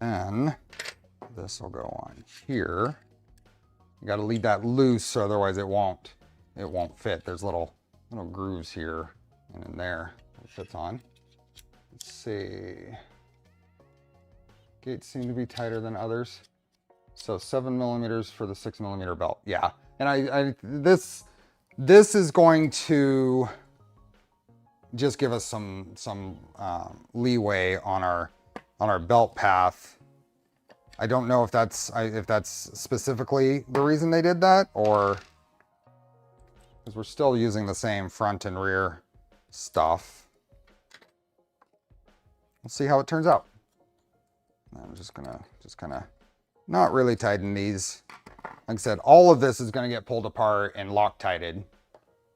Then this will go on here. You got to leave that loose, or otherwise it won't fit. There's little grooves here and in there it fits on. Let's see. Gates seem to be tighter than others. So 7mm for the 6mm belt. Yeah, and this is going to just give us some leeway on our belt path. I don't know if that's specifically the reason they did that, or because we're still using the same front and rear stuff. We'll see how it turns out. I'm just gonna kind of not really tighten these. Like I said, all of this is gonna get pulled apart and Loctited,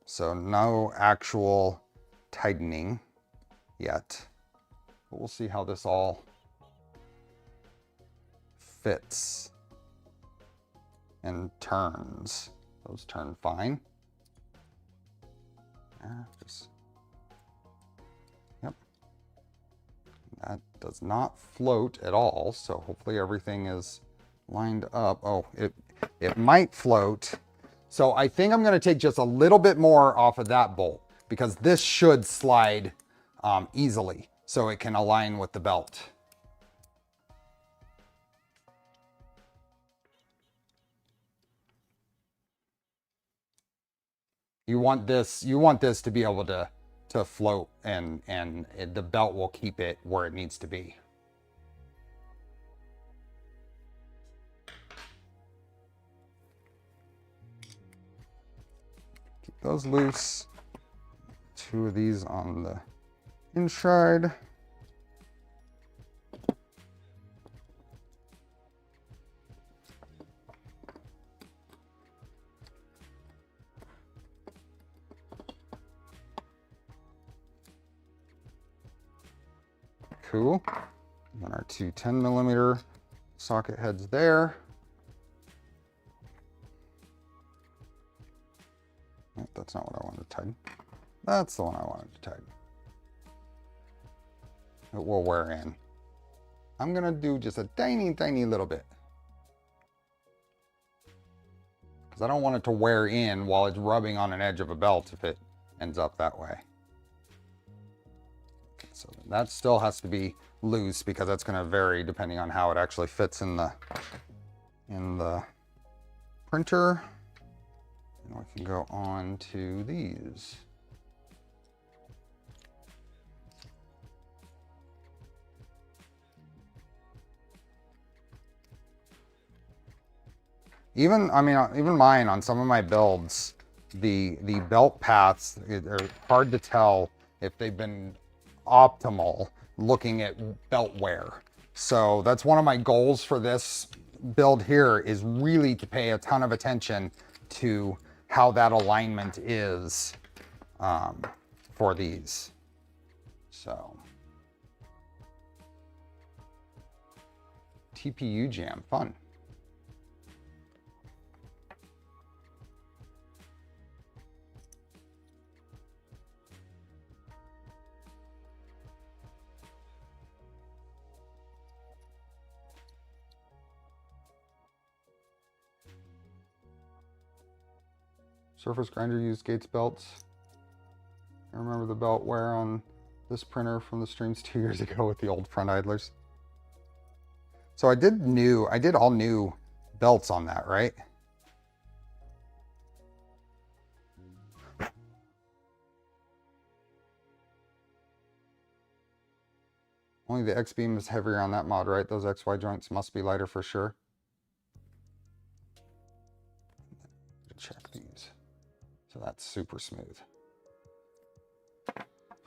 so no actual tightening yet. But we'll see how this all fits and turns. Those turn fine. Yep. That does not float at all, so hopefully everything is lined up. Oh, it might float. So I think I'm going to take just a little bit more off of that bolt, because this should slide easily, so it can align with the belt. You want this to be able to float, and the belt will keep it where it needs to be. Keep those loose. 2 of these on the inside. Cool. And then our 2 10mm socket heads there. Nope, that's not what I wanted to tighten. That's the one I wanted to tighten. It will wear in. I'm gonna do just a tiny little bit, because I don't want it to wear in while it's rubbing on an edge of a belt if it ends up that way. So that still has to be loose, because that's going to vary depending on how it actually fits in the printer. And we can go on to these. Even mine, on some of my builds, the belt paths are hard to tell if they've been optimal looking at belt wear. So that's one of my goals for this build here, is really to pay a ton of attention to how that alignment is for these. So TPU jam, fun. Surface grinder used Gates belts. I remember the belt wear on this printer from the streams 2 years ago with the old front idlers. So I did all new belts on that, right? Only the X-beam is heavier on that mod, right? Those XY joints must be lighter for sure. Check these. So that's super smooth.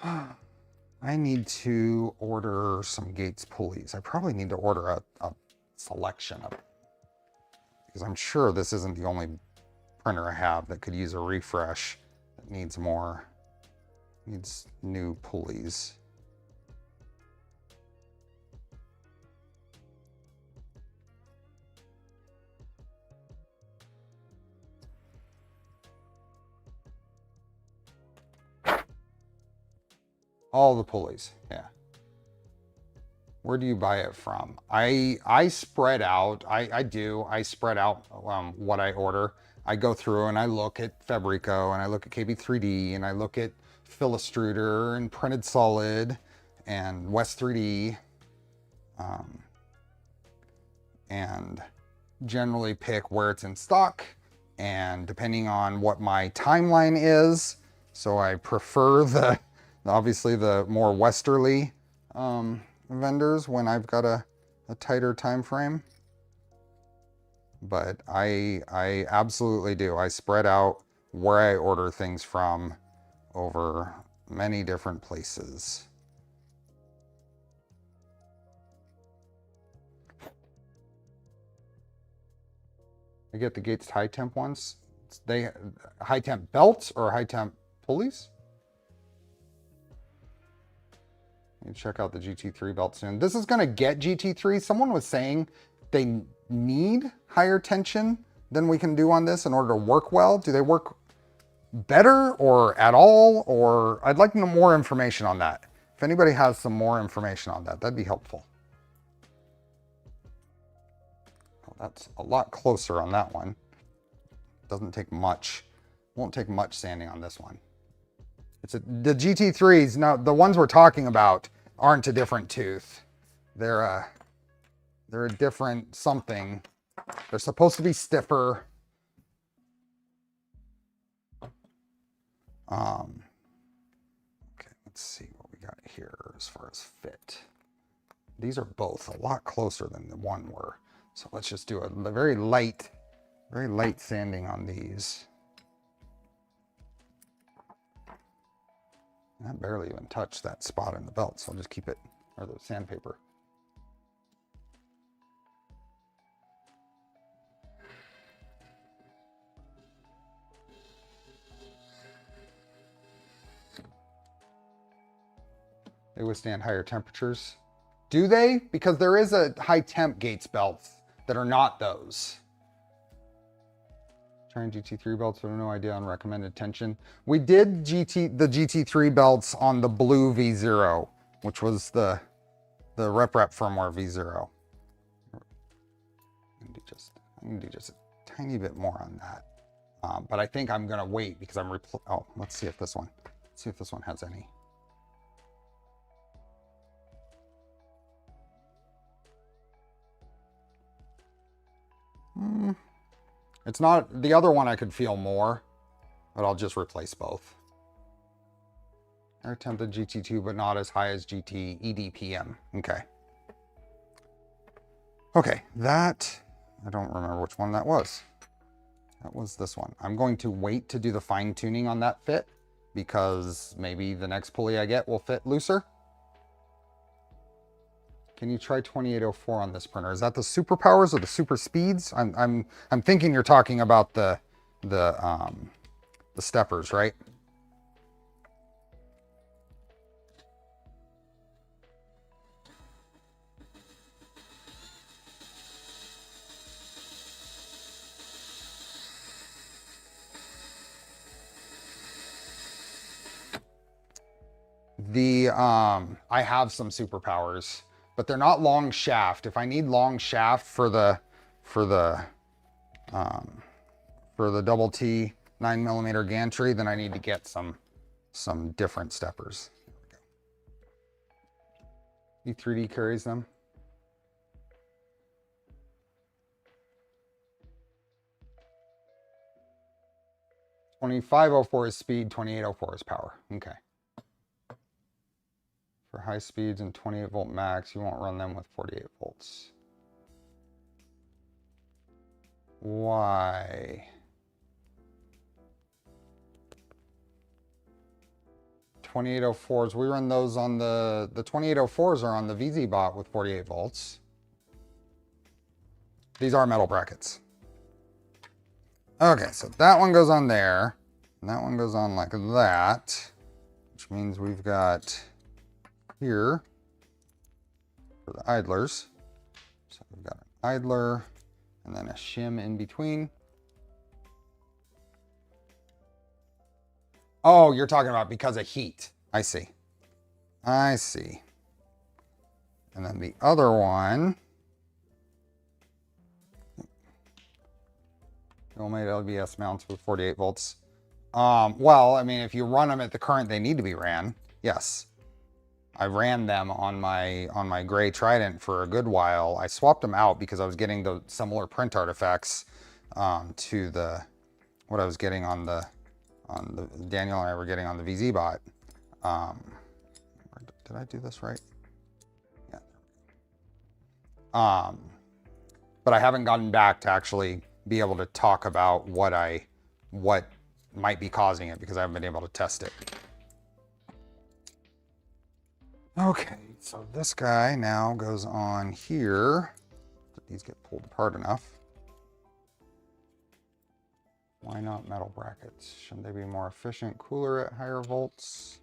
I need to order some Gates pulleys. I probably need to order a selection of it, because I'm sure this isn't the only printer I have that could use a refresh, that needs new pulleys. All the pulleys, yeah. Where do you buy it from? I spread out. I spread out what I order. I go through and I look at Fabrico, and I look at KB3D, and I look at Extruder and Printed Solid and West 3D, and generally pick where it's in stock, and depending on what my timeline is. So I prefer obviously the more westerly vendors when I've got a tighter time frame. But I absolutely do. I spread out where I order things from over many different places. I get the Gates high temp ones. They high temp belts or high temp pulleys? You check out the GT3 belt soon. This is going to get GT3. Someone was saying they need higher tension than we can do on this in order to work well. Do they work better or at all? Or I'd like to know more information on that. If anybody has some more information on that, that'd be helpful. Oh, that's a lot closer on that one. Doesn't take much. Won't take much sanding on this one. The GT3s, now the ones we're talking about aren't a different tooth. They're a different something. They're supposed to be stiffer. Okay, let's see what we got here as far as fit. These are both a lot closer than the one were. So let's just do a very light sanding on these. I barely even touched that spot in the belt, so I'll just keep it, or the sandpaper. They withstand higher temperatures. Do they? Because there is a high temp Gates belts that are not those. Trying GT3 belts, but I have no idea on recommended tension. We did the GT3 belts on the blue V0, which was the rep firmware V0. I'm gonna do just a tiny bit more on that. But I think I'm gonna wait because let's see if this one has any. It's not, the other one I could feel more, but I'll just replace both. I attempted GT2, but not as high as GT EDPM. Okay. Okay, that, I don't remember which one that was. That was this one. I'm going to wait to do the fine tuning on that fit because maybe the next pulley I get will fit looser. Can you try 2804 on this printer? Is that the super powers or the super speeds? I'm thinking you're talking about the steppers, right? I have some superpowers, but they're not long shaft. If I need long shaft for the double T 9mm gantry, then I need to get some different steppers. E3D carries them. $2504 is speed, $2804 is power. Okay. For high speeds and 28 volt max, you won't run them with 48 volts. Why? 2804s, we run those on the 2804s are on the VZ bot with 48 volts. These are metal brackets. Okay, so that one goes on there, and that one goes on like that, which means we've got here for the idlers. So we've got an idler and then a shim in between. Oh, you're talking about because of heat. I see. I see. And then the other one, homemade LBS mounts with 48 volts. Well, I mean, if you run them at the current they need to be ran, yes. I ran them on my gray Trident for a good while. I swapped them out because I was getting the similar print artifacts to what I was getting on the Daniel and I were getting on the VZ bot. Did I do this right? Yeah. But I haven't gotten back to actually be able to talk about what might be causing it because I haven't been able to test it. Okay, so this guy now goes on here. These get pulled apart enough. Why not metal brackets? Shouldn't they be more efficient, cooler at higher volts?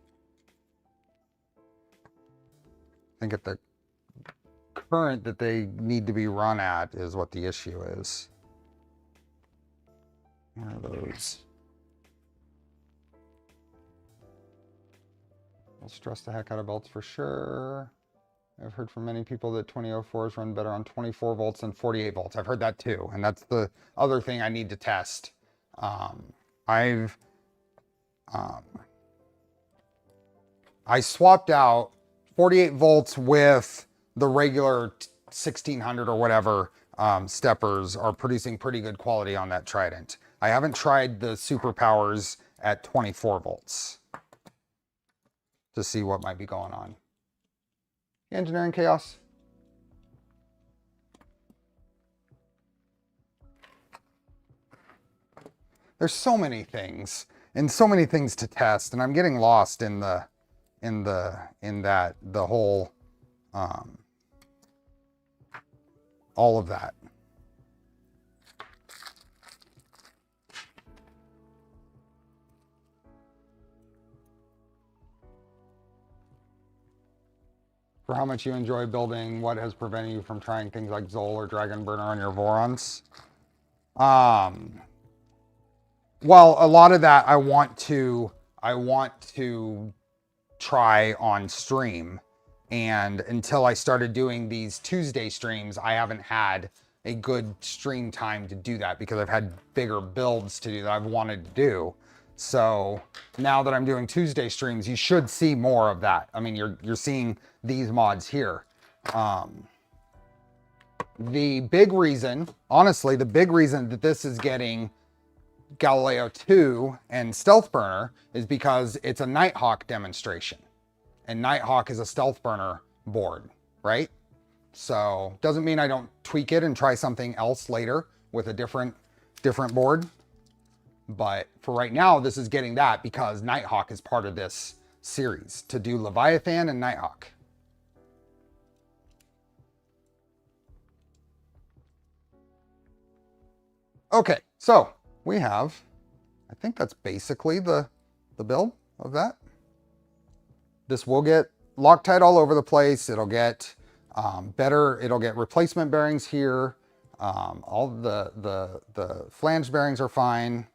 I think at the current that they need to be run at is what the issue is. Where are those? Will stress the heck out of belts for sure. I've heard from many people that 2004s run better on 24 volts than 48 volts. I've heard that too. And that's the other thing I need to test. I swapped out 48 volts with the regular 1600 or whatever steppers are producing pretty good quality on that Trident. I haven't tried the super powers at 24 volts to see what might be going on. Engineering chaos. There's so many things and so many things to test, and I'm getting lost in the whole all of that. For how much you enjoy building, what has prevented you from trying things like Zoll or Dragon Burner on your Vorons? Well, a lot of that I want to try on stream. And until I started doing these Tuesday streams, I haven't had a good stream time to do that because I've had bigger builds to do that I've wanted to do. So now that I'm doing Tuesday streams, you should see more of that. I mean, you're seeing these mods here. The big reason, honestly, the big reason that this is getting Galileo 2 and Stealth Burner is because it's a Nighthawk demonstration. And Nighthawk is a Stealth Burner board, right? So doesn't mean I don't tweak it and try something else later with a different board. But for right now, this is getting that because Nighthawk is part of this series to do Leviathan and Nighthawk. Okay, so we have, I think that's basically the build of that. This will get Loctite all over the place. It'll get better. It'll get replacement bearings here. All the flange bearings are fine.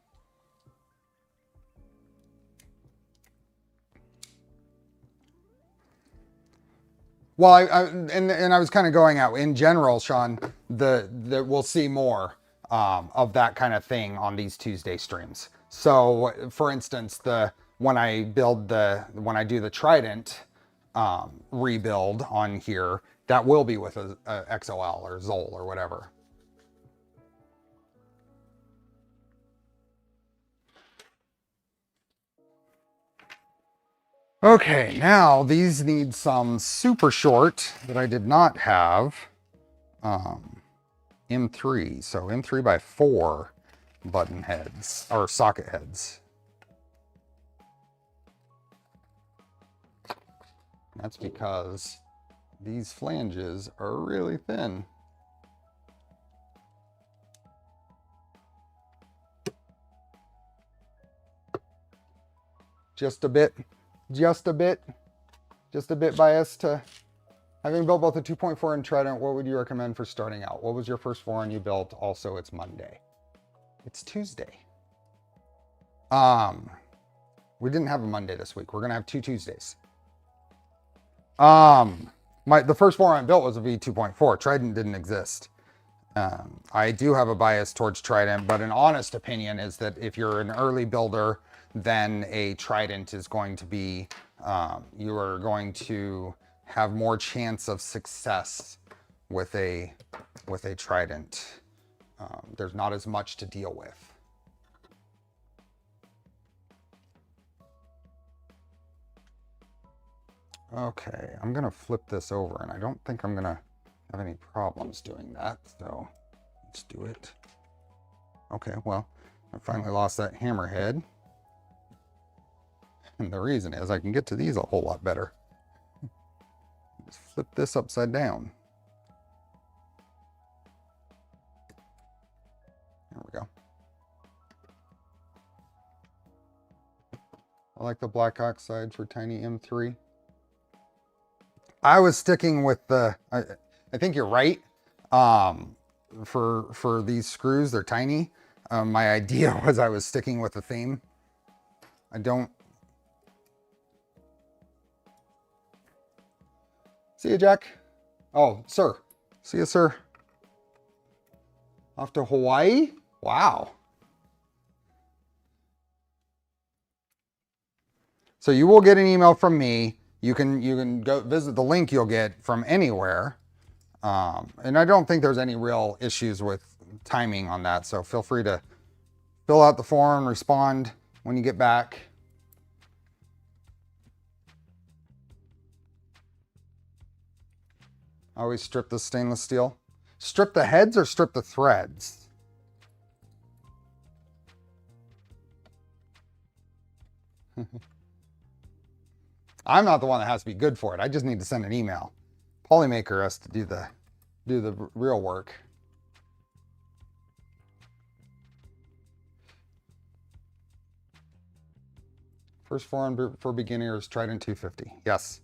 Well, I was kind of going out in general, Sean. We'll see more of that kind of thing on these Tuesday streams. So, for instance, when I do the Trident rebuild on here, that will be with a XOL or Zoll or whatever. Okay, now these need some super short that I did not have. M3, so M3x4 button heads or socket heads. That's because these flanges are really thin. Just a bit biased to having built both a 2.4 and Trident. What would you recommend for starting out? What was your first Voron you built? Also, it's Monday. It's Tuesday. We didn't have a Monday this week. We're gonna have 2 Tuesdays. The first Voron I built was a V2.4. Trident didn't exist. I do have a bias towards Trident, but an honest opinion is that if you're an early builder, then a Trident is going to be, you are going to have more chance of success with a Trident. There's not as much to deal with. Okay, I'm gonna flip this over, and I don't think I'm gonna have any problems doing that, so let's do it. Okay, well, I finally lost that hammerhead. And the reason is I can get to these a whole lot better. Just flip this upside down. There we go. I like the black oxide for tiny M3. I was sticking with I think you're right. For these screws, they're tiny. My idea was I was sticking with the theme. I don't. See you, Jack. Oh, sir. See you, sir. Off to Hawaii? Wow. So you will get an email from me. You can go visit the link you'll get from anywhere. And I don't think there's any real issues with timing on that. So feel free to fill out the form, respond when you get back. Always strip the stainless steel. Strip the heads or strip the threads? I'm not the one that has to be good for it. I just need to send an email. Polymaker has to do the real work. First forum for beginners, Trident 250. Yes.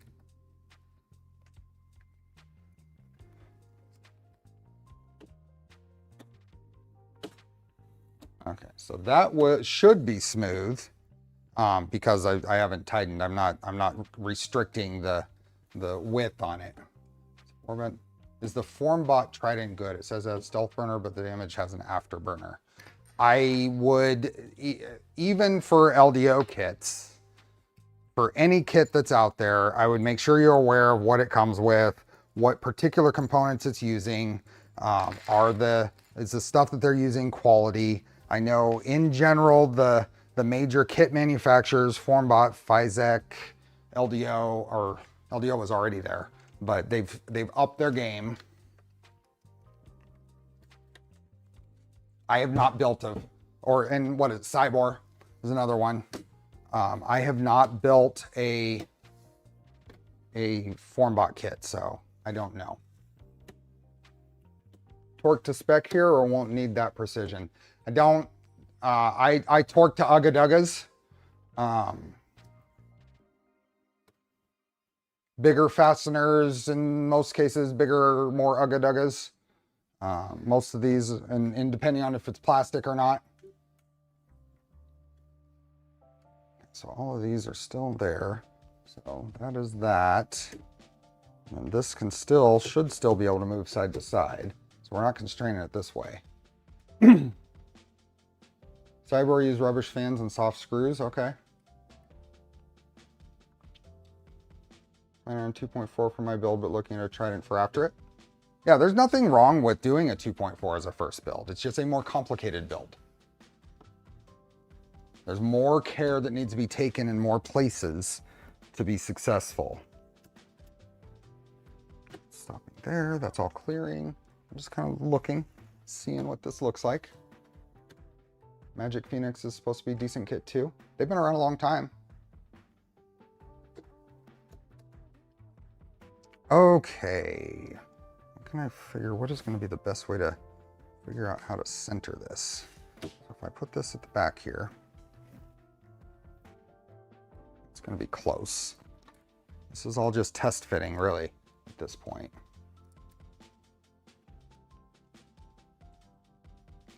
Okay, so that should be smooth because I haven't tightened. I'm not restricting the width on it. Is the FormBot Trident good? It says it has stealth burner, but the image has an afterburner. I would, even for LDO kits, for any kit that's out there, I would make sure you're aware of what it comes with, what particular components it's using. Is the stuff that they're using quality? I know in general, the major kit manufacturers, FormBot, Physek, LDO, or LDO was already there, but they've upped their game. I have not built Cybor is another one. I have not built a FormBot kit, so I don't know. Torque to spec here or won't need that precision. I don't, I torque to Ugga Duggas. Bigger fasteners in most cases, more Ugga Duggas. Most of these, and depending on if it's plastic or not. So all of these are still there. So that is that. And this should still be able to move side to side. So we're not constraining it this way. Cyber use rubbish fans and soft screws, okay. Planning on 2.4 for my build, but looking at a Trident for after it. Yeah, there's nothing wrong with doing a 2.4 as a first build. It's just a more complicated build. There's more care that needs to be taken in more places to be successful. Stopping there, that's all clearing. I'm just kind of looking, seeing what this looks like. Magic Phoenix is supposed to be a decent kit too. They've been around a long time. Okay. Can I figure what is going to be the best way to figure out how to center this? So if I put this at the back here, it's going to be close. This is all just test fitting really at this point.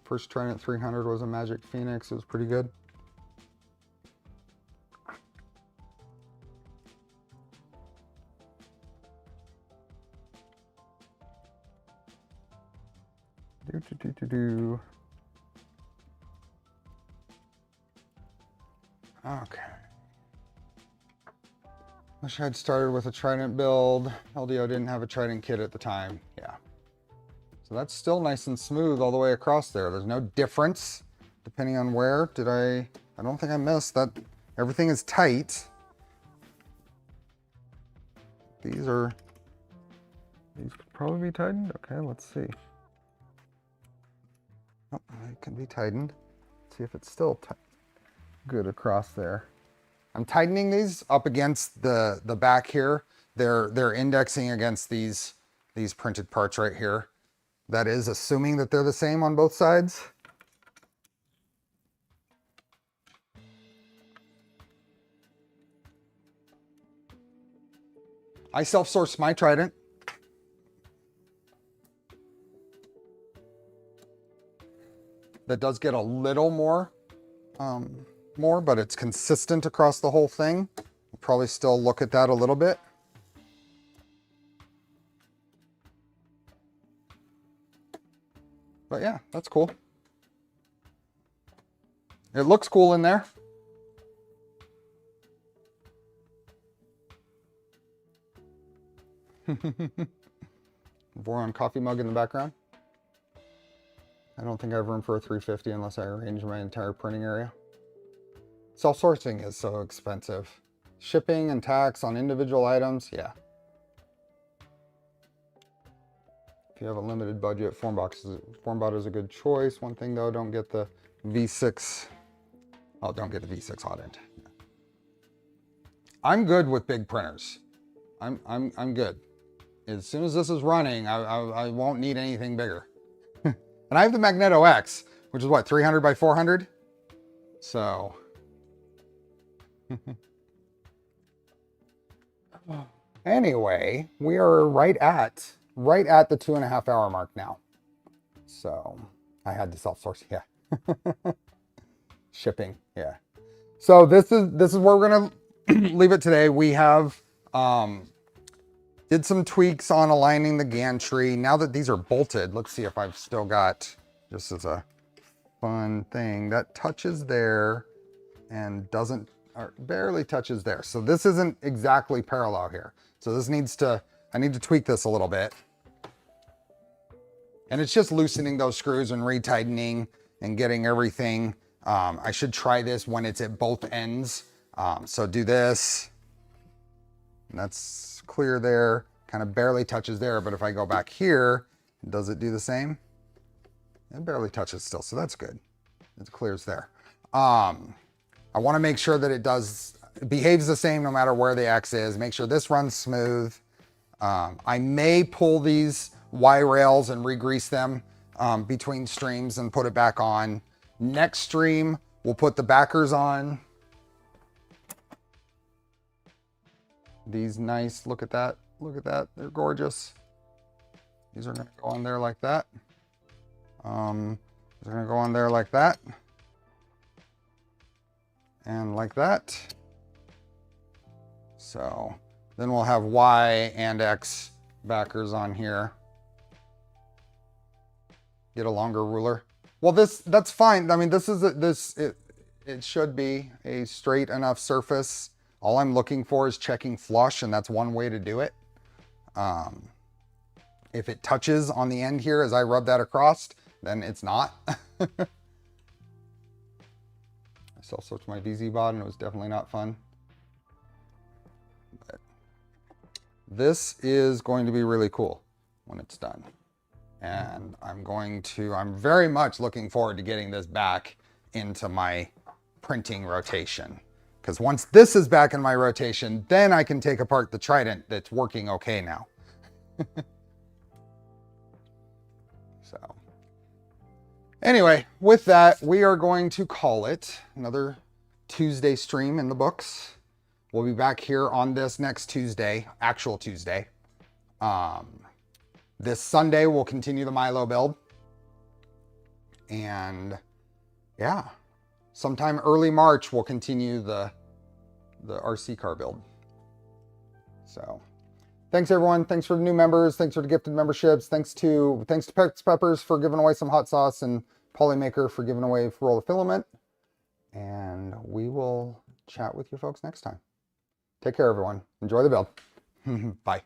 First Trident 300 was a Magic Phoenix. It was pretty good. Okay. Wish I'd started with a Trident build. LDO didn't have a Trident kit at the time. Yeah. So that's still nice and smooth all the way across there. There's no difference depending on where. I don't think I missed that. Everything is tight. These could probably be tightened. Okay, let's see. Oh, it can be tightened. Let's see if it's still good across there. I'm tightening these up against the back here. They're indexing against these printed parts right here. That is assuming that they're the same on both sides. I self-sourced my Trident. That does get a little more, but it's consistent across the whole thing. We'll probably still look at that a little bit. But yeah, that's cool. It looks cool in there. Voron coffee mug in the background. I don't think I have room for a 350 unless I arrange my entire printing area. Self-sourcing is so expensive. Shipping and tax on individual items, yeah. If you have a limited budget, FormBot is a good choice. One thing though, don't get the V6. Oh, don't get the V6 hot end. I'm good with big printers. I'm good. As soon as this is running, I won't need anything bigger. And I have the Magneto X, which is what, 300 by 400? So. Anyway, we are right at the 2.5 hour mark now. So I had to self-source, yeah. Shipping, yeah. So this is where we're gonna leave it today. We have did some tweaks on aligning the gantry. Now that these are bolted, let's see if I've still got, just as a fun thing, that touches there and doesn't, or barely touches there. So this isn't exactly parallel here. So this needs to, I need to tweak this a little bit. And it's just loosening those screws and retightening and getting everything. I should try this when it's at both ends. So do this, and that's clear there, kind of barely touches there. But if I go back here, does it do the same? It barely touches still, so that's good. It clears there. I want to make sure that it behaves the same no matter where the X is. Make sure this runs smooth. I may pull these Y rails and re-grease them between streams and put it back on. Next stream, we'll put the backers on. These nice, look at that, they're gorgeous. These are gonna go on there like that. They're gonna go on there like that. And like that. So then we'll have Y and X backers on here. Get a longer ruler. Well, that's fine. I mean, it should be a straight enough surface. All I'm looking for is checking flush, and that's one way to do it. If it touches on the end here as I rub that across, then it's not. I self-sourced my VZ-Bot and it was definitely not fun. But this is going to be really cool when it's done. And I'm very much looking forward to getting this back into my printing rotation. Because once this is back in my rotation, then I can take apart the Trident that's working okay now. So anyway, with that, we are going to call it another Tuesday stream in the books. We'll be back here on this next Tuesday, actual Tuesday. This Sunday, we'll continue the Milo build. And yeah, sometime early March, we'll continue the RC car build. So thanks everyone. Thanks for the new members. Thanks for the gifted memberships. Thanks to Pex Peppers for giving away some hot sauce and Polymaker for giving away roll of filament. And we will chat with you folks next time. Take care, everyone. Enjoy the build. Bye.